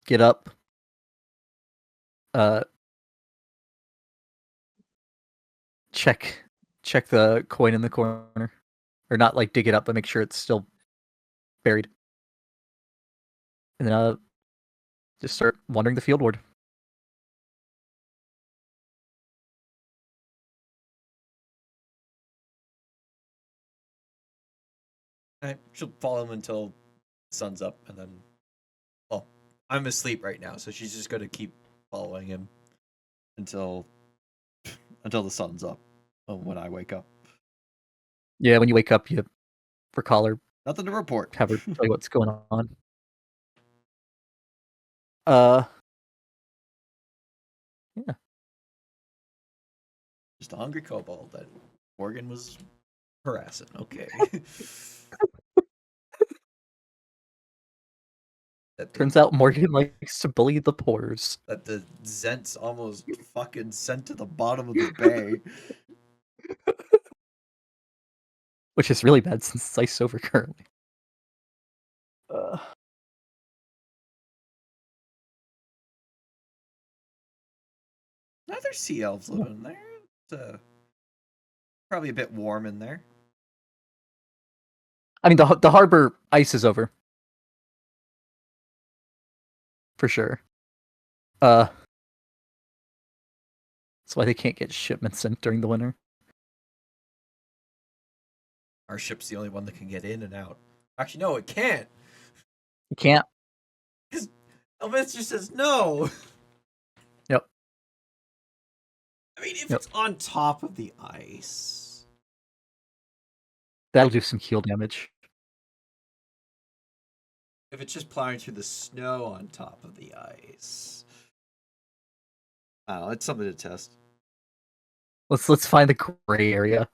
get up. Check the coin in the corner, or not like dig it up, but make sure it's still buried. And then just start wandering the fieldward. She'll follow him until sun's up, and then, well, I'm asleep right now, so she's just gonna keep following him until the sun's up. When I wake up, Yeah, when you wake up, you recall her, nothing to report. have her tell you what's going on. Yeah. Just a hungry kobold that Morgan was harassing. Okay. Turns out Morgan likes to bully the pores. That the Zents almost fucking sent to the bottom of the bay. Which is really bad since it's iced over currently. Now there's sea elves living there. It's probably a bit warm in there. I mean, the harbor ice is over. For sure. That's why they can't get shipments in during the winter. Our ship's the only one that can get in and out. Actually, no, it can't. You can't. Because Elminster says no. Yep. I mean, if it's on top of the ice. That'll do some heal damage. If it's just plowing through the snow on top of the ice. I don't know, it's something to test. Let's find the gray area.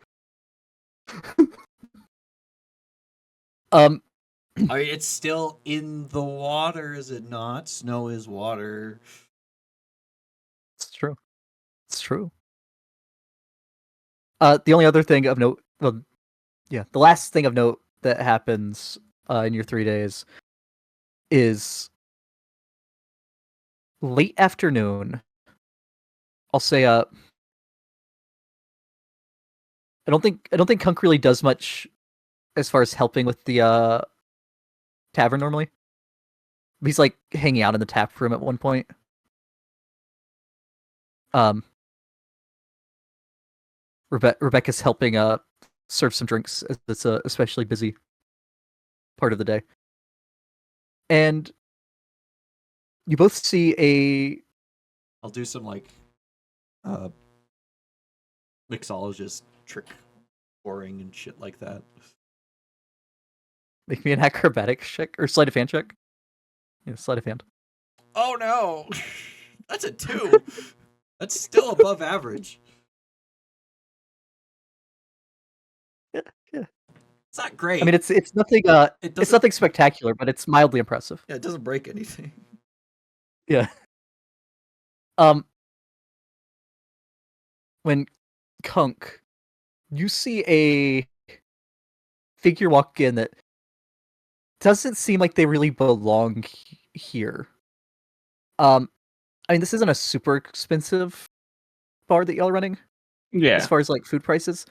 I mean, it's still in the water, is it not? Snow is water. It's true. It's true. The only other thing of note, well, yeah, the last thing of note that happens in your 3 days is late afternoon. I'll say, I don't think Kunk really does much as far as helping with the tavern normally. He's like hanging out in the tap room at one point. Rebecca's helping serve some drinks. It's a especially busy part of the day. And you both see I'll do some like mixologist trick pouring and shit like that. make me an acrobatics check or sleight of hand check. Yeah, sleight of hand. Oh no! That's a 2. That's still above average. Yeah. It's not great. I mean, it's nothing. It's nothing spectacular, but it's mildly impressive. Yeah, it doesn't break anything. Yeah. When Kunk, you see a figure walk in that doesn't seem like they really belong here. I mean, this isn't a super expensive bar that y'all are running, Yeah. as far as like food prices.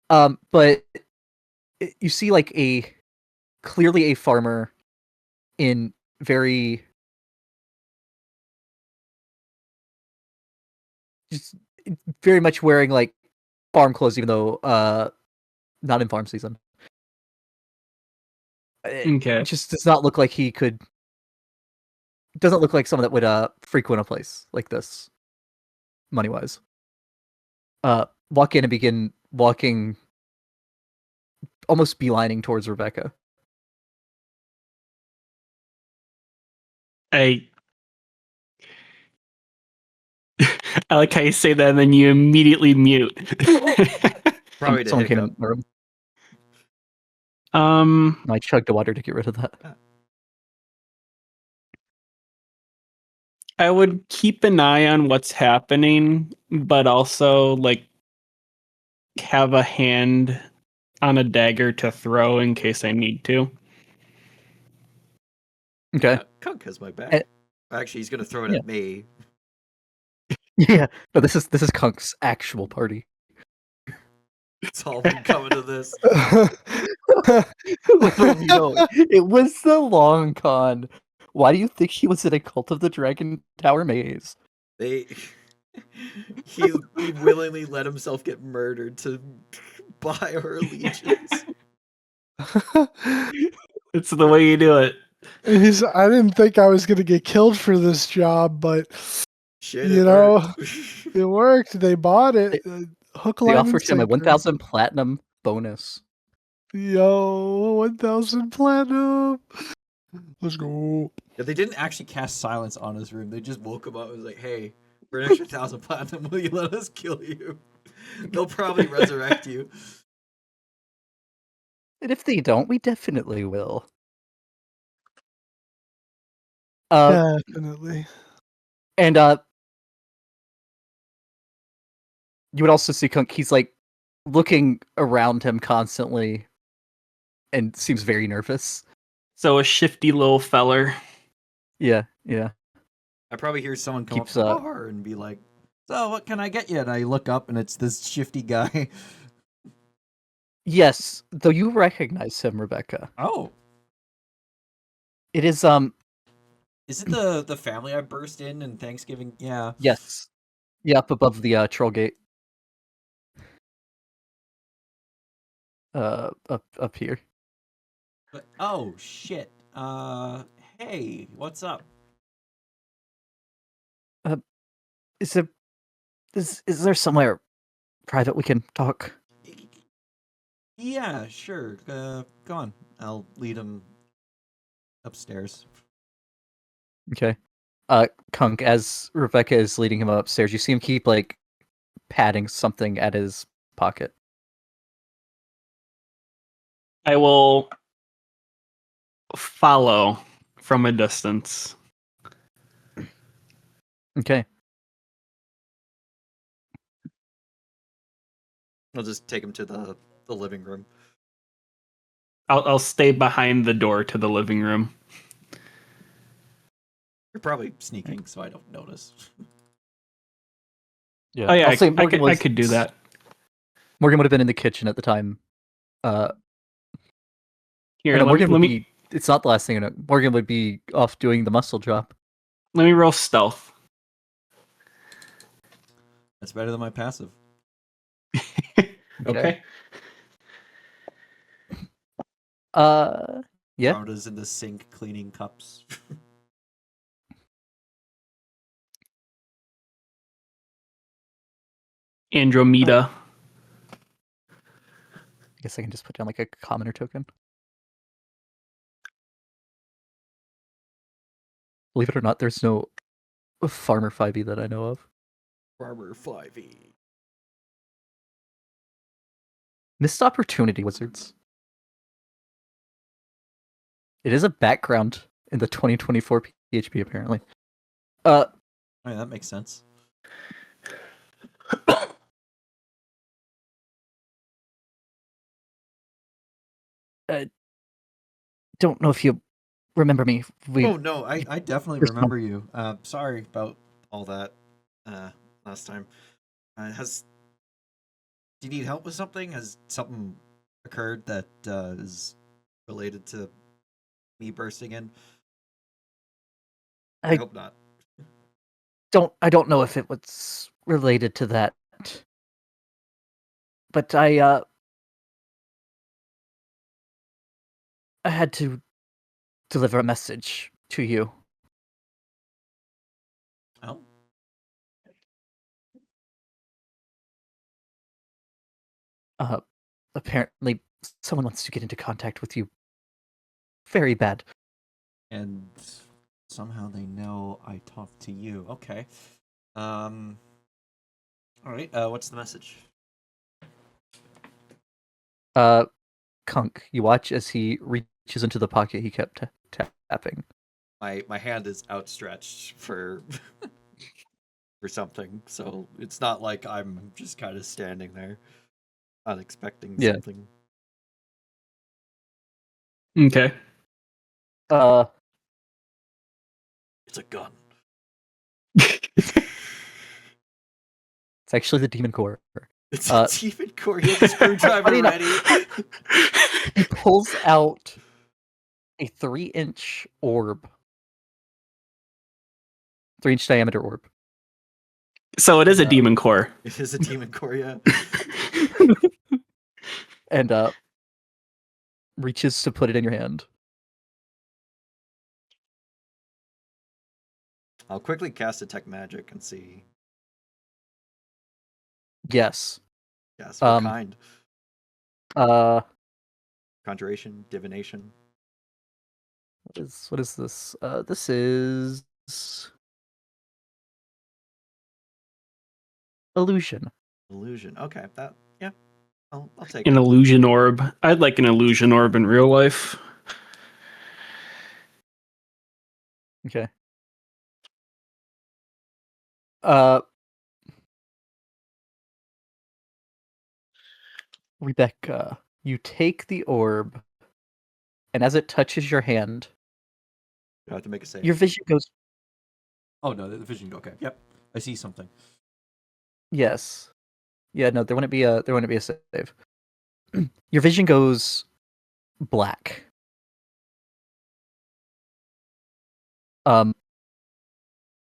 But you see like clearly a farmer in very just very much wearing like farm clothes, even though not in farm season. Okay. It just does not look like he could. Doesn't look like someone that would frequent a place like this, money wise. Walk in and begin walking, almost beelining towards Rebecca. I like how you say that and then you immediately mute. Probably to Someone came hiccup. in the room. Um, I chugged the water to get rid of that. I would keep an eye on what's happening, but also like have a hand on a dagger to throw in case I need to. Okay. Kunk has my back. Actually, he's gonna throw it Yeah. at me. Yeah. No, this is Kunk's actual party. It's all been coming to this. Little do you know, it was the long con. Why do you think he was in a Cult of the Dragon Tower maze? He willingly let himself get murdered to buy our allegiance. It's the way you do it. I didn't think I was going to get killed for this job, but Shit, You it know, worked. it worked. They bought it. Hook, They line, and offered him a sinker. 1,000 platinum bonus. Yo, 1,000 platinum. Let's go. Yeah, they didn't actually cast silence on his room. They just woke him up and was like, "Hey, for an extra 1,000 platinum, will you let us kill you? They'll probably resurrect you." And if they don't, we definitely will. Definitely. And you would also see Kunk. He's like looking around him constantly, and seems very nervous. So a shifty little feller. Yeah, yeah. I probably hear someone come Keeps, up to the bar and be like, "So, what can I get you?" And I look up, and it's this shifty guy. Yes, though you recognize him, Rebecca. Oh, It is is it the family I burst in Thanksgiving? Yeah. yes, yeah, up above the troll gate. Up here. But, oh shit. Hey, what's up? Is there is there somewhere private we can talk? Yeah, sure. Go on. I'll lead him upstairs. Okay. Kunk, as Rebecca is leading him upstairs, you see him keep like patting something at his pocket. I will follow from a distance. Okay. I'll just take him to the living room. I'll stay behind the door to the living room. You're probably sneaking, so I don't notice. Yeah. Oh yeah, I'll say I could do that. Morgan would have been in the kitchen at the time. Here, no, let Morgan would me be. It's not the last thing. Morgan would be off doing the muscle drop. let me roll stealth. That's better than my passive. Okay. Yeah. Rhoda's in the sink cleaning cups. Andromeda. I guess I can just put down like a commoner token. Believe it or not, there's no Farmer 5e that I know of. Farmer 5e. Missed opportunity, wizards. It is a background in the 2024 PHP, apparently. Oh, yeah, that makes sense. Don't know if you remember me. Oh no, I definitely remember you. Sorry about all that last time. Do you need help with something? Has something occurred that is related to me bursting in? I hope not. I don't know if it was related to that, but I had to deliver a message to you. Oh, Apparently someone wants to get into contact with you. Very bad. and somehow they know I talked to you. Okay. All right. What's the message? Kunk, you watch as he reaches into the pocket he kept tapping. My hand is outstretched for for something, so it's not like I'm just kind of standing there, not expecting something. Okay. It's a gun. It's actually the demon core. It's a demon core. He has a screwdriver ready. He pulls out a 3-inch orb. 3-inch diameter orb. So it is a demon core. It is a demon core, yeah. And reaches to put it in your hand. I'll quickly cast Detect Magic and see. Yes. Yes, what kind? Uh, Conjuration, divination. What is this? This is illusion. Illusion. Okay, yeah. I'll take An it. illusion orb. I'd like an illusion orb in real life. Okay. Uh, Rebecca, you take the orb, and as it touches your hand, You have to make a save. your vision goes. Oh no, the vision. Okay, yep, I see something. Yes. Yeah. No, there wouldn't be a save. Your vision goes black.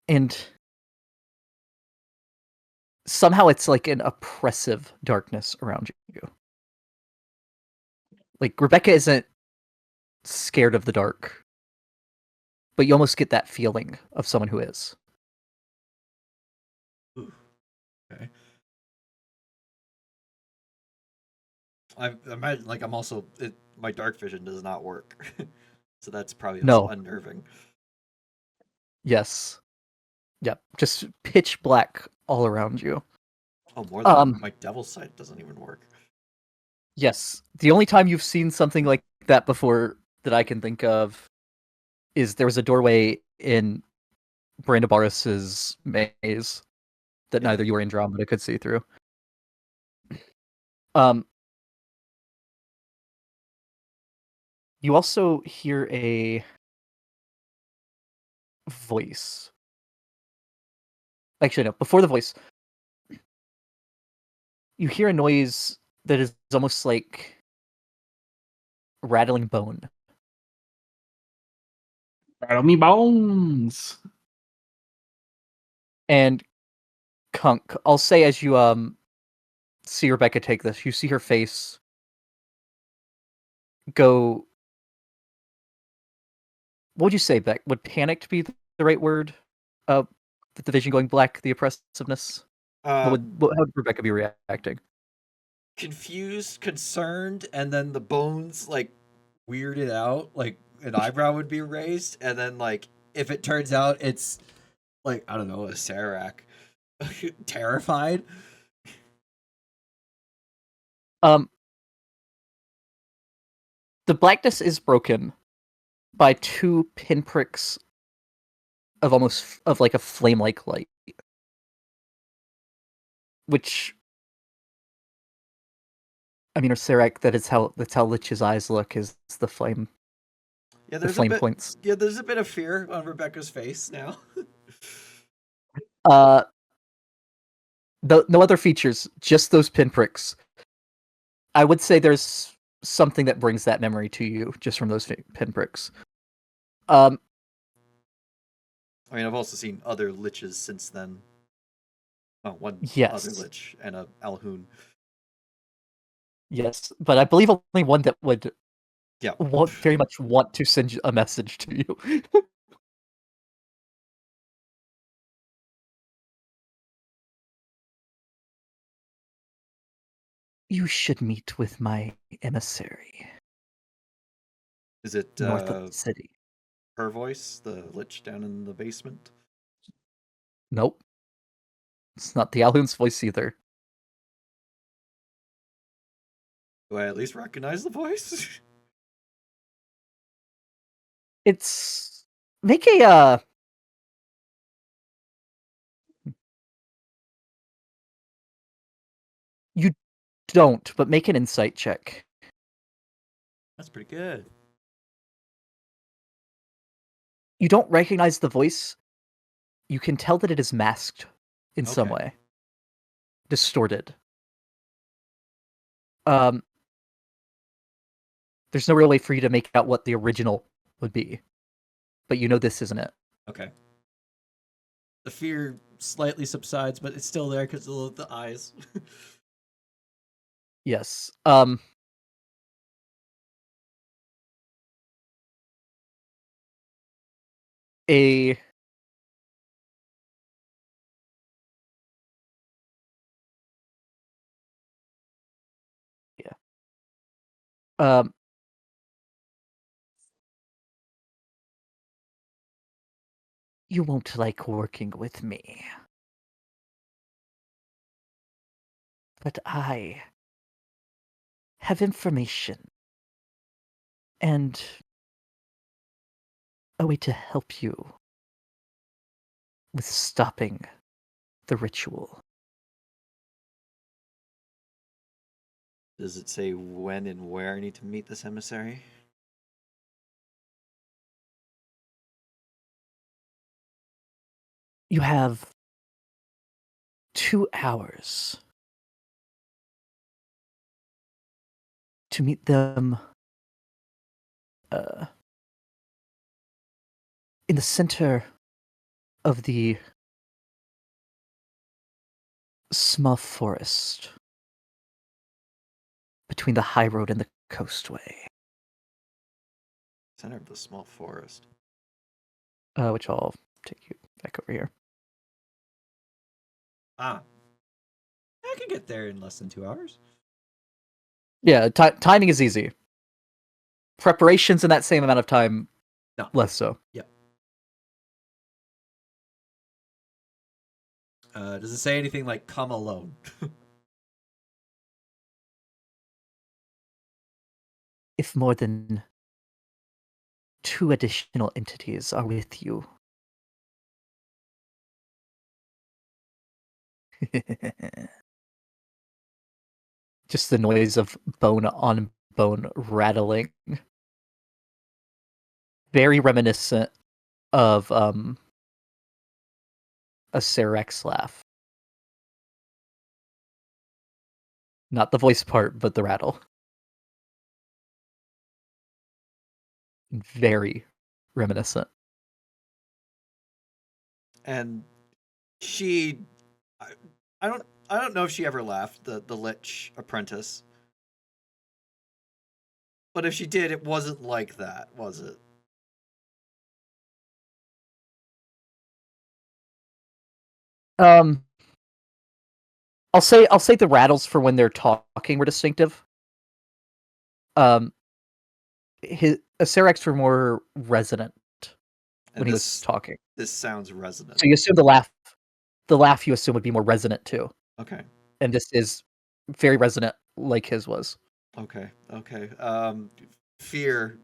And somehow it's like an oppressive darkness around you. Like Rebecca isn't scared of the dark, but you almost get that feeling of someone who is. Ooh, okay. I imagine, like, I'm also my dark vision does not work, so that's probably also No. unnerving. Yes. Yep. Just pitch black all around you. Oh, more than my devil sight doesn't even work. Yes. The only time you've seen something like that before that I can think of is there was a doorway in Brandabaris's maze that Yeah. neither you or Andromeda could see through. Um, you also hear a voice. Actually, no, before the voice, you hear a noise that is almost like rattling bone. Rattle me bones. And Kunk, I'll say as you see Rebecca take this, you see her face go. What would you say, Beck? Would panicked be the right word? The vision going black, the oppressiveness. How would Rebecca be reacting? Confused, concerned, and then the bones like weirded out, like an eyebrow would be raised, and then like if it turns out it's like I don't know a Serac, terrified. The blackness is broken by two pinpricks of like a flame-like light, which I mean, or Serac, that's how Lich's eyes look, is the flame. Yeah, The flame points. Yeah, there's a bit of fear on Rebecca's face now. No other features, just those pinpricks. I would say there's something that brings that memory to you just from those pinpricks. I mean, I've also seen other liches since then. Oh, one Yes. other lich and a Alhoon. Yes, but I believe only one that would Yeah. very much want to send a message to you. You should meet with my emissary Is it north of the city. her voice, the lich down in the basement? Nope. It's not the Alhoon's voice either. Do I at least recognize the voice? It's make a you don't, but make an insight check. That's pretty good. You don't recognize the voice. You can tell that it is masked in some Okay. way. Distorted. There's no real way for you to make out what the original would be. But you know this isn't it. Okay. The fear slightly subsides, but it's still there because of the eyes. Yes. A yeah. You won't like working with me. But I have information and a way to help you with stopping the ritual. Does it say when and where I need to meet this emissary? You have 2 hours to meet them in the center of the small forest between the high road and the coastway, Center of the small forest. which I'll take you back over here. Ah. I can get there in less than 2 hours. Yeah, timing is easy. Preparations in that same amount of time, No. less so. Does it say anything like come alone? If more than 2 additional entities are with you. Just the noise of bone on bone rattling. Very reminiscent of a Cerex laugh. Not the voice part, but the rattle. Very reminiscent. And she, I don't know if she ever left the Lich apprentice. But if she did, it wasn't like that, was it? I'll say the rattles for when they're talking were distinctive. Cerex were more resonant And when he was talking. This sounds resonant. So you assume the laugh you assume would be more resonant too. Okay. And this is very resonant like his was. Okay. Fear.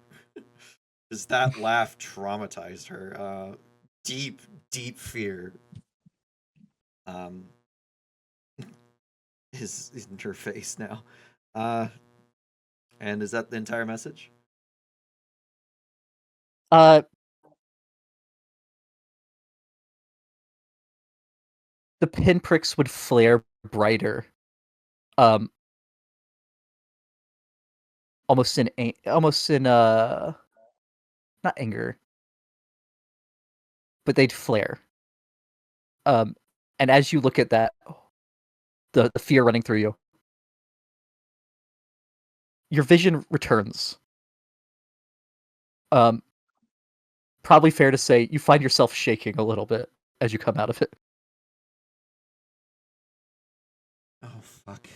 Does that laugh traumatized her? Deep fear. Is in her face now. And is that the entire message? The pinpricks would flare brighter. Almost in not anger, but they'd flare. And as you look at that, the fear running through you, your vision returns. Probably fair to say you find yourself shaking a little bit as you come out of it. Oh fuck.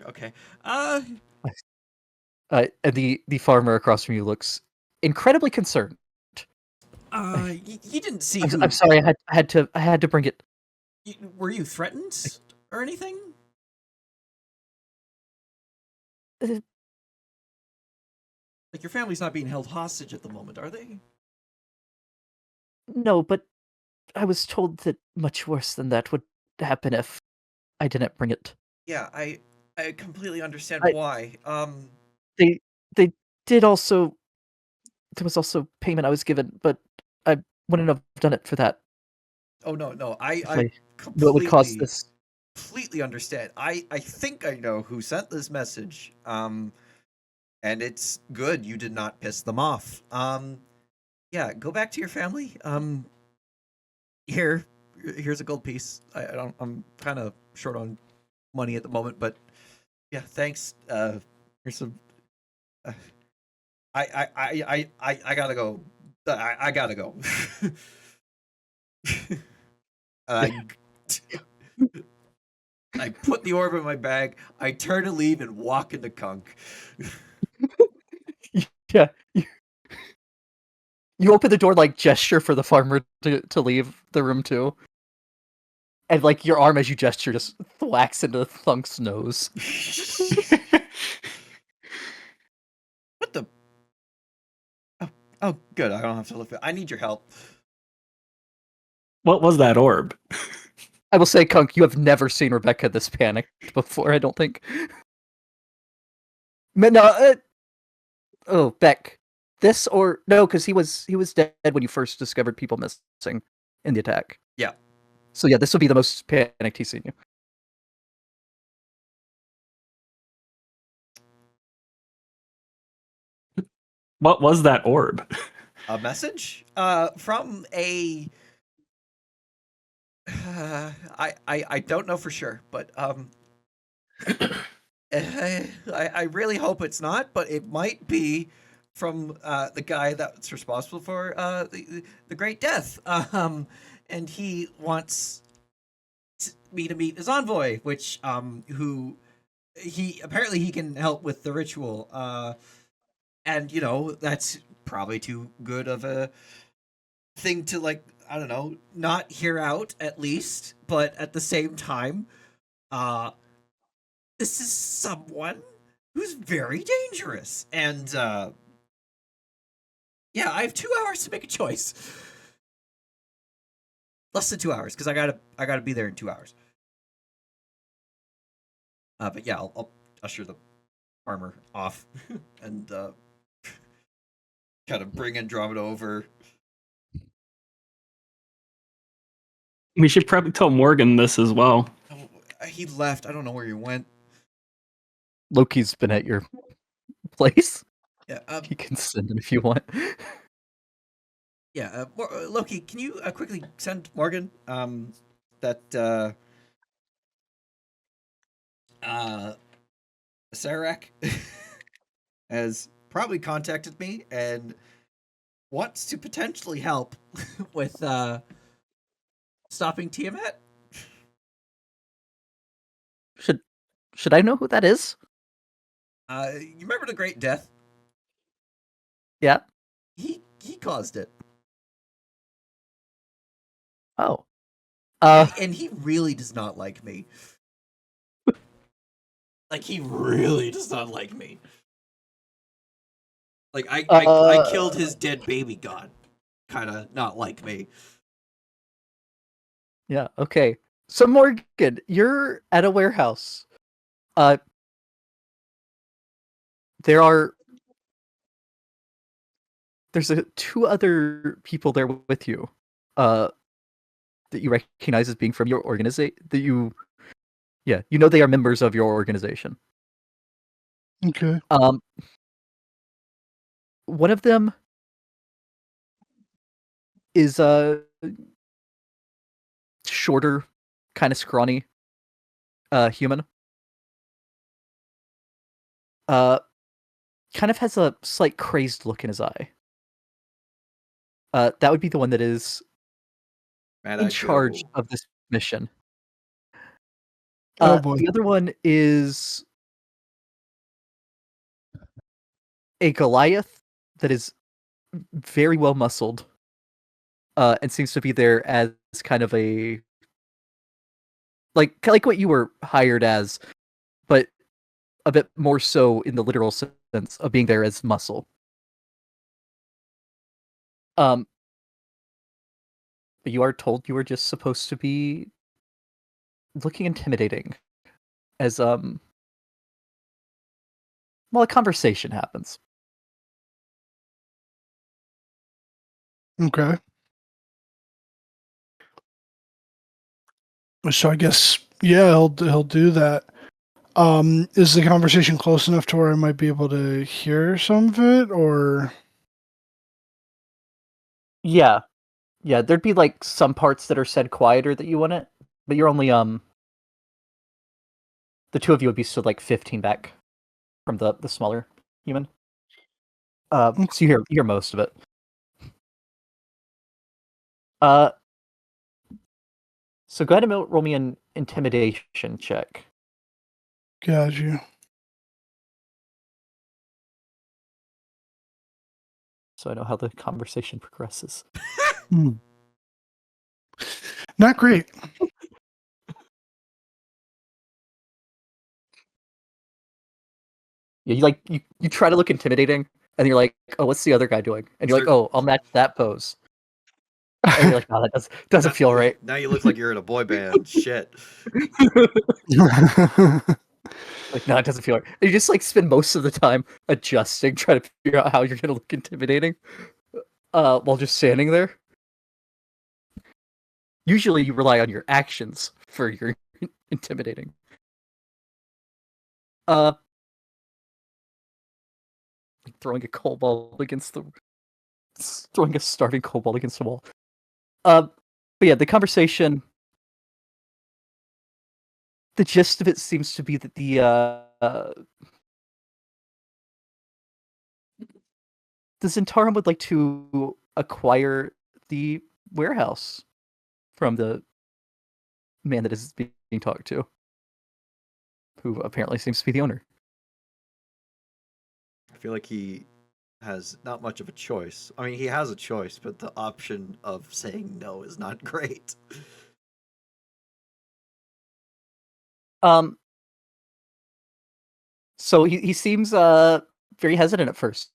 Okay. And the farmer across from you looks incredibly concerned. You didn't see I'm sorry, I had to bring it. Were you threatened or anything? Uh, Like your family's not being held hostage at the moment, are they? No, but I was told that much worse than that would happen if I didn't bring it. Yeah, I completely understand I- why. They did also. There was also payment I was given, but I wouldn't have done it for that. Oh no, I If I completely knew it would cause this. completely understand. I think I know who sent this message. And it's good you did not piss them off. Yeah, go back to your family. Here's a gold piece. I'm kind of short on money at the moment, but yeah, thanks. Here's some. I gotta go. I gotta go. I put the orb in my bag. I turn to leave and walk into Kunk. Yeah, You open the door, like gesture for the farmer to leave the room too, and like your arm as you gesture just thwacks into Thunk's nose. What the? Oh, good. I don't have to look. I need your help. What was that orb? I will say, Kunk, you have never seen Rebecca this panicked before. I don't think. No. Oh, Beck. This or no? Because he was dead when you first discovered people missing in the attack. Yeah. So yeah, this will be the most panicked he's seen you. What was that orb? A message? From a. I don't know for sure, but I really hope it's not, but it might be from the guy that's responsible for the Great Death. And he wants me to meet his envoy, which who he can help with the ritual. And that's probably too good of a thing to, like, I don't know, not hear out at least, but at the same time, this is someone who's very dangerous. And yeah, I have 2 hours to make a choice. Less than 2 hours, because I gotta be there in 2 hours. But yeah, I'll usher the farmer off and kind of bring Andromeda over. We should probably tell Morgan this as well. Oh, he left. I don't know where he went. Loki's been at your place. Yeah. You can send him if you want. Yeah. Loki, can you quickly send Morgan that Sarek has probably contacted me and wants to potentially help with stopping Tiamat. Should I know who that is? You remember the Great Death? Yeah. He caused it. Oh. And he really does not like me. Like, he really does not like me. Like, I killed his dead baby god. Kind of not like me. Yeah. Okay. So Morgan, you're at a warehouse. There's two other people there with you, that you recognize as being from your organization. You know they are members of your organization. Okay. One of them is shorter, kind of scrawny, human. Kind of has a slight crazed look in his eye. That would be the one that is in charge of this mission. Oh boy. The other one is a Goliath that is very well muscled, and seems to be there as kind of a like what you were hired as, but a bit more so in the literal sense of being there as muscle. But you are told you are just supposed to be looking intimidating as a conversation happens. Okay. So I guess he'll do that. Is the conversation close enough to where I might be able to hear some of it, or? Yeah, there'd be like some parts that are said quieter that you wouldn't, but you're only the two of you would be still like 15 back from the smaller human. So you hear most of it. So go ahead and roll me an intimidation check. Got you. so I know how the conversation progresses. Not great. Yeah, you try to look intimidating, and you're like, oh, what's the other guy doing? And you're like, oh, I'll match that pose. And you're like, no, that doesn't feel right. Now you look like you're in a boy band. Shit. Like, no, it doesn't feel right. And you just like spend most of the time adjusting, trying to figure out how you're gonna look intimidating, while just standing there. Usually, you rely on your actions for your intimidating. Like throwing a cobalt against throwing a starting cobalt against the wall. But yeah, the conversation. The gist of it seems to be that the Zentarum would like to acquire the warehouse from the man that is being talked to, who apparently seems to be the owner. I feel like he has not much of a choice. I mean, he has a choice, but the option of saying no is not great. So he seems very hesitant at first.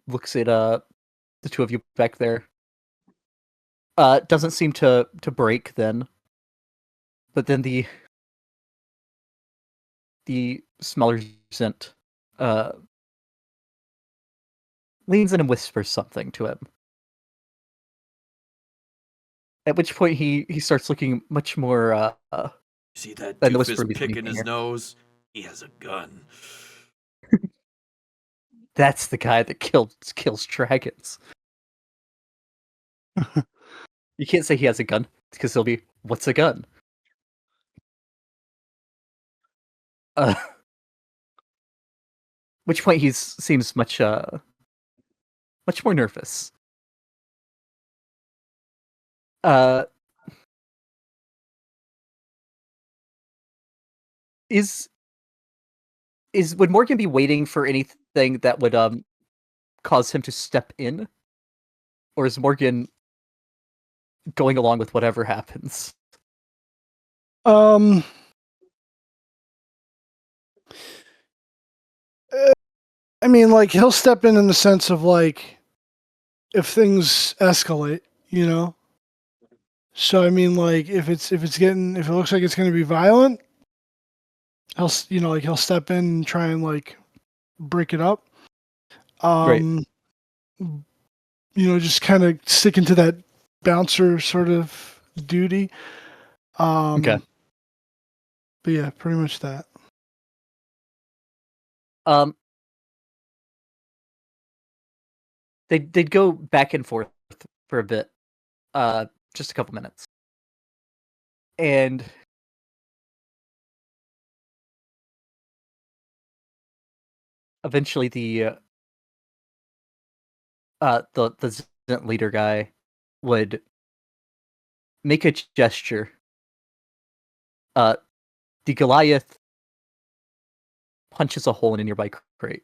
Looks at the two of you back there. Doesn't seem to break then. But then the smaller Zent leans in and whispers something to him. At which point he starts looking much more See that than the doofus whisper between picking his here. nose? He has a gun. That's the guy that kills dragons. You can't say he has a gun because he'll be, what's a gun? Which point he seems much more nervous. Is would Morgan be waiting for anything that would cause him to step in, or is Morgan going along with whatever happens? I mean, like, he'll step in the sense of, like, if things escalate, you know? So, I mean, like, if it looks like it's going to be violent, he'll step in and try and, like, break it up. Right. Just kind of sticking to that bouncer sort of duty. Okay. But yeah, pretty much that. They'd go back and forth for a bit, just a couple minutes, and eventually the Zent leader guy would make a gesture. The Goliath punches a hole in a nearby crate,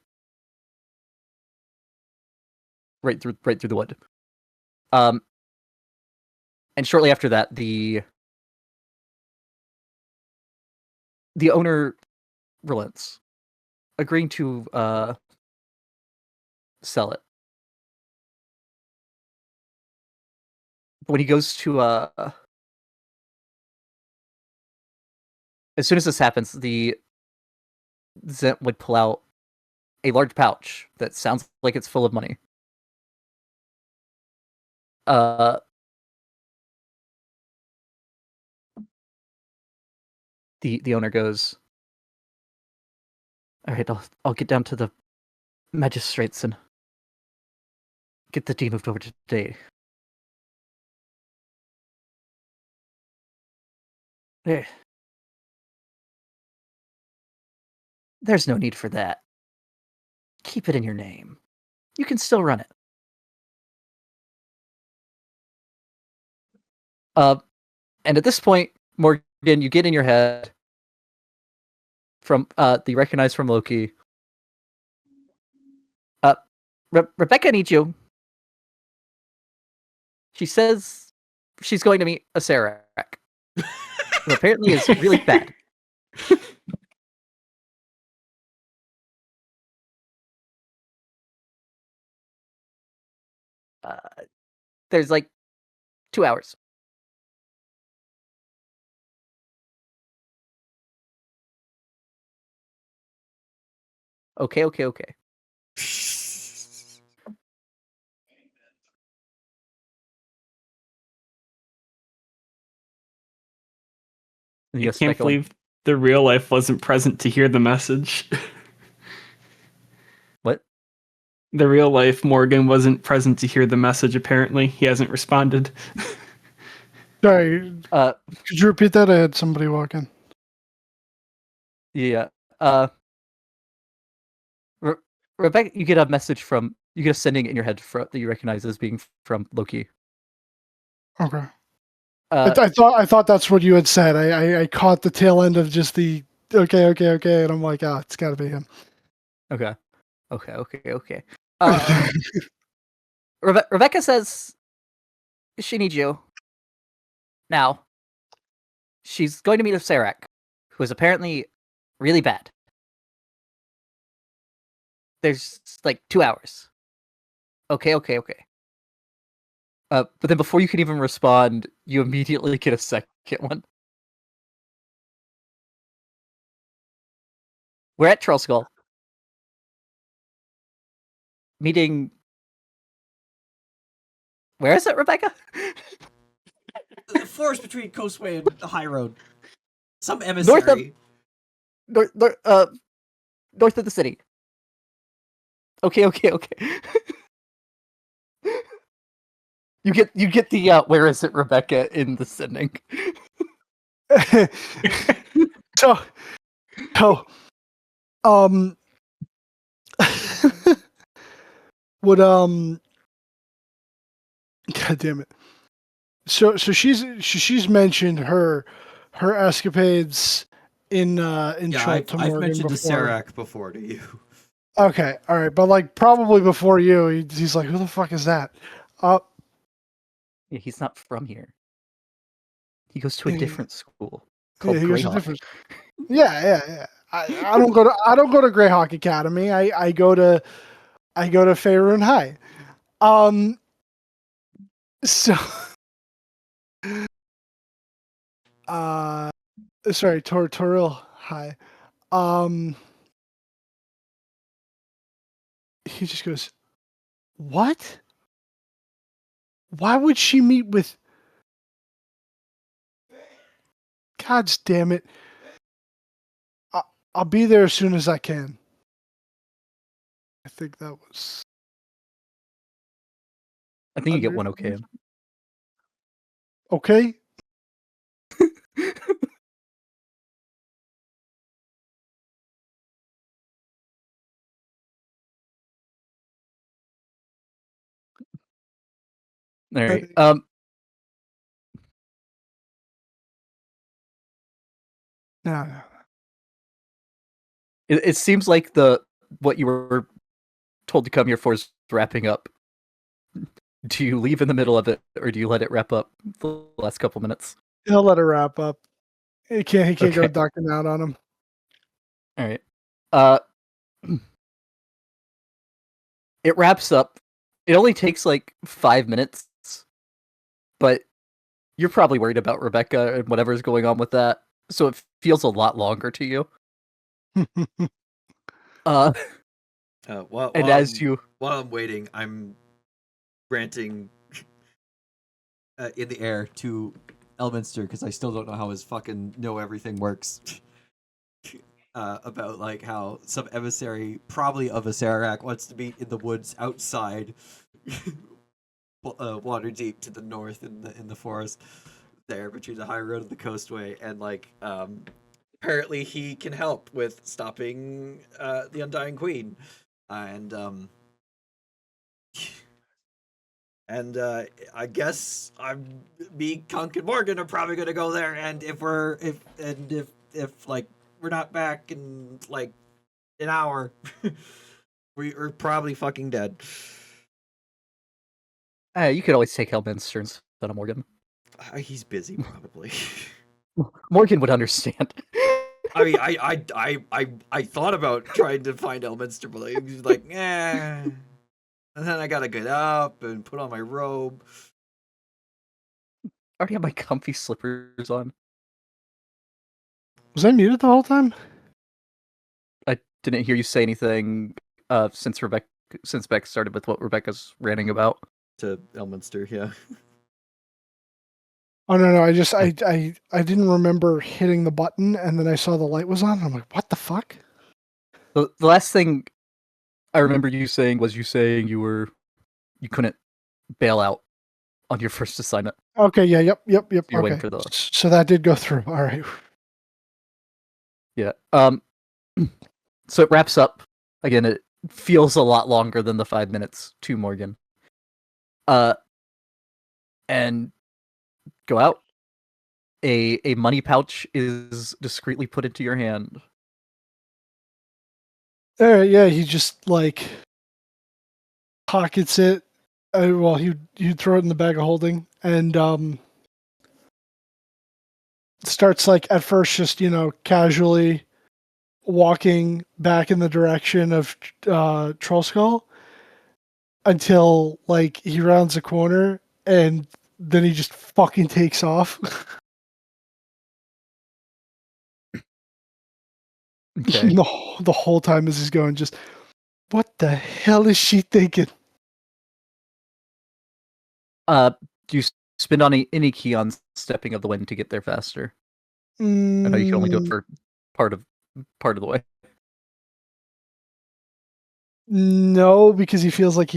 right through the wood. And shortly after that, the owner relents, agreeing to sell it. But when he goes to as soon as this happens, the Zent would pull out a large pouch that sounds like it's full of money. The owner goes, all right, I'll get down to the magistrates and get the deed moved over today. There's no need for that. Keep it in your name. You can still run it. And at this point, Morgan, you get in your head from you recognize from Loki. Rebecca needs you. She says she's going to meet a Serac, who apparently is really bad. There's like 2 hours. Okay. And I goes can't back going, believe the real life wasn't present to hear the message. what? The real life Morgan wasn't present to hear the message, apparently. He hasn't responded. Sorry, could you repeat that? I had somebody walk in. Yeah. Rebecca, you get a sending in your head that you recognize as being from Loki. Okay. I thought that's what you had said. I caught the tail end of just the okay, and I'm like, it's got to be him. Okay. Rebecca says she needs you. Now, she's going to meet a Serac, who is apparently really bad. There's like 2 hours. Okay. But then before you can even respond, you immediately get a second one. We're at Troll Skull. Meeting. Where is it, Rebecca? The forest between Coastway and the High Road. Some emissary. North of the city. Okay. You get the where is it, Rebecca, in the sending. so would God damn it. So she's mentioned her escapades in Chult to I've Morgan mentioned the before. Serac before to you. Okay, all right, but like probably before you, he's like, who the fuck is that? Yeah, he's not from here. He goes to a different school called Yeah, he goes to Greyhawk. different. Yeah. I don't go to Greyhawk Academy. I go to Faerun High. So sorry, Toril High. He just goes, what? Why would she meet with? God damn it! I'll be there as soon as I can. I think that was. I think you get one okay. Okay. All right. No. It seems like what you were told to come here for is wrapping up. Do you leave in the middle of it, or do you let it wrap up the last couple minutes? He'll let it wrap up. He can't go Okay. ducking out on him. All right. It wraps up. It only takes like 5 minutes, but you're probably worried about Rebecca and whatever's going on with that, so it feels a lot longer to you. While I'm waiting, I'm ranting in the air to Elminster because I still don't know how his fucking know everything works. About like how some emissary, probably of a Serac, wants to meet in the woods outside, water deep to the north in the forest there between the High Road and the Coastway, and like apparently he can help with stopping the Undying Queen, and I guess me, Kunk, and Morgan are probably gonna go there, and if like we're not back in like an hour, We are probably fucking dead. You could always take Elminster instead of Morgan. He's busy, probably. Morgan would understand. I mean, I thought about trying to find Elminster, but he was like, eh. And then I gotta get up and put on my robe. I already have my comfy slippers on. Was I muted the whole time? I didn't hear you say anything since Beck started with what Rebecca's ranting about. To Elminster, yeah. Oh no, I just I didn't remember hitting the button, and then I saw the light was on. And I'm like, what the fuck? The last thing I remember you saying was you couldn't bail out on your first assignment. Okay, yeah, yep. You're Okay, waiting for the... so that did go through. All right. Yeah. So it wraps up. Again, it feels a lot longer than the 5 minutes to Morgan. And go out. A money pouch is discreetly put into your hand. All right, yeah, he just like pockets it. Well, he'd throw it in the bag of holding and starts like at first just casually walking back in the direction of Troll Skull until like he rounds a corner and then he just fucking takes off. Okay. The whole time as he's going, just what the hell is she thinking? Do you spend any key on stepping of the wind to get there faster? I know you can only do it for part of the way. No, because he feels like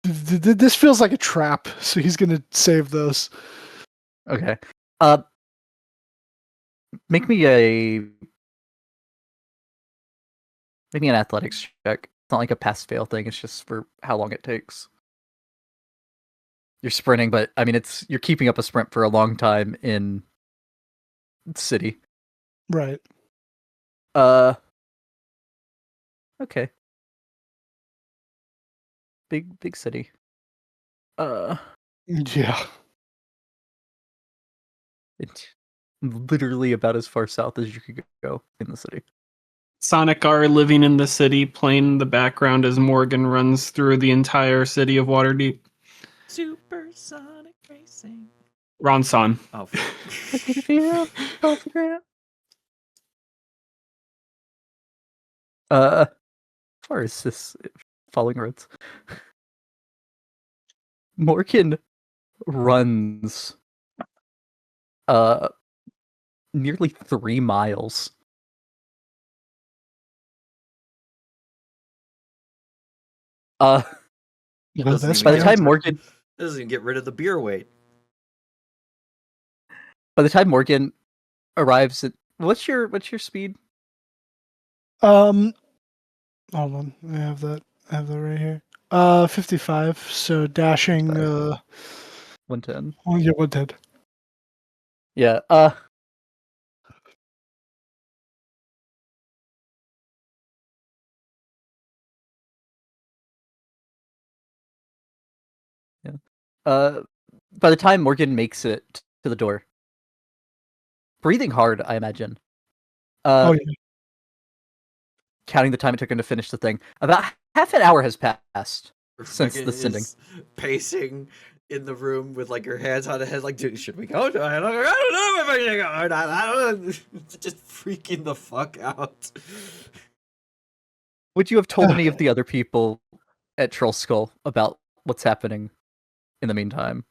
this feels like a trap, so he's gonna save those. Okay. Make me an athletics check. It's not like a pass-fail thing. It's just for how long it takes. You're sprinting, but I mean, you're keeping up a sprint for a long time in city. Right. Okay. Big city. Yeah. It's literally about as far south as you could go in the city. Sonic R living in the city, playing in the background as Morgan runs through the entire city of Waterdeep. Supersonic racing. Ronson. Oh, as far as this following roads, Morgan runs nearly 3 miles. By the time Morgan doesn't even get rid of the beer weight. By the time Morgan arrives at what's your speed? Hold on. I have that right here. 55. So dashing 110. Oh yeah, 110. Yeah, by the time Morgan makes it to the door, breathing hard, I imagine. Oh yeah. Counting the time it took him to finish the thing, about half an hour has passed since Rebecca the sending. is pacing in the room with like her hands on her head, like, should we go? I don't know if I should go or not. I don't know. Just freaking the fuck out. Would you have told any of the other people at Troll Skull about what's happening in the meantime?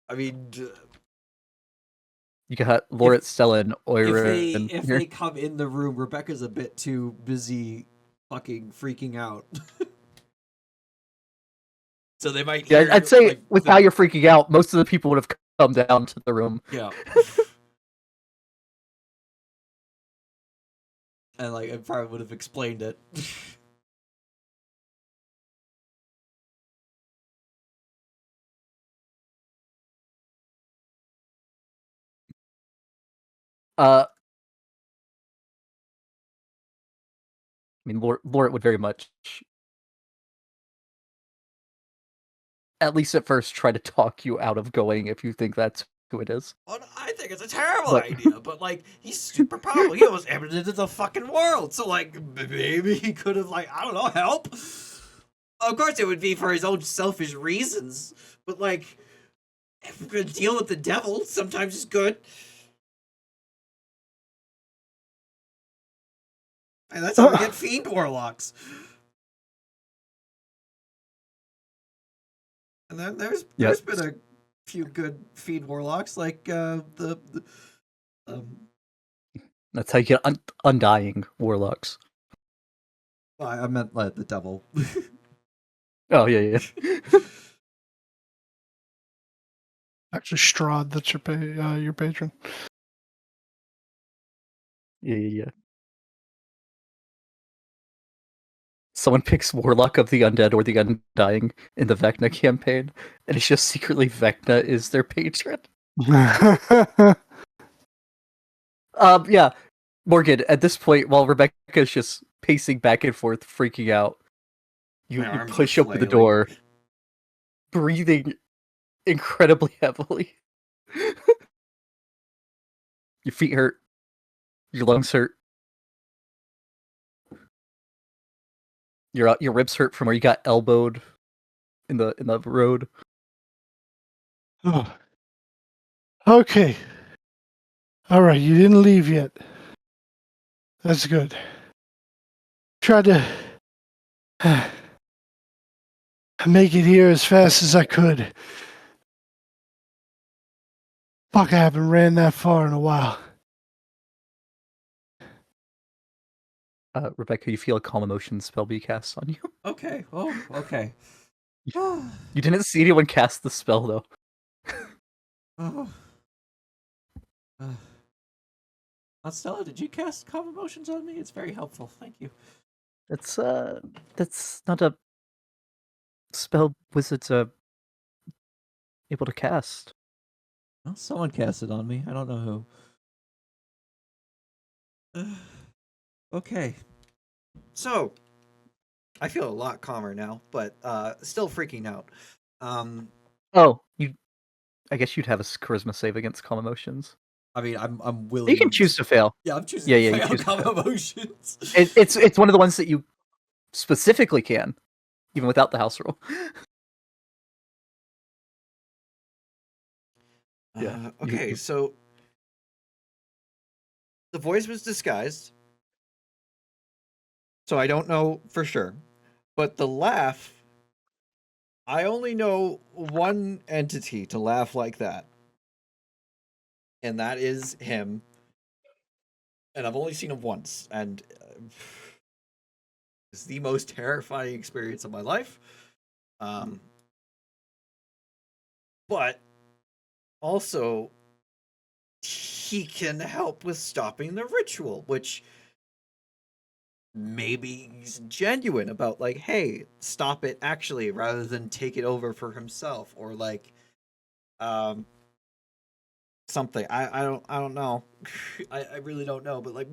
I mean, you got Lorit, Stella, and Oira. If they come in the room, Rebecca's a bit too busy fucking freaking out. So they might hear, I'd say like, with how you're freaking out, most of the people would have come down to the room. Yeah. And like I probably would have explained it. mean, Lort would very much, at least at first, try to talk you out of going if you think that's who it is. Well, I think it's a terrible idea, but like he's super powerful. He was evident in the fucking world, so like maybe he could have like I don't know help. Of course, it would be for his own selfish reasons, but like if we're gonna deal with the devil, sometimes it's good. And that's how we get fiend warlocks. And then there's been a few good fiend warlocks, like That's how you get undying warlocks. Well, I meant like the devil. Oh yeah. Actually, Strahd, that's your patron. Yeah. Someone picks Warlock of the Undead or the Undying in the Vecna campaign, and it's just secretly Vecna is their patron. Yeah. Morgan, at this point, while Rebecca's just pacing back and forth, freaking out, you push open the door, breathing incredibly heavily. Your feet hurt. Your lungs hurt. Your ribs hurt from where you got elbowed in the road. Oh. Okay. All right, you didn't leave yet. That's good. Tried to make it here as fast as I could. Fuck, I haven't ran that far in a while. Rebecca, you feel a calm emotion spell be cast on you. Okay. Oh, okay. You didn't see anyone cast the spell though. Stella, did you cast calm emotions on me? It's very helpful. Thank you. That's not a spell wizards are able to cast. Well, someone cast it on me. I don't know who. Okay. So, I feel a lot calmer now, but still freaking out. I guess you'd have a charisma save against calm emotions. I mean, I'm willing. You can choose to fail. Yeah, I'm choosing to fail calm emotions. It's one of the ones that you specifically can, even without the house rule. Yeah. Okay, so the voice was disguised, so I don't know for sure. But the laugh, I only know one entity to laugh like that, and that is him. And I've only seen him once, and it's the most terrifying experience of my life. But also, he can help with stopping the ritual, which maybe he's genuine about, like, hey, stop it actually, rather than take it over for himself, or like, something. I don't know. I really don't know, but like,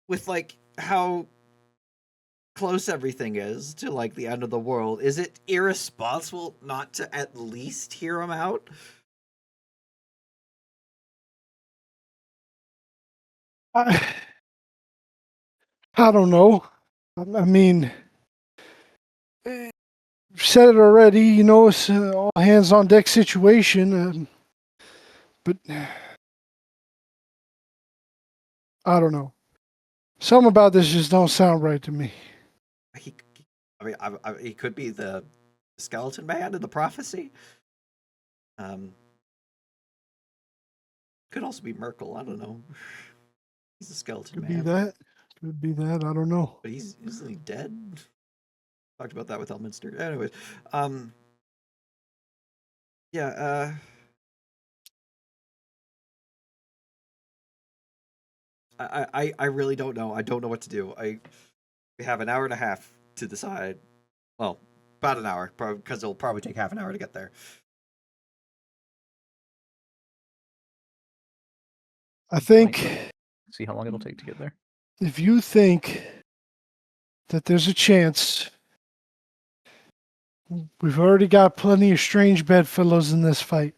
with like how close everything is to like the end of the world, is it irresponsible not to at least hear him out? I don't know. I mean, you've said it already. You know, it's all hands on deck situation. But I don't know. Something about this just don't sound right to me. He could be the skeleton man in the prophecy. Could also be Merkel. I don't know. He's a skeleton man. Could be that. I don't know. But isn't he dead? Talked about that with Elminster. Anyways, yeah. I really don't know. I don't know what to do. We have an hour and a half to decide. Well, about an hour, because it'll probably take half an hour to get there. I think. See how long it'll take to get there. if you think that there's a chance, we've already got plenty of strange bedfellows in this fight.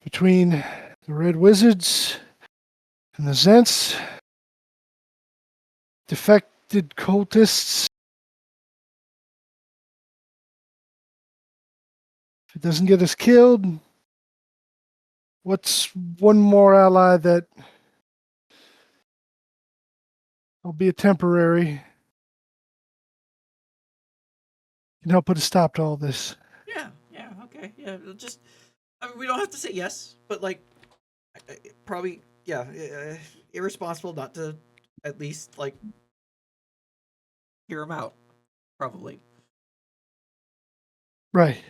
Between the Red Wizards and the Zents, defected cultists. If it doesn't get us killed, what's one more ally that, albeit temporary, can help put a stop to all this? Yeah, okay. Yeah, just, I mean, we don't have to say yes, but, like, probably, yeah, irresponsible not to at least, like, hear him out. Probably. Right.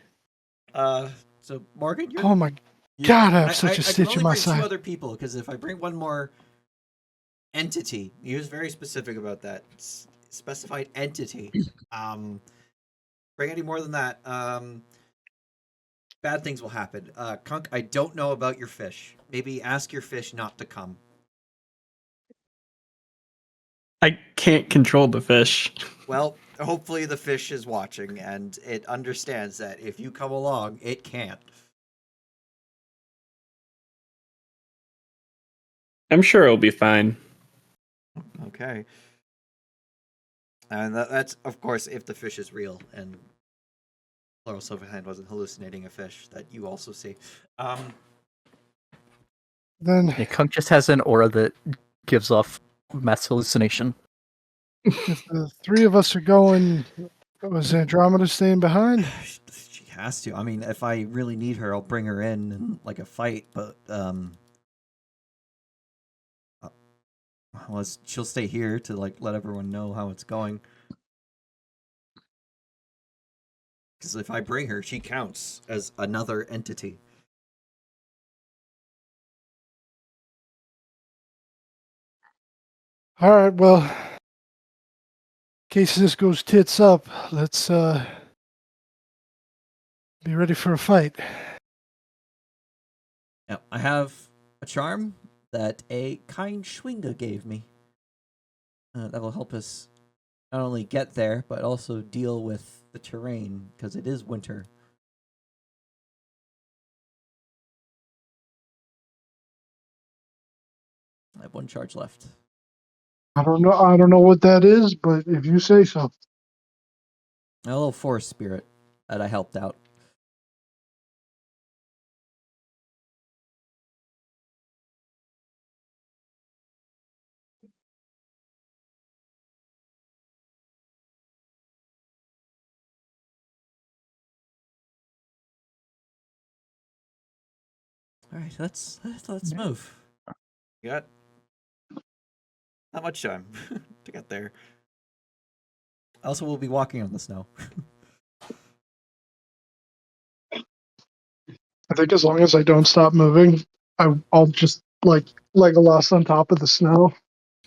So, Morgan, you're... Oh my God, I have such a stitch in my side. I can only bring 2 other people, because if I bring one more entity, he was very specific about that. Specified entity. Bring any more than that, bad things will happen. Kunk, I don't know about your fish. Maybe ask your fish not to come. I can't control the fish. Well, hopefully the fish is watching and it understands that if you come along, it can't. I'm sure it'll be fine. Okay. And that's, of course, if the fish is real and Laurel Silverhand wasn't hallucinating a fish that you also see. Then Yeah, Kunk just has an aura that gives off mass hallucination. if the 3 of us are going, was Andromeda staying behind? She has to. I mean, if I really need her, I'll bring her in like a fight, but well, she'll stay here to like let everyone know how it's going. Because if I bring her, she counts as another entity. All right, well, in case this goes tits up, let's be ready for a fight. Yeah, I have a charm that a kind Schwinga gave me. That will help us not only get there, but also deal with the terrain, because it is winter. I have 1 charge left. I don't know what that is, but if you say so. A little forest spirit that I helped out. All right, let's move. You got not much time to get there. Also, we'll be walking on the snow. I think as long as I don't stop moving, I'll just like Legolas on top of the snow.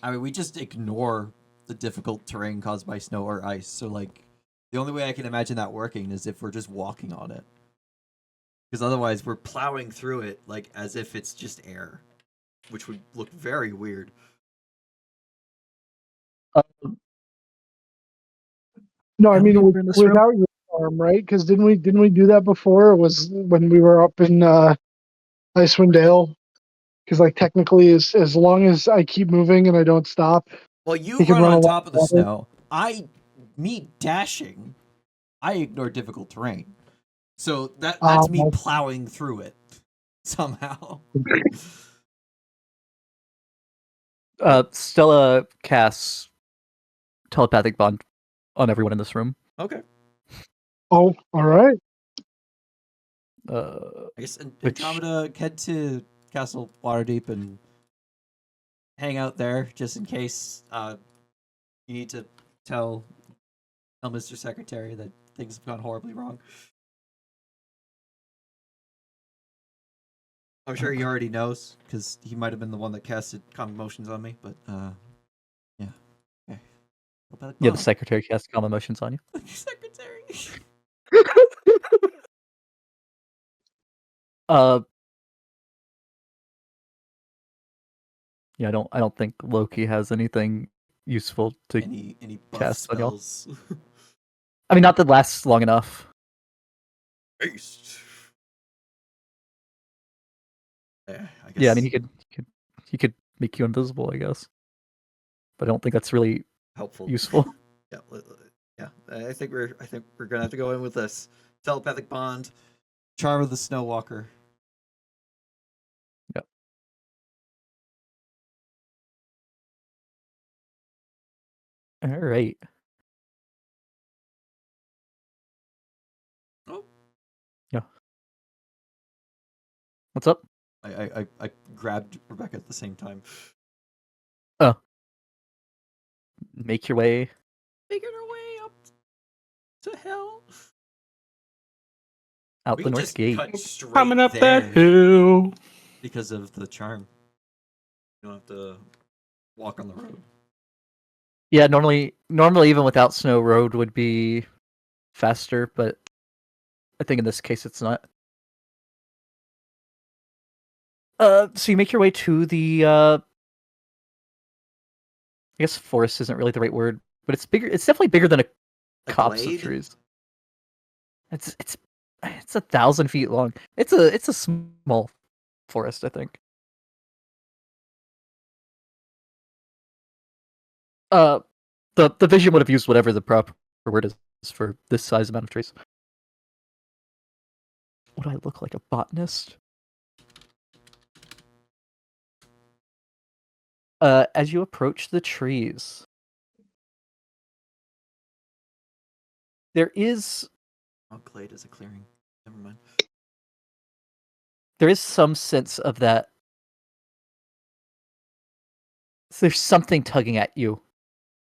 I mean, we just ignore the difficult terrain caused by snow or ice. So, like, the only way I can imagine that working is if we're just walking on it. Because otherwise, we're plowing through it like as if it's just air, which would look very weird. No, I mean In this room? without your arm, right? Because didn't we do that before? It was when we were up in Icewind Dale. Because like technically, as long as I keep moving and I don't stop, Well, you he can run run on a lot top of the farther. snow. Me dashing, I ignore difficult terrain. So that's me plowing through it somehow. Stella casts telepathic bond on everyone in this room. Okay. Oh, all right. I guess Andromeda, head to Castle Waterdeep and hang out there just in case you need to tell Mr. Secretary that things have gone horribly wrong. I'm sure he already knows because he might have been the one that casted Calm Emotions on me. But yeah, okay. Yeah, the secretary casts calm emotions on you. Secretary. Yeah, I don't think Loki has anything useful to Any buff cast on y'all. spells? I mean, not that lasts long enough. Haste. Yeah, I guess. Yeah, I mean, he could make you invisible, I guess. But I don't think that's really helpful. useful. Yeah, I think we're gonna have to go in with this telepathic bond, charm of the Snow Walker. Yep. All right. Oh. Yeah. What's up? I grabbed Rebecca at the same time. Oh. Make your way. Making our way up to hell. Out We the can north just gate. cut straight Coming up there that hill. because of the charm. You don't have to walk on the road. Yeah, normally even without snow, road would be faster, but I think in this case it's not. So you make your way to the I guess forest isn't really the right word, but it's bigger. It's definitely bigger than a copse of trees. It's 1,000 feet long. It's a small forest, I think. The vision would have used whatever the proper word is for this size amount of trees. Would I look like a botanist? As you approach the trees, there is Glade is a clearing. Never mind. There is some sense of that. There's something tugging at you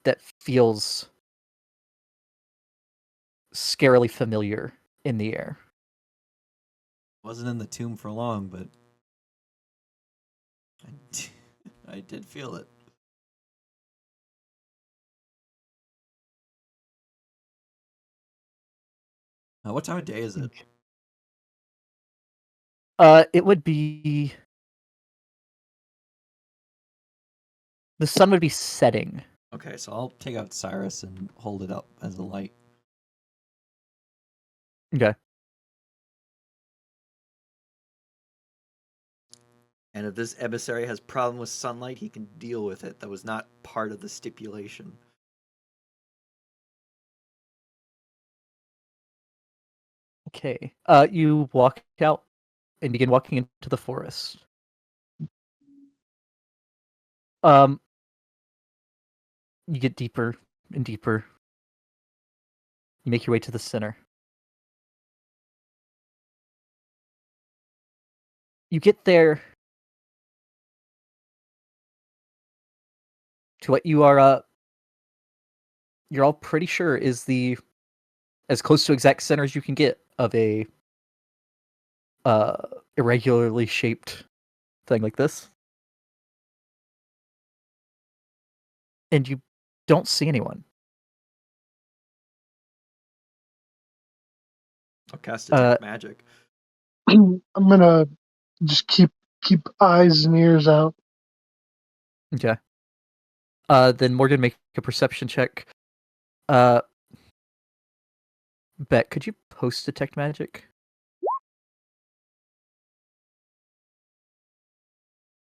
that feels scarily familiar in the air. Wasn't in the tomb for long, but I did feel it. What time of day is it? It would be the sun would be setting. Okay, so I'll take out Cyrus and hold it up as a light. Okay. And if this emissary has problem with sunlight, he can deal with it. That was not part of the stipulation. Okay. You walk out and begin walking into the forest. You get deeper and deeper. You make your way to the center. You get there to what you are you're all pretty sure is the as close to exact center as you can get of a irregularly shaped thing like this. And you don't see anyone. I'll cast detect magic. I'm gonna just keep eyes and ears out. Okay. Then Morgan, make a perception check. Bet, could you post detect magic?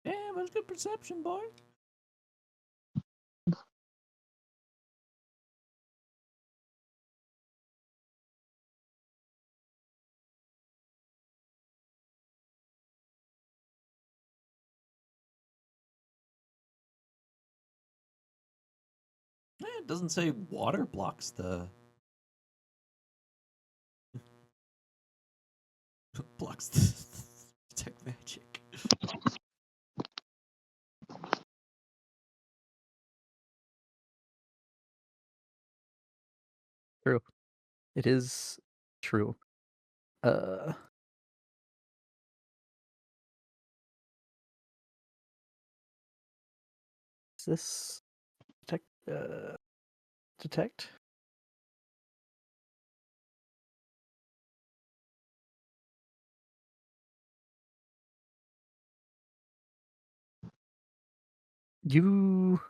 Yeah, that's good perception, boy. It doesn't say water blocks the blocks the detect magic. True. It is true. Is this detect? Detect? You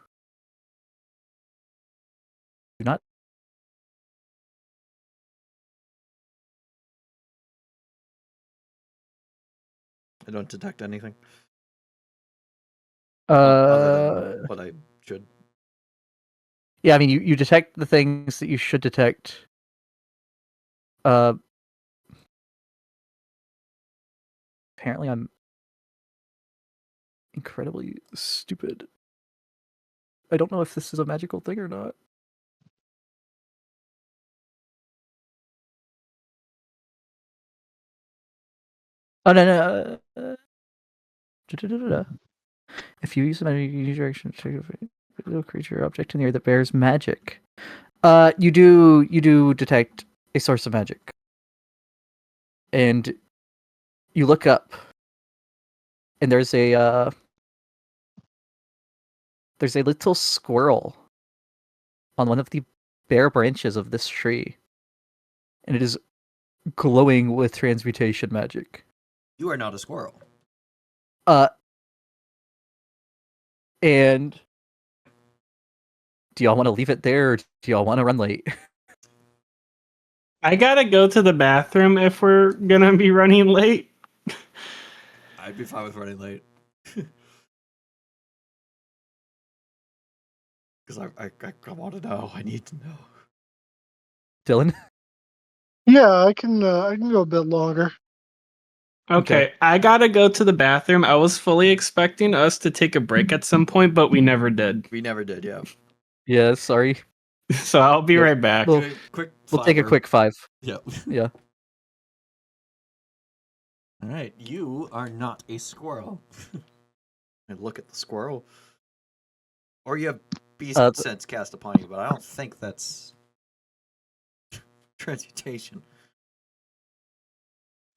do not. I don't detect anything. Uh, other than what I should. Yeah, I mean, you detect the things that you should detect. Apparently I'm incredibly stupid. I don't know if this is a magical thing or not. Oh, no. If you use a magic direction, a creature or object in the air that bears magic. You do detect a source of magic. And you look up, and there's a little squirrel on one of the bare branches of this tree. And it is glowing with transmutation magic. You are not a squirrel. And do y'all want to leave it there, or do y'all want to run late? I gotta go to the bathroom if we're gonna be running late. I'd be fine with running late. Because I want to know. I need to know. Dylan? Yeah, I can go a bit longer. Okay, I gotta go to the bathroom. I was fully expecting us to take a break at some point, but we never did. We never did, yeah. Yeah, sorry. So I'll be right back. We'll take a quick 5. Yep. Yeah. All right, you are not a squirrel. And look at the squirrel. Or you have beast sense cast upon you, but I don't think that's transmutation.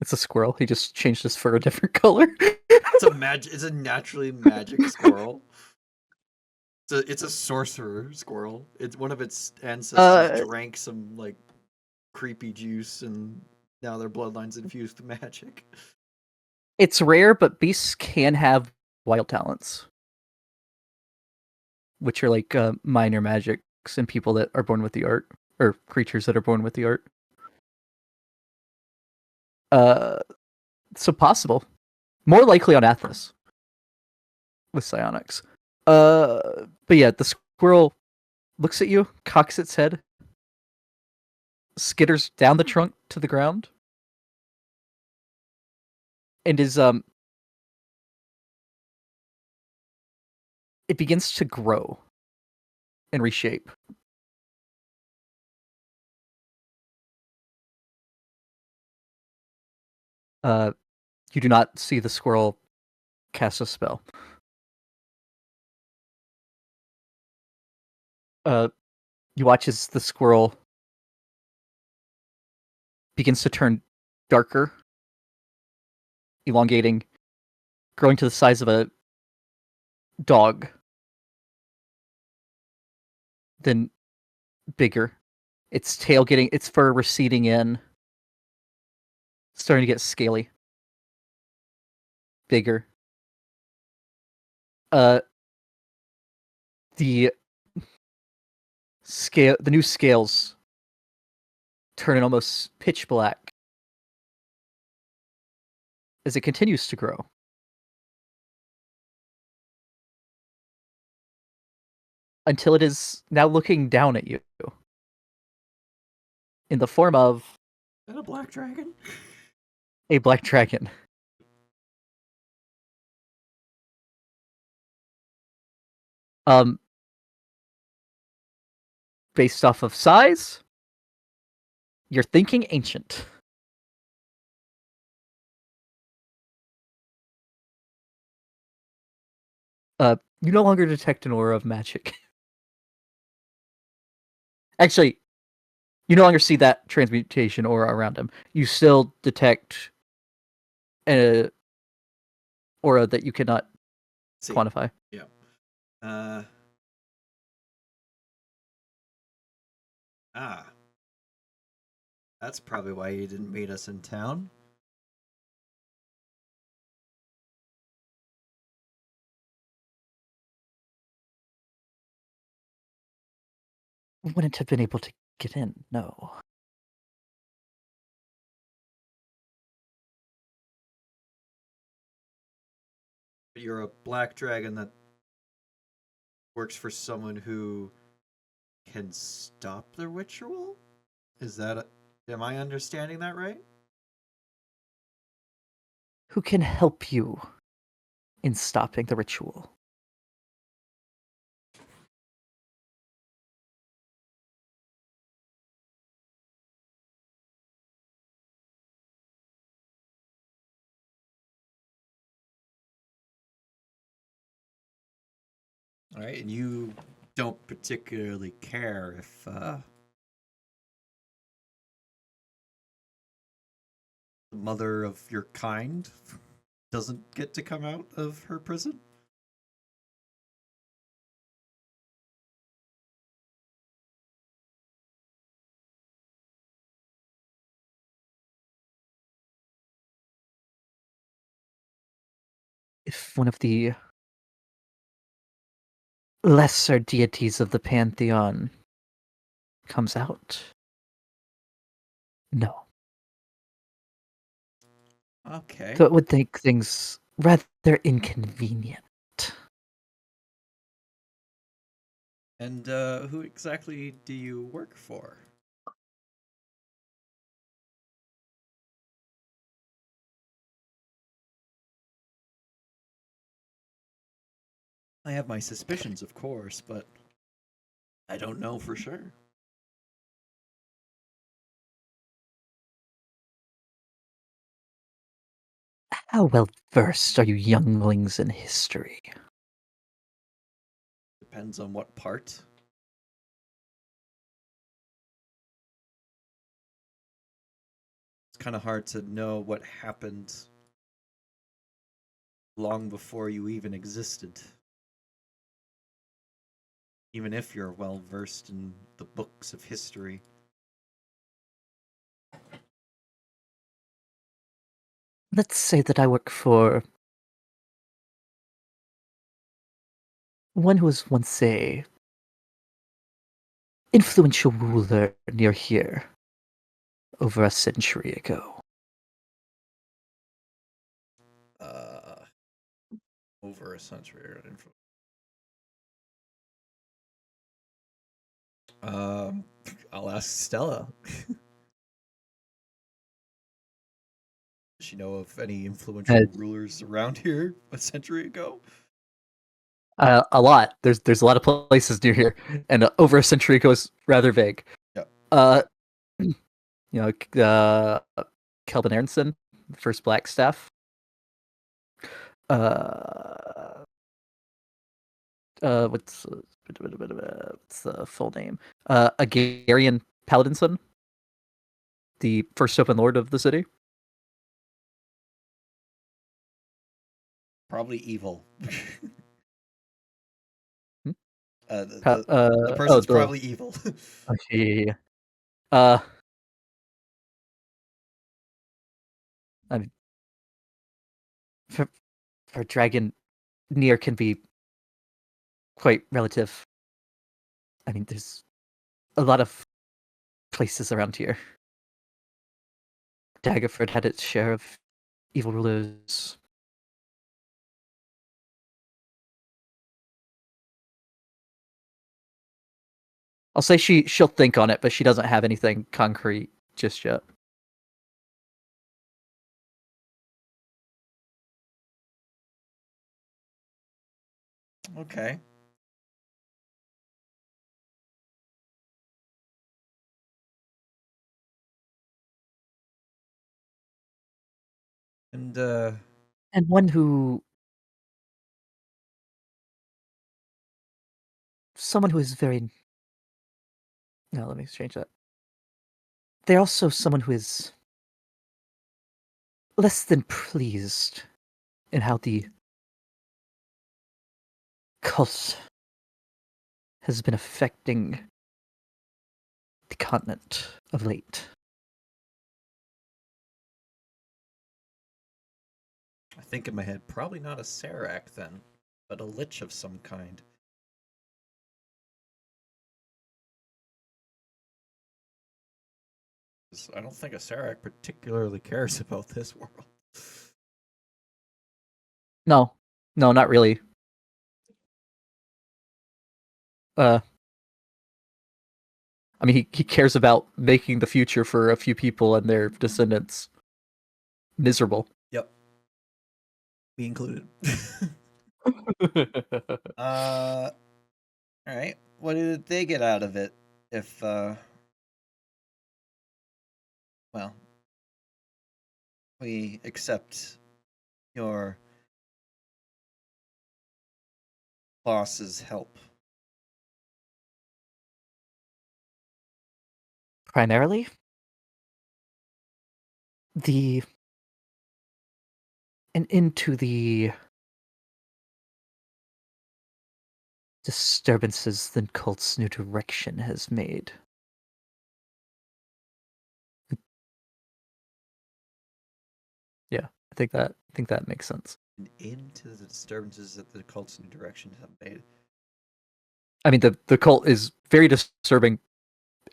It's a squirrel. He just changed his fur a different color. It's a naturally magic squirrel. It's a sorcerer squirrel. It's one of its ancestors drank some like creepy juice, and now their bloodline's infused with magic. It's rare, but beasts can have wild talents, which are like minor magics and people that are born with the art, or creatures that are born with the art. So possible. More likely on Athos with psionics. But yeah, the squirrel looks at you, cocks its head, skitters down the trunk to the ground, and is it begins to grow and reshape. You do not see the squirrel cast a spell. You watch as the squirrel begins to turn darker, elongating, growing to the size of a dog, then bigger. Its tail its fur receding in, starting to get scaly, bigger. The new scales turn almost pitch black as it continues to grow. Until it is now looking down at you in the form of Is that a black dragon? a black dragon. Based off of size, you're thinking ancient. You no longer detect an aura of magic. Actually, you no longer see that transmutation aura around him. You still detect an aura that you cannot quantify. Yeah. That's probably why he didn't meet us in town. Wouldn't have been able to get in, no. You're a black dragon that works for someone who can stop the ritual? Am I understanding that right? Who can help you in stopping the ritual? All right, and you don't particularly care if the mother of your kind doesn't get to come out of her prison? If one of the lesser deities of the pantheon comes out, no. Okay. So it would make things rather inconvenient. And who exactly do you work for? I have my suspicions, of course, but I don't know for sure. How well versed are you younglings in history? Depends on what part. It's kind of hard to know what happened long before you even existed. Even if you're well versed in the books of history. Let's say that I work for one who was once a influential ruler near here over a century ago. Over a century. I'll ask Stella. Does she know of any influential rulers around here a century ago? A lot. There's a lot of places near here, and over a century ago is rather vague. Yeah. Kelvin Aronson, first Black Staff. What's the full name? Agarian Paladinson, the first open lord of the city. Probably evil. The the person's probably evil. Okay. I mean, for dragon, near can be quite relative. I mean, there's a lot of places around here. Daggerford had its share of evil rulers. I'll say she'll think on it, but she doesn't have anything concrete just yet. Okay. And one someone who is very... No, let me change that. They're also someone who is less than pleased in how the cult has been affecting the continent of late. I think in my head, probably not a Serac then, but a lich of some kind. because I don't think a Sarek particularly cares about this world. No, not really. I mean, he cares about making the future for a few people and their descendants miserable. Yep. Me included. All right. What did they get out of it? If well, we accept your boss's help. Primarily, an end to the disturbances the cult's new direction has made. Yeah, I think that makes sense. An end to the disturbances that the cult's new direction have made. I mean, the cult is very disturbing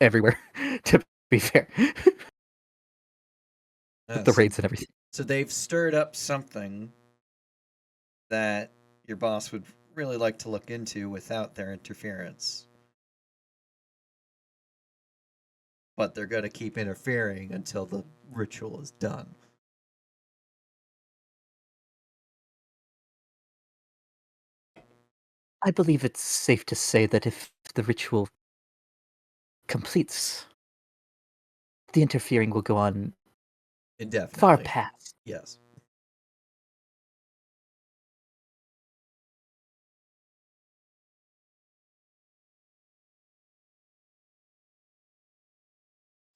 everywhere, to be fair. The raids and everything. So they've stirred up something that your boss would really like to look into without their interference. But they're going to keep interfering until the ritual is done. I believe it's safe to say that if the ritual completes, the interfering will go on indefinitely. Far past. Yes.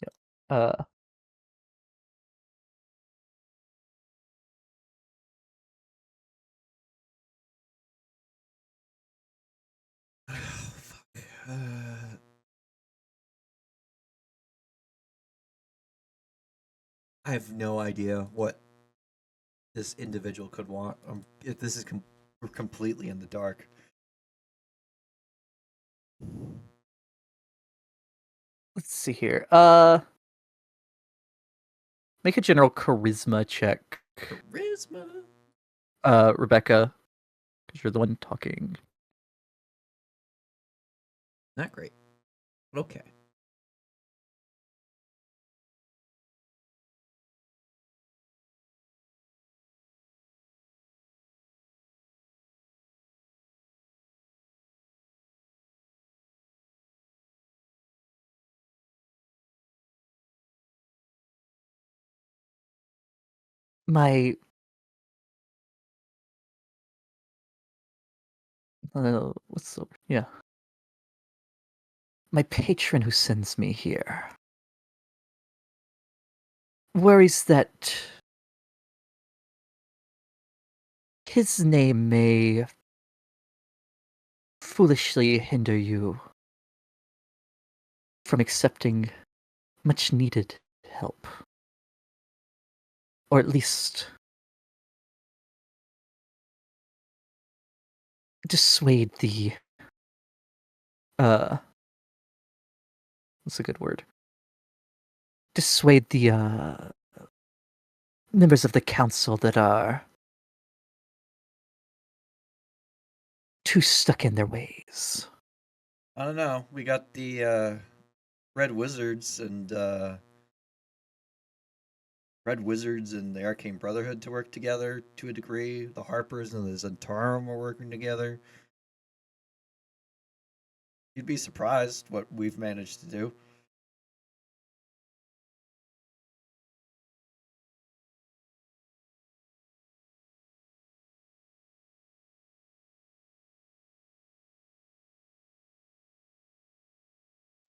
Yep. I have no idea what this individual could want. This is we're completely in the dark. Let's see here. Make a general charisma check. Charisma. Rebecca, because you're the one talking. Not great. But okay. What's the yeah? My patron who sends me here worries that his name may foolishly hinder you from accepting much needed help. Or at least dissuade the what's a good word? Dissuade the members of the council that are too stuck in their ways. I don't know. We got the Red Wizards and the Arcane Brotherhood to work together to a degree. The Harpers and the Zentarum are working together. You'd be surprised what we've managed to do.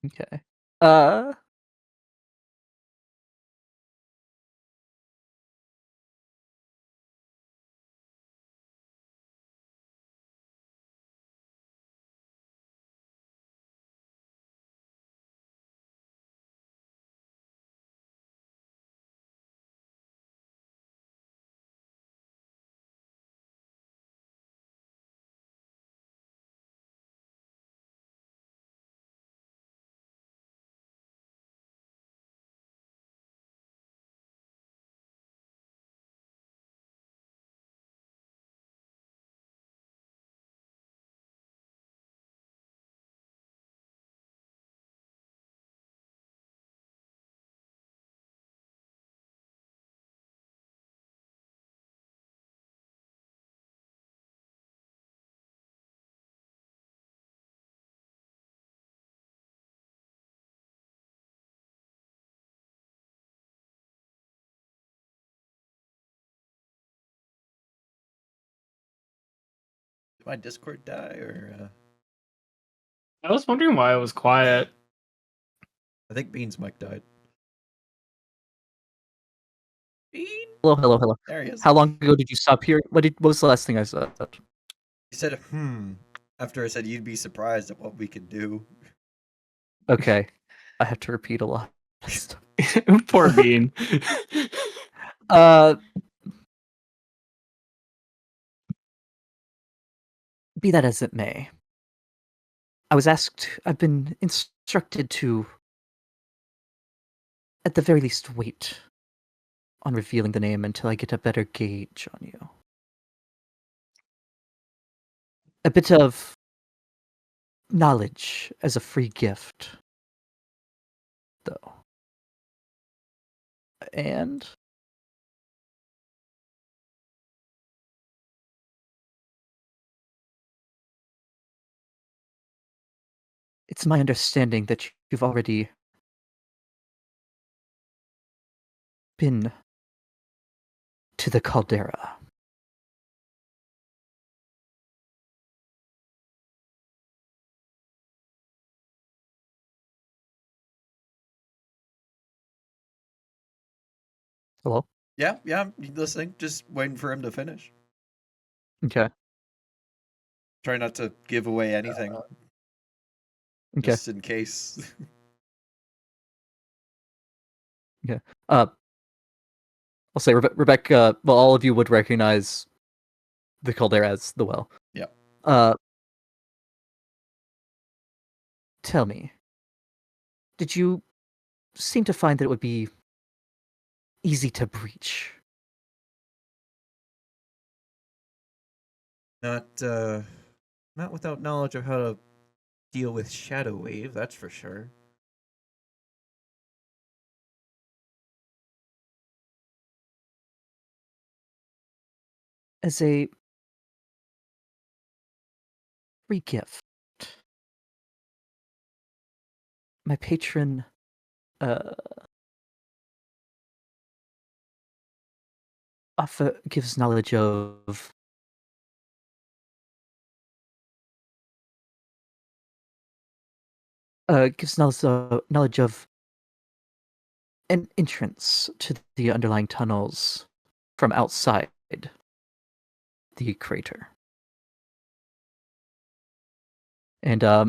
Okay. my Discord die or? I was wondering why it was quiet. I think Bean's mic died. Bean. Hello. There he is. How long ago did you stop here? What was the last thing I said? You said after I said you'd be surprised at what we could do. Okay, I have to repeat a lot. Poor Bean. Be that as it may, I've been instructed to, at the very least, wait on revealing the name until I get a better gauge on you. A bit of knowledge as a free gift, though. And it's my understanding that you've already been to the caldera. Hello? Yeah, I'm listening. Just waiting for him to finish. Okay. Try not to give away anything. Okay. Just in case. Okay. I'll say Rebecca. Well, all of you would recognize the caldera as the well. Yeah. Tell me, did you seem to find that it would be easy to breach? Not without knowledge of how to deal with Shadow Wave, that's for sure. As a free gift, my patron gives knowledge of knowledge of an entrance to the underlying tunnels from outside the crater. And I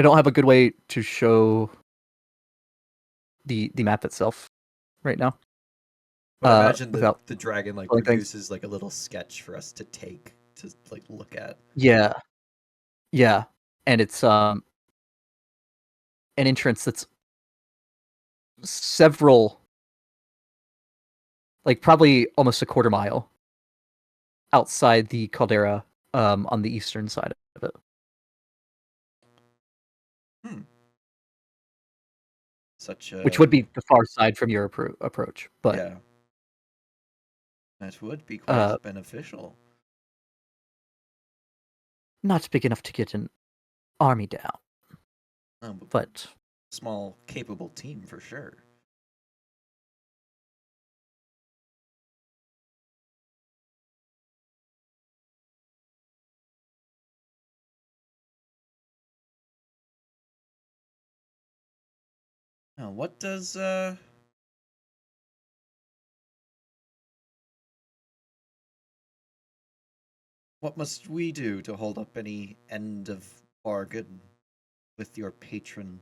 don't have a good way to show the map itself right now. But I imagine without the dragon things. produces like a little sketch for us to take to look at. Yeah. And it's an entrance that's several, probably almost a quarter mile outside the caldera, on the eastern side of it. Which would be the far side from your approach, but yeah, that would be quite beneficial. Not big enough to get an army down, but small, capable team for sure. Now, what does what must we do to hold up any end of bargain with your patron?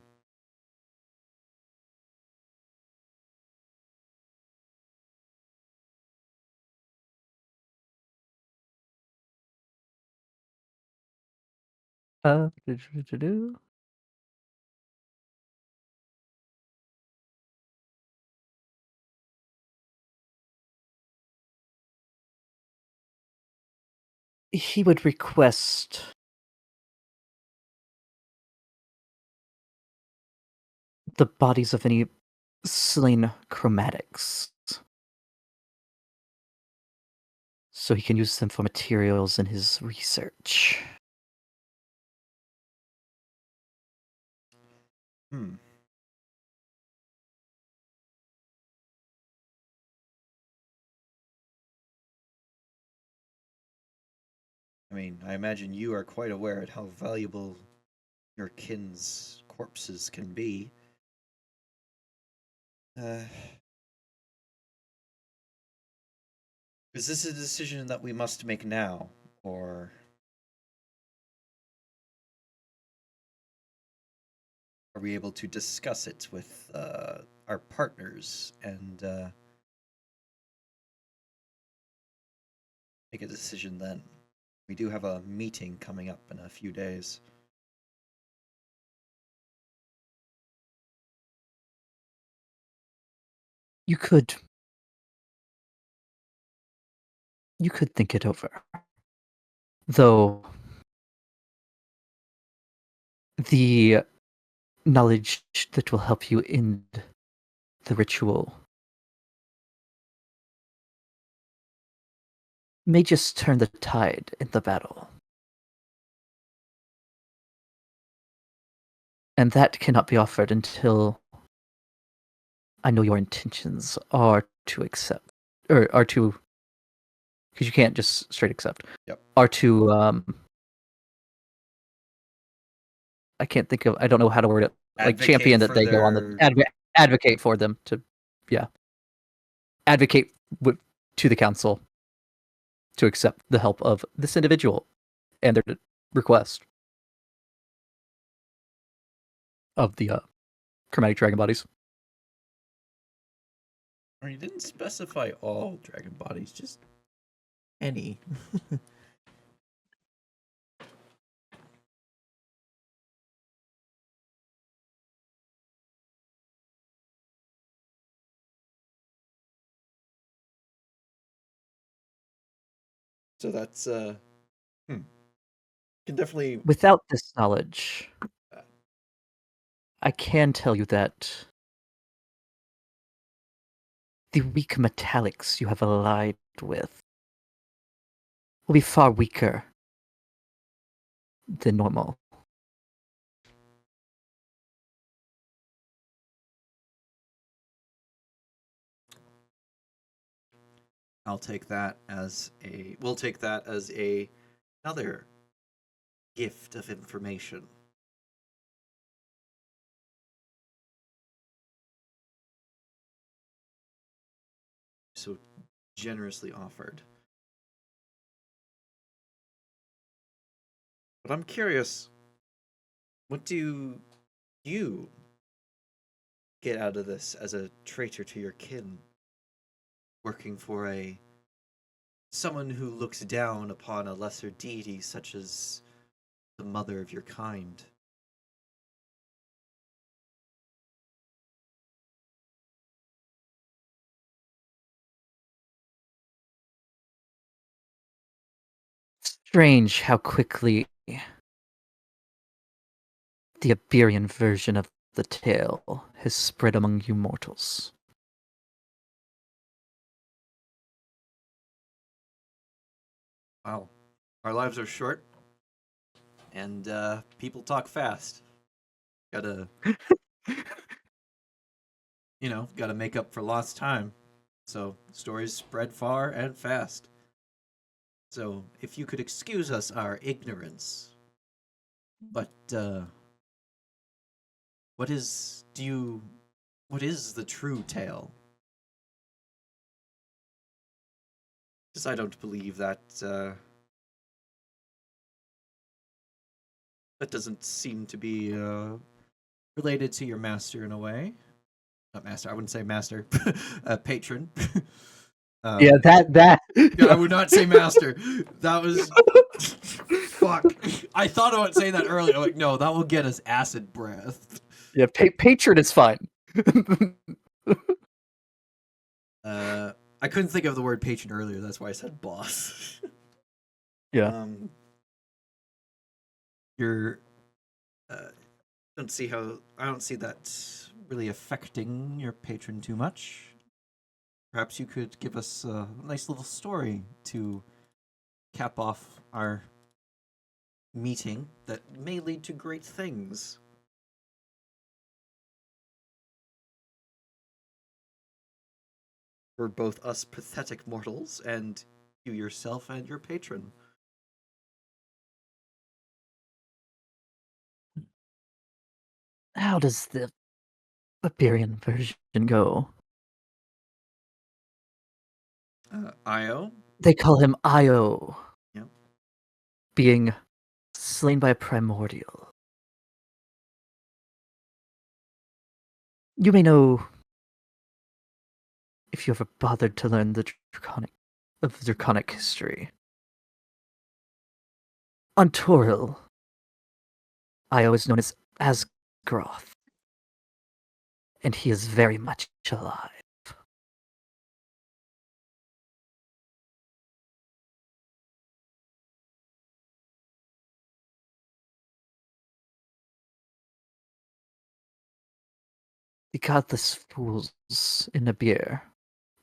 he would request the bodies of any slain chromatics, so he can use them for materials in his research. I mean, I imagine you are quite aware of how valuable your kin's corpses can be. Is this a decision that we must make now, or are we able to discuss it with our partners and make a decision then? We do have a meeting coming up in a few days. You could think it over. Though the knowledge that will help you end the ritual may just turn the tide in the battle. And that cannot be offered until I know your intentions are to accept, or are to, because you can't just straight accept. Yep. Are to, I can't think of, I don't know how to word it. Like Advocate champion that for they go on the advocate for them to, advocate to the council to accept the help of this individual and their request of the chromatic dragon bodies. You didn't specify all dragon bodies, just any. So that's can definitely. Without this knowledge, I can tell you that the weak metallics you have allied with will be far weaker than normal. We'll take that as another gift of information. So generously offered. But I'm curious, what do you get out of this as a traitor to your kin? Working for someone who looks down upon a lesser deity such as the mother of your kind. Strange how quickly the Iberian version of the tale has spread among you mortals. Wow. Our lives are short, and people talk fast. Gotta, gotta make up for lost time. So stories spread far and fast. So if you could excuse us our ignorance, but what is the true tale? Because I don't believe that that doesn't seem to be related to your master in a way. Not master. I wouldn't say master. Patron. Yeah, that. Yeah, I would not say master. That was fuck. I thought about saying that earlier. I'm like, no, that will get us acid breath. Yeah, patron is fine. I couldn't think of the word patron earlier. That's why I said boss. Yeah. You're. I don't see that really affecting your patron too much. Perhaps you could give us a nice little story to cap off our meeting that may lead to great things. For both us pathetic mortals and you yourself and your patron. How does the Iberian version go? Io? They call him Io. Yep. Being slain by a primordial. You may know, if you ever bothered to learn the draconic history. On Toril, Io is known as Asgroth, and he is very much alive. The godless fools in Nabir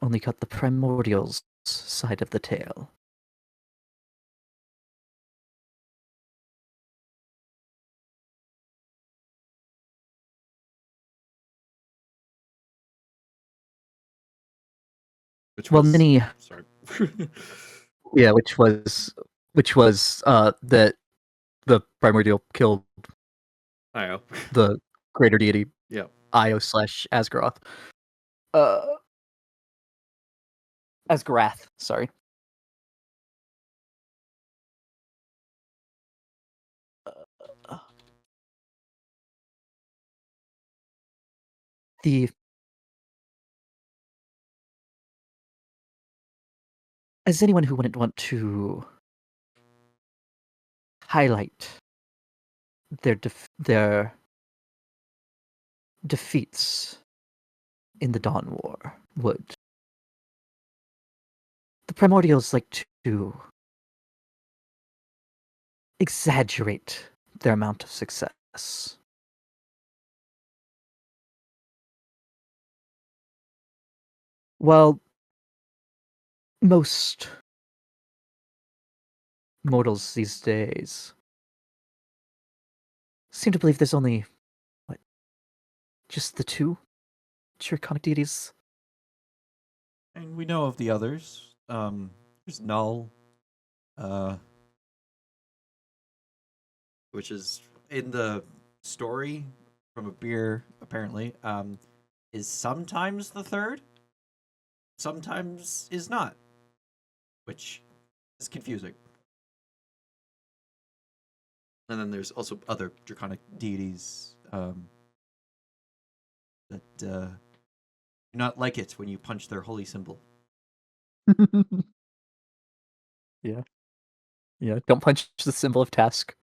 only cut the primordial's side of the tail. Which Well, was... many... Sorry. Yeah, which was that the primordial killed Io. the greater deity, Yeah. Io / Asgaroth. Asgarath, sorry. As anyone who wouldn't want to highlight their defeats in the Dawn War would. The Primordials like to exaggerate their amount of success. While most mortals these days seem to believe there's only, just the two draconic deities? And we know of the others. There's Null, which is in the story from a beer, apparently, is sometimes the third, sometimes is not, which is confusing. And then there's also other draconic deities that do not like it when you punch their holy symbol. Yeah. Yeah, don't punch the symbol of task.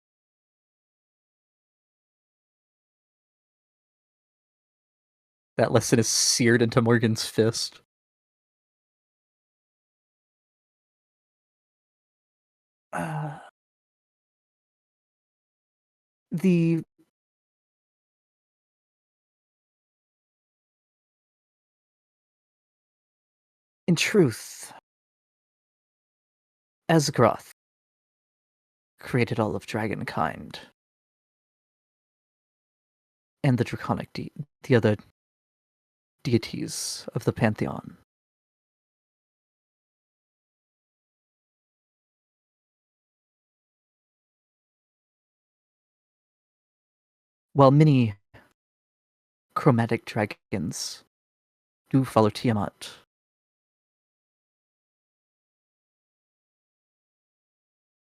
That lesson is seared into Morgan's fist. The In truth, Asgroth created all of dragonkind and the draconic the other deities of the pantheon. While many chromatic dragons do follow Tiamat,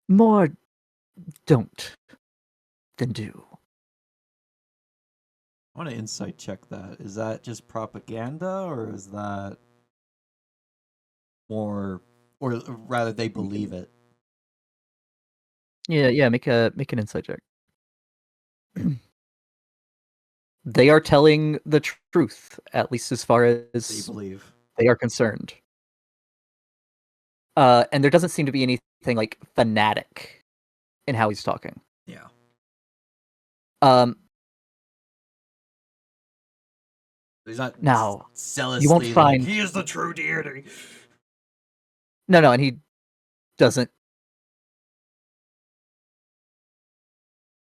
more don't than do. I want to insight check that. Is that just propaganda, or is that more, or rather, they believe it? Yeah, make an insight check. They are telling the truth, at least as far as They believe. they are concerned. And there doesn't seem to be anything like fanatic in how he's talking. Yeah. He's not now zealously you won't find like, he is the true deity. No, and he doesn't.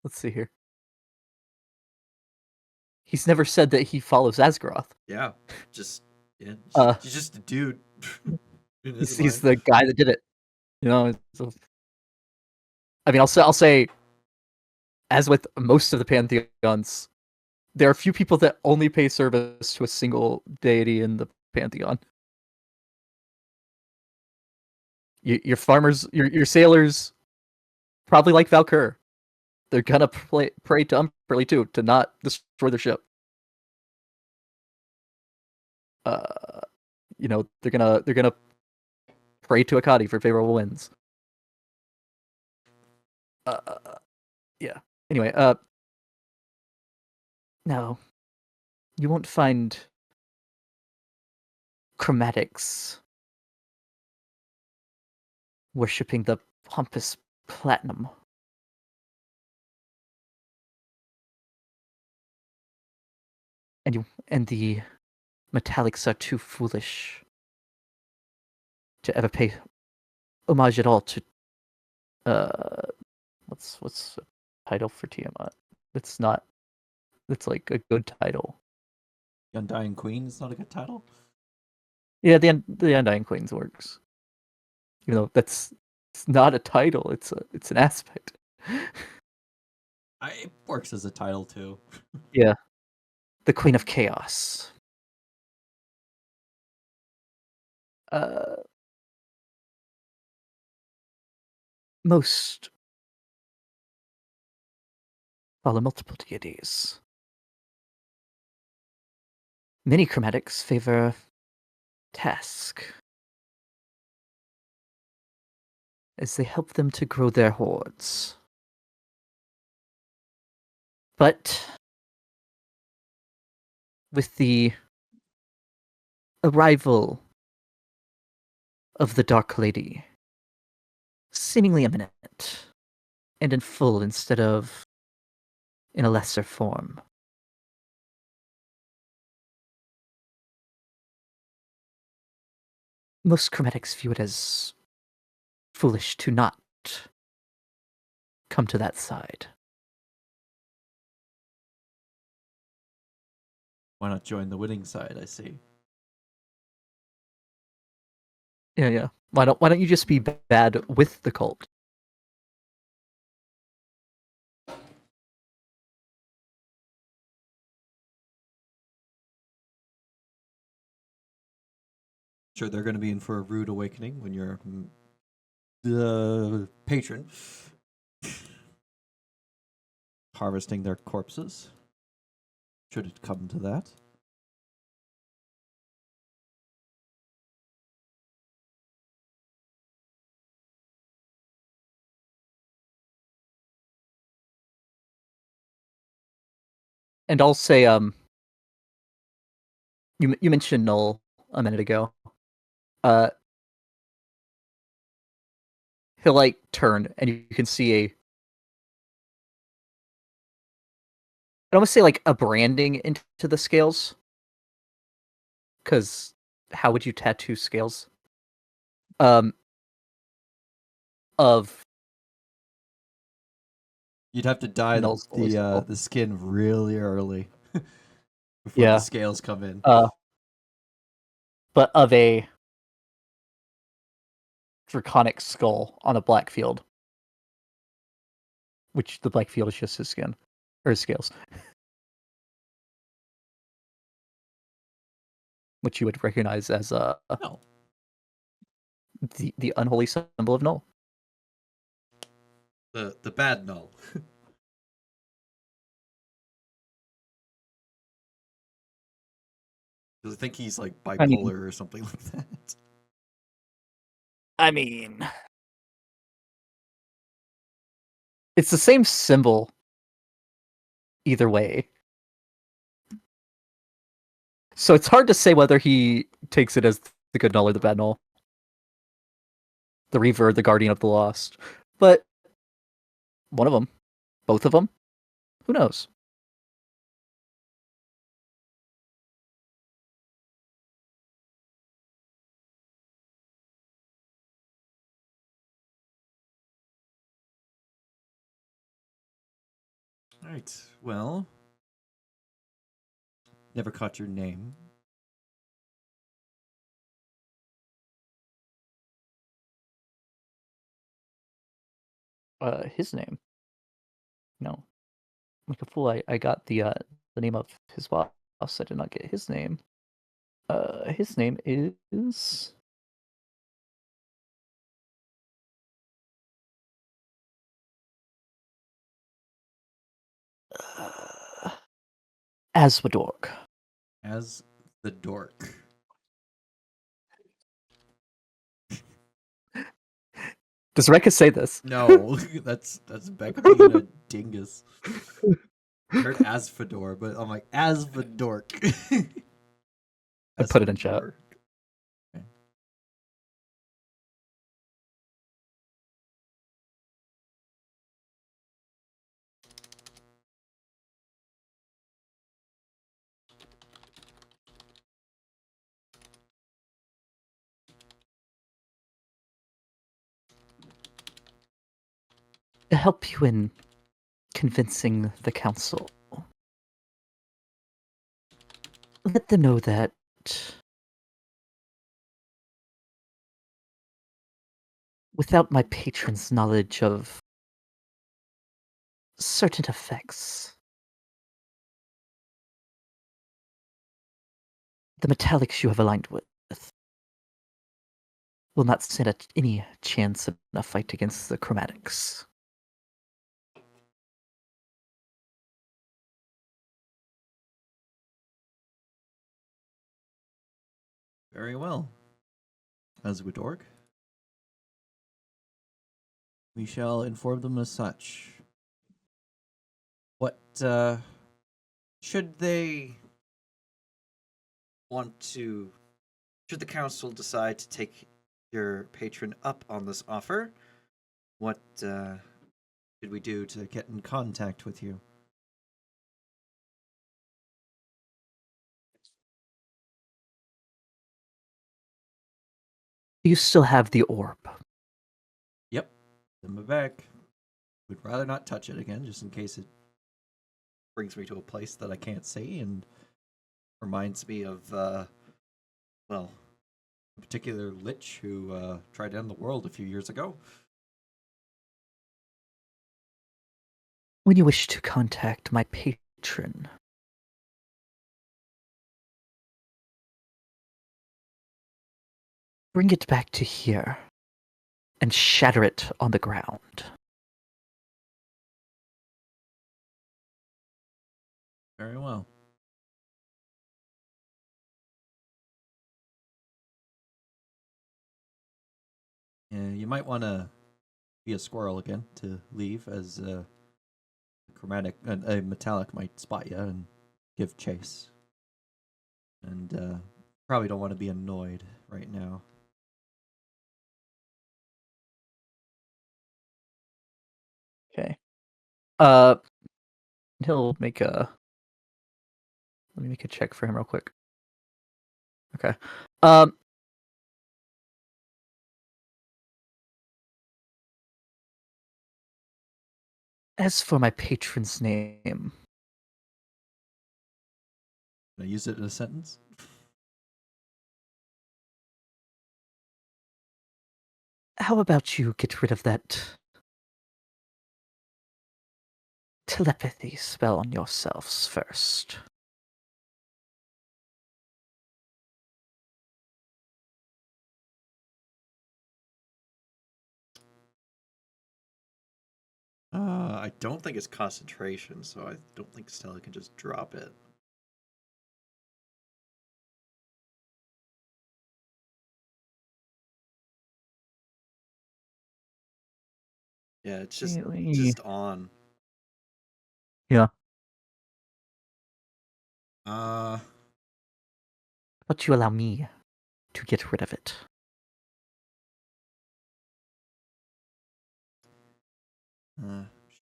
Let's see here. He's never said that he follows Asgaroth. Yeah, he's just a dude. He's the guy that did it. You know, I mean, I'll say, as with most of the pantheons, there are a few people that only pay service to a single deity in the pantheon. Your farmers, your sailors, probably like Valkyr. They're gonna pray to Umberly too to not destroy their ship. They're gonna pray to Akadi for favorable winds. Yeah. Anyway, no, you won't find chromatics worshipping the pompous platinum. And the metallics are too foolish to ever pay homage at all to what's the title for Tiamat? It's like a good title. The Undying Queen is not a good title. Yeah, the Undying Queens works. Even though it's not a title, it's an aspect. It works as a title too. Yeah. The Queen of Chaos. Most follow multiple deities. Many chromatics favor task, as they help them to grow their hordes. But with the arrival of the Dark Lady, seemingly imminent, and in full instead of in a lesser form, most chromatics view it as foolish to not come to that side. Why not join the winning side? I see. Yeah. Why don't you just be bad with the cult? Sure, they're going to be in for a rude awakening when you're the patron harvesting their corpses. Should it come to that. And I'll say, you mentioned Null a minute ago. He'll like turn, and you can see I'd almost say like a branding into the scales. Because how would you tattoo scales? Of You'd have to dye Null's voice. the skin really early before Yeah. the scales come in. But of a draconic skull on a black field. Which the black field is just his skin. Or his scales. Which you would recognize as No. the unholy symbol of Null. The bad Null. Because I think he's like bipolar or something like that. I mean, it's the same symbol either way. So it's hard to say whether he takes it as the good Null or the bad Null. The Reaver, the Guardian of the Lost. But one of them. Both of them? Who knows? All right. Well, never caught your name. His name. No. Like a fool, I got the the name of his boss. I did not get his name. His name is... Aswadork. As the dork. Does Rekka say this? No, that's Becca being a dingus. I heard Asfador, but I'm like, Asvadork. I put it in chat. Okay. To help you in convincing the council, let them know that without my patron's knowledge of certain effects, the metallics you have aligned with will not stand any chance in a fight against the chromatics. Very well. Asvadork. We shall inform them as such. What, should they want to... Should the council decide to take your patron up on this offer, what, should we do to get in contact with you? You still have the orb. Yep. Send me back. Would rather not touch it again, just in case it brings me to a place that I can't see and reminds me of, well, a particular lich who tried to end the world a few years ago. When you wish to contact my patron, bring it back to here and shatter it on the ground. Very well. Yeah, you might want to be a squirrel again to leave, as a metallic might spot you and give chase. And probably don't want to be annoyed right now. Okay. He'll make a... Let me make a check for him real quick. Okay. As for my patron's name, Can I use it in a sentence? how about you get rid of that telepathy spell on yourselves first? I don't think it's concentration, so I don't think Stella can just drop it. Yeah, it's just on. Yeah. But you allow me to get rid of it.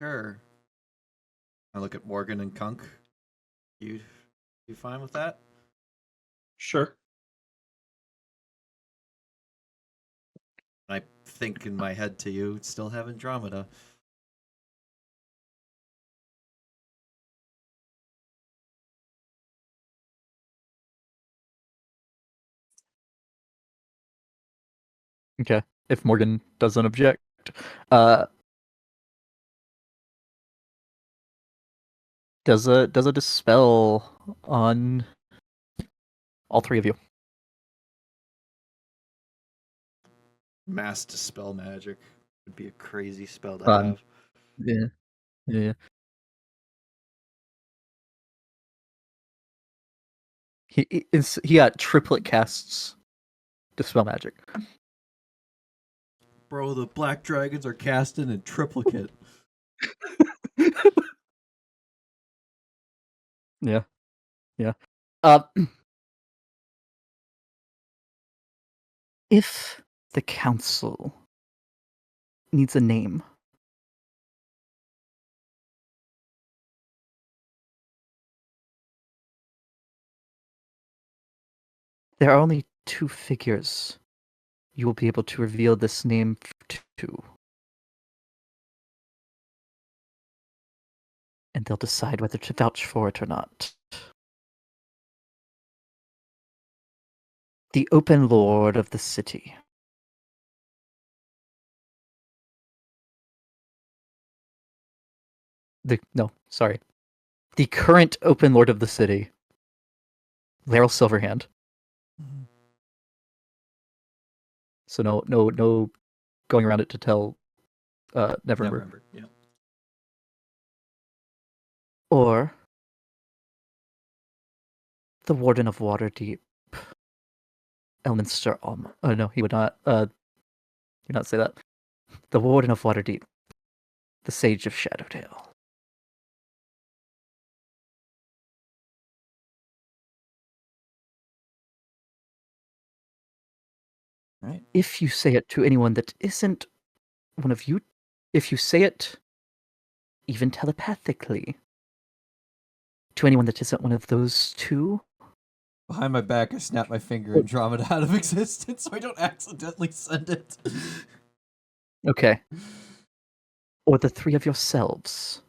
Sure. I look at Morgan and Kunk. You fine with that? Sure. I think in my head to you, still have Andromeda. Okay. If Morgan doesn't object. Does a dispel on all three of you. Mass dispel magic would be a crazy spell to Fun. have. Yeah. He got triplet casts dispel magic. Bro, the black dragons are casting in triplicate. Yeah. If the council needs a name, there are only two figures you will be able to reveal this name to. And they'll decide whether to vouch for it or not. The Open Lord of the city. The current Open Lord of the city, Laryl Silverhand. So no going around it to tell Neverember. Yeah. Or the Warden of Waterdeep, Elminster. Oh no, he would not. Say that. The Warden of Waterdeep, the Sage of Shadowdale. Right. If you say it to anyone that isn't one of you, if you say it even telepathically to anyone that isn't one of those two, Behind my back, I snap my finger and draw it out of existence so I don't accidentally send it. okay, or the three of yourselves,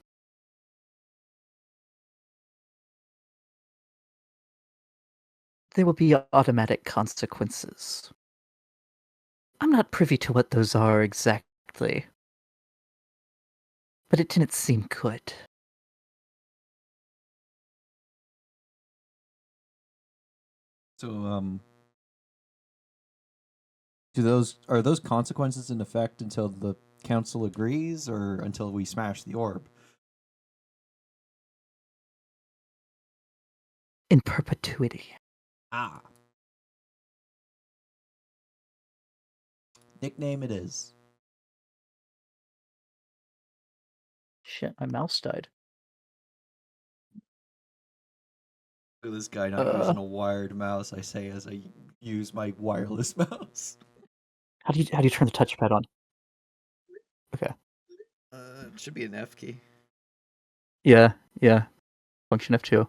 there will be automatic consequences. I'm not privy to what those are exactly, but it didn't seem good. So, are those consequences in effect until the council agrees, or until we smash the orb? In perpetuity. Ah. Nickname it is. Shit, my mouse died. Look at this guy not using a wired mouse, I say as I use my wireless mouse. How do you turn the touchpad on? Okay. It should be an F key. Yeah. Function F2.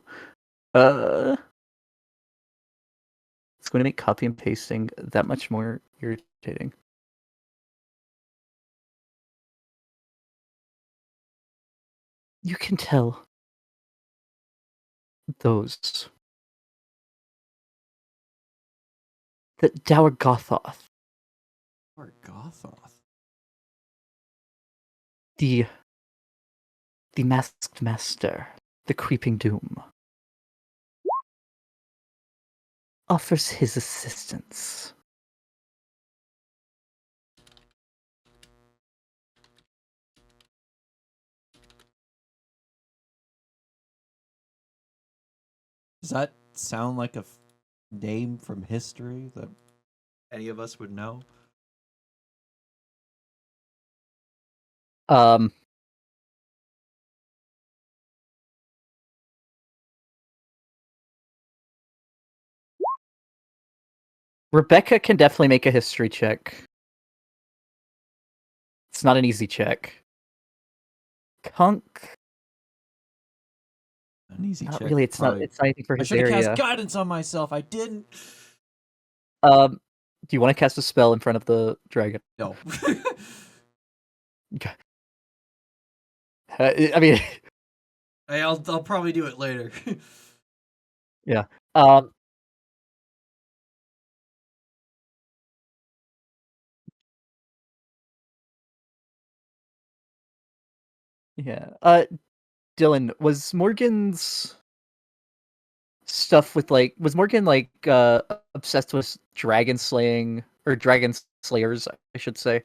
It's going to make copy and pasting that much more irritating. You can tell those that Dour Gothoth, Or Gothoth. the Masked Master, the Creeping Doom, offers his assistance. Does that sound like a name from history that any of us would know? Rebecca can definitely make a history check. It's not an easy check. Kunk. An easy Not check. really. It's probably. not. It's not anything for I his should have area. cast guidance on myself. I didn't. Do you want to cast a spell in front of the dragon? No. Okay. I mean, Hey, I'll probably do it later. yeah. Yeah. Dylan, was Morgan's stuff with was Morgan obsessed with dragon slaying or dragon slayers, I should say,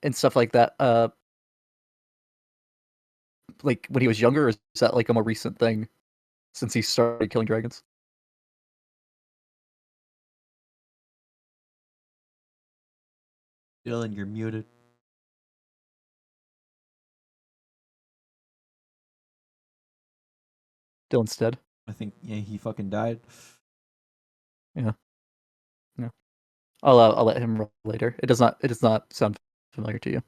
and stuff like that? Like when he was younger, or is that like a more recent thing since he started killing dragons? Dylan, you're muted. Dylan's dead. I think he fucking died. Yeah. I'll let him roll later. It does not sound familiar to you.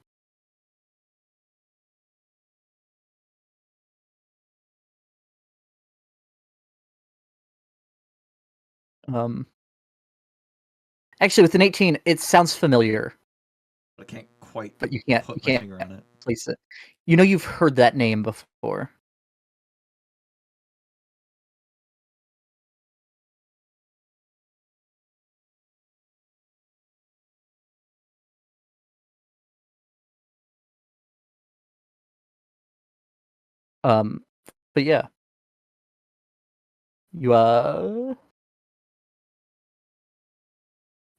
Actually, with an 18, it sounds familiar. I can't quite. But you can't put my finger on it. Place it. You know, you've heard that name before. But yeah, you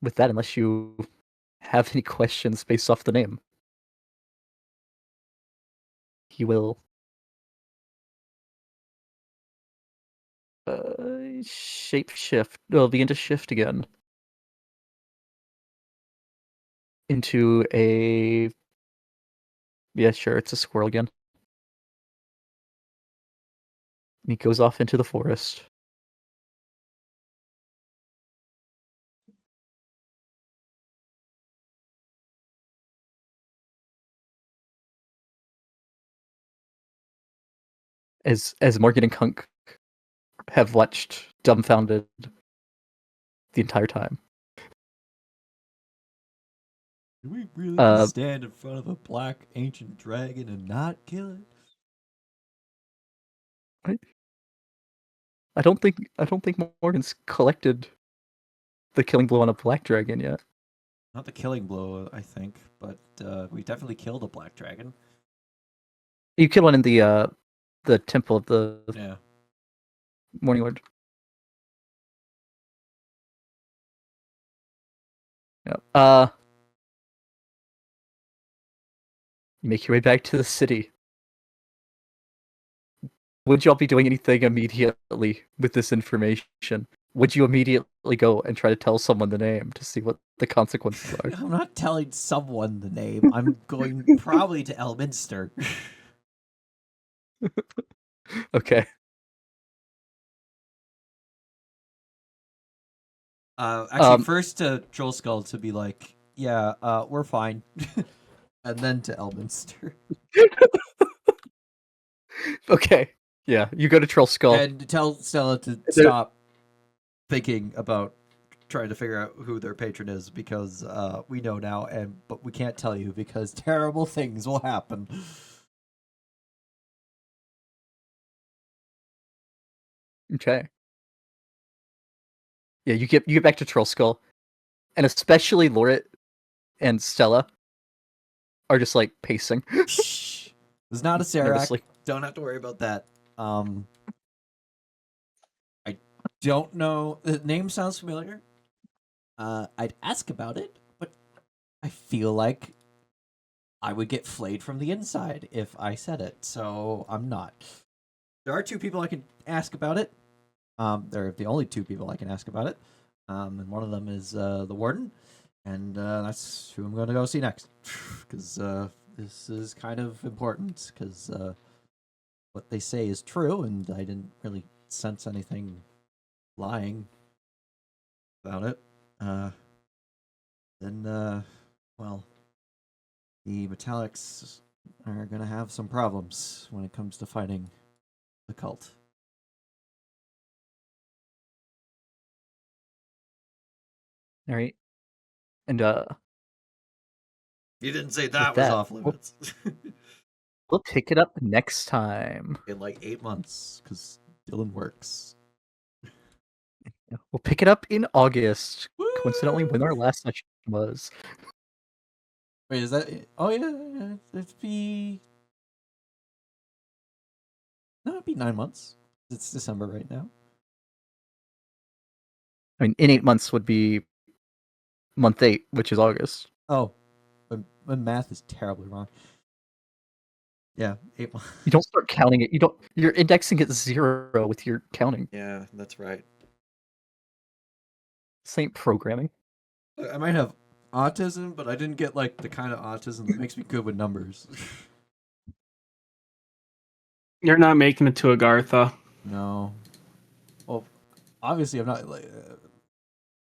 with that, unless you have any questions based off the name, he will shape shift. Well, begin to shift again into a. Yeah, sure, it's a squirrel again. And he goes off into the forest. As Morgan and Kunk have watched dumbfounded the entire time. Do we really stand in front of a black ancient dragon and not kill it? I don't think Morgan's collected the killing blow on a black dragon yet. Not the killing blow, I think, but we definitely killed a black dragon. You killed one in the temple of the Morning Lord. Yeah. You make your way back to the city. Would y'all be doing anything immediately with this information? Would you immediately go and try to tell someone the name to see what the consequences are? I'm not telling someone the name. I'm going probably to Elminster. Okay. Actually, first to Troll Skull to be like, yeah, we're fine. And then to Elminster. Okay. Yeah, you go to Troll Skull. And tell Stella to stop thinking about trying to figure out who their patron is, because we know now, but we can't tell you because terrible things will happen. Okay. Yeah, you get back to Troll Skull, and especially Lorit and Stella are just like pacing. It's not a Serac. Don't have to worry about that. I don't know. The name sounds familiar. I'd ask about it, but I feel like I would get flayed from the inside if I said it, so I'm not. There are two people I can ask about it. They're the only two people I can ask about it. And one of them is the warden, and that's who I'm going to go see next, because this is kind of important, because what they say is true, and I didn't really sense anything lying about it. Then, well, the Metallics are going to have some problems when it comes to fighting the cult. All right. And you didn't say that was off limits. We'll pick it up next time. In like 8 months, because Dylan works. We'll pick it up in August. Woo! Coincidentally, when our last session was. Wait, is that? Oh yeah, it'd be No, it'd be 9 months. It's December right now. I mean, in 8 months would be month 8, which is August. Oh, my math is terribly wrong. Yeah, 8 months. You don't start counting it. You're indexing at 0 with your counting. Yeah, that's right. This ain't programming. I might have autism, but I didn't get like the kind of autism that makes me good with numbers. You're not making it to Agartha. No. Well, obviously I'm not. Like,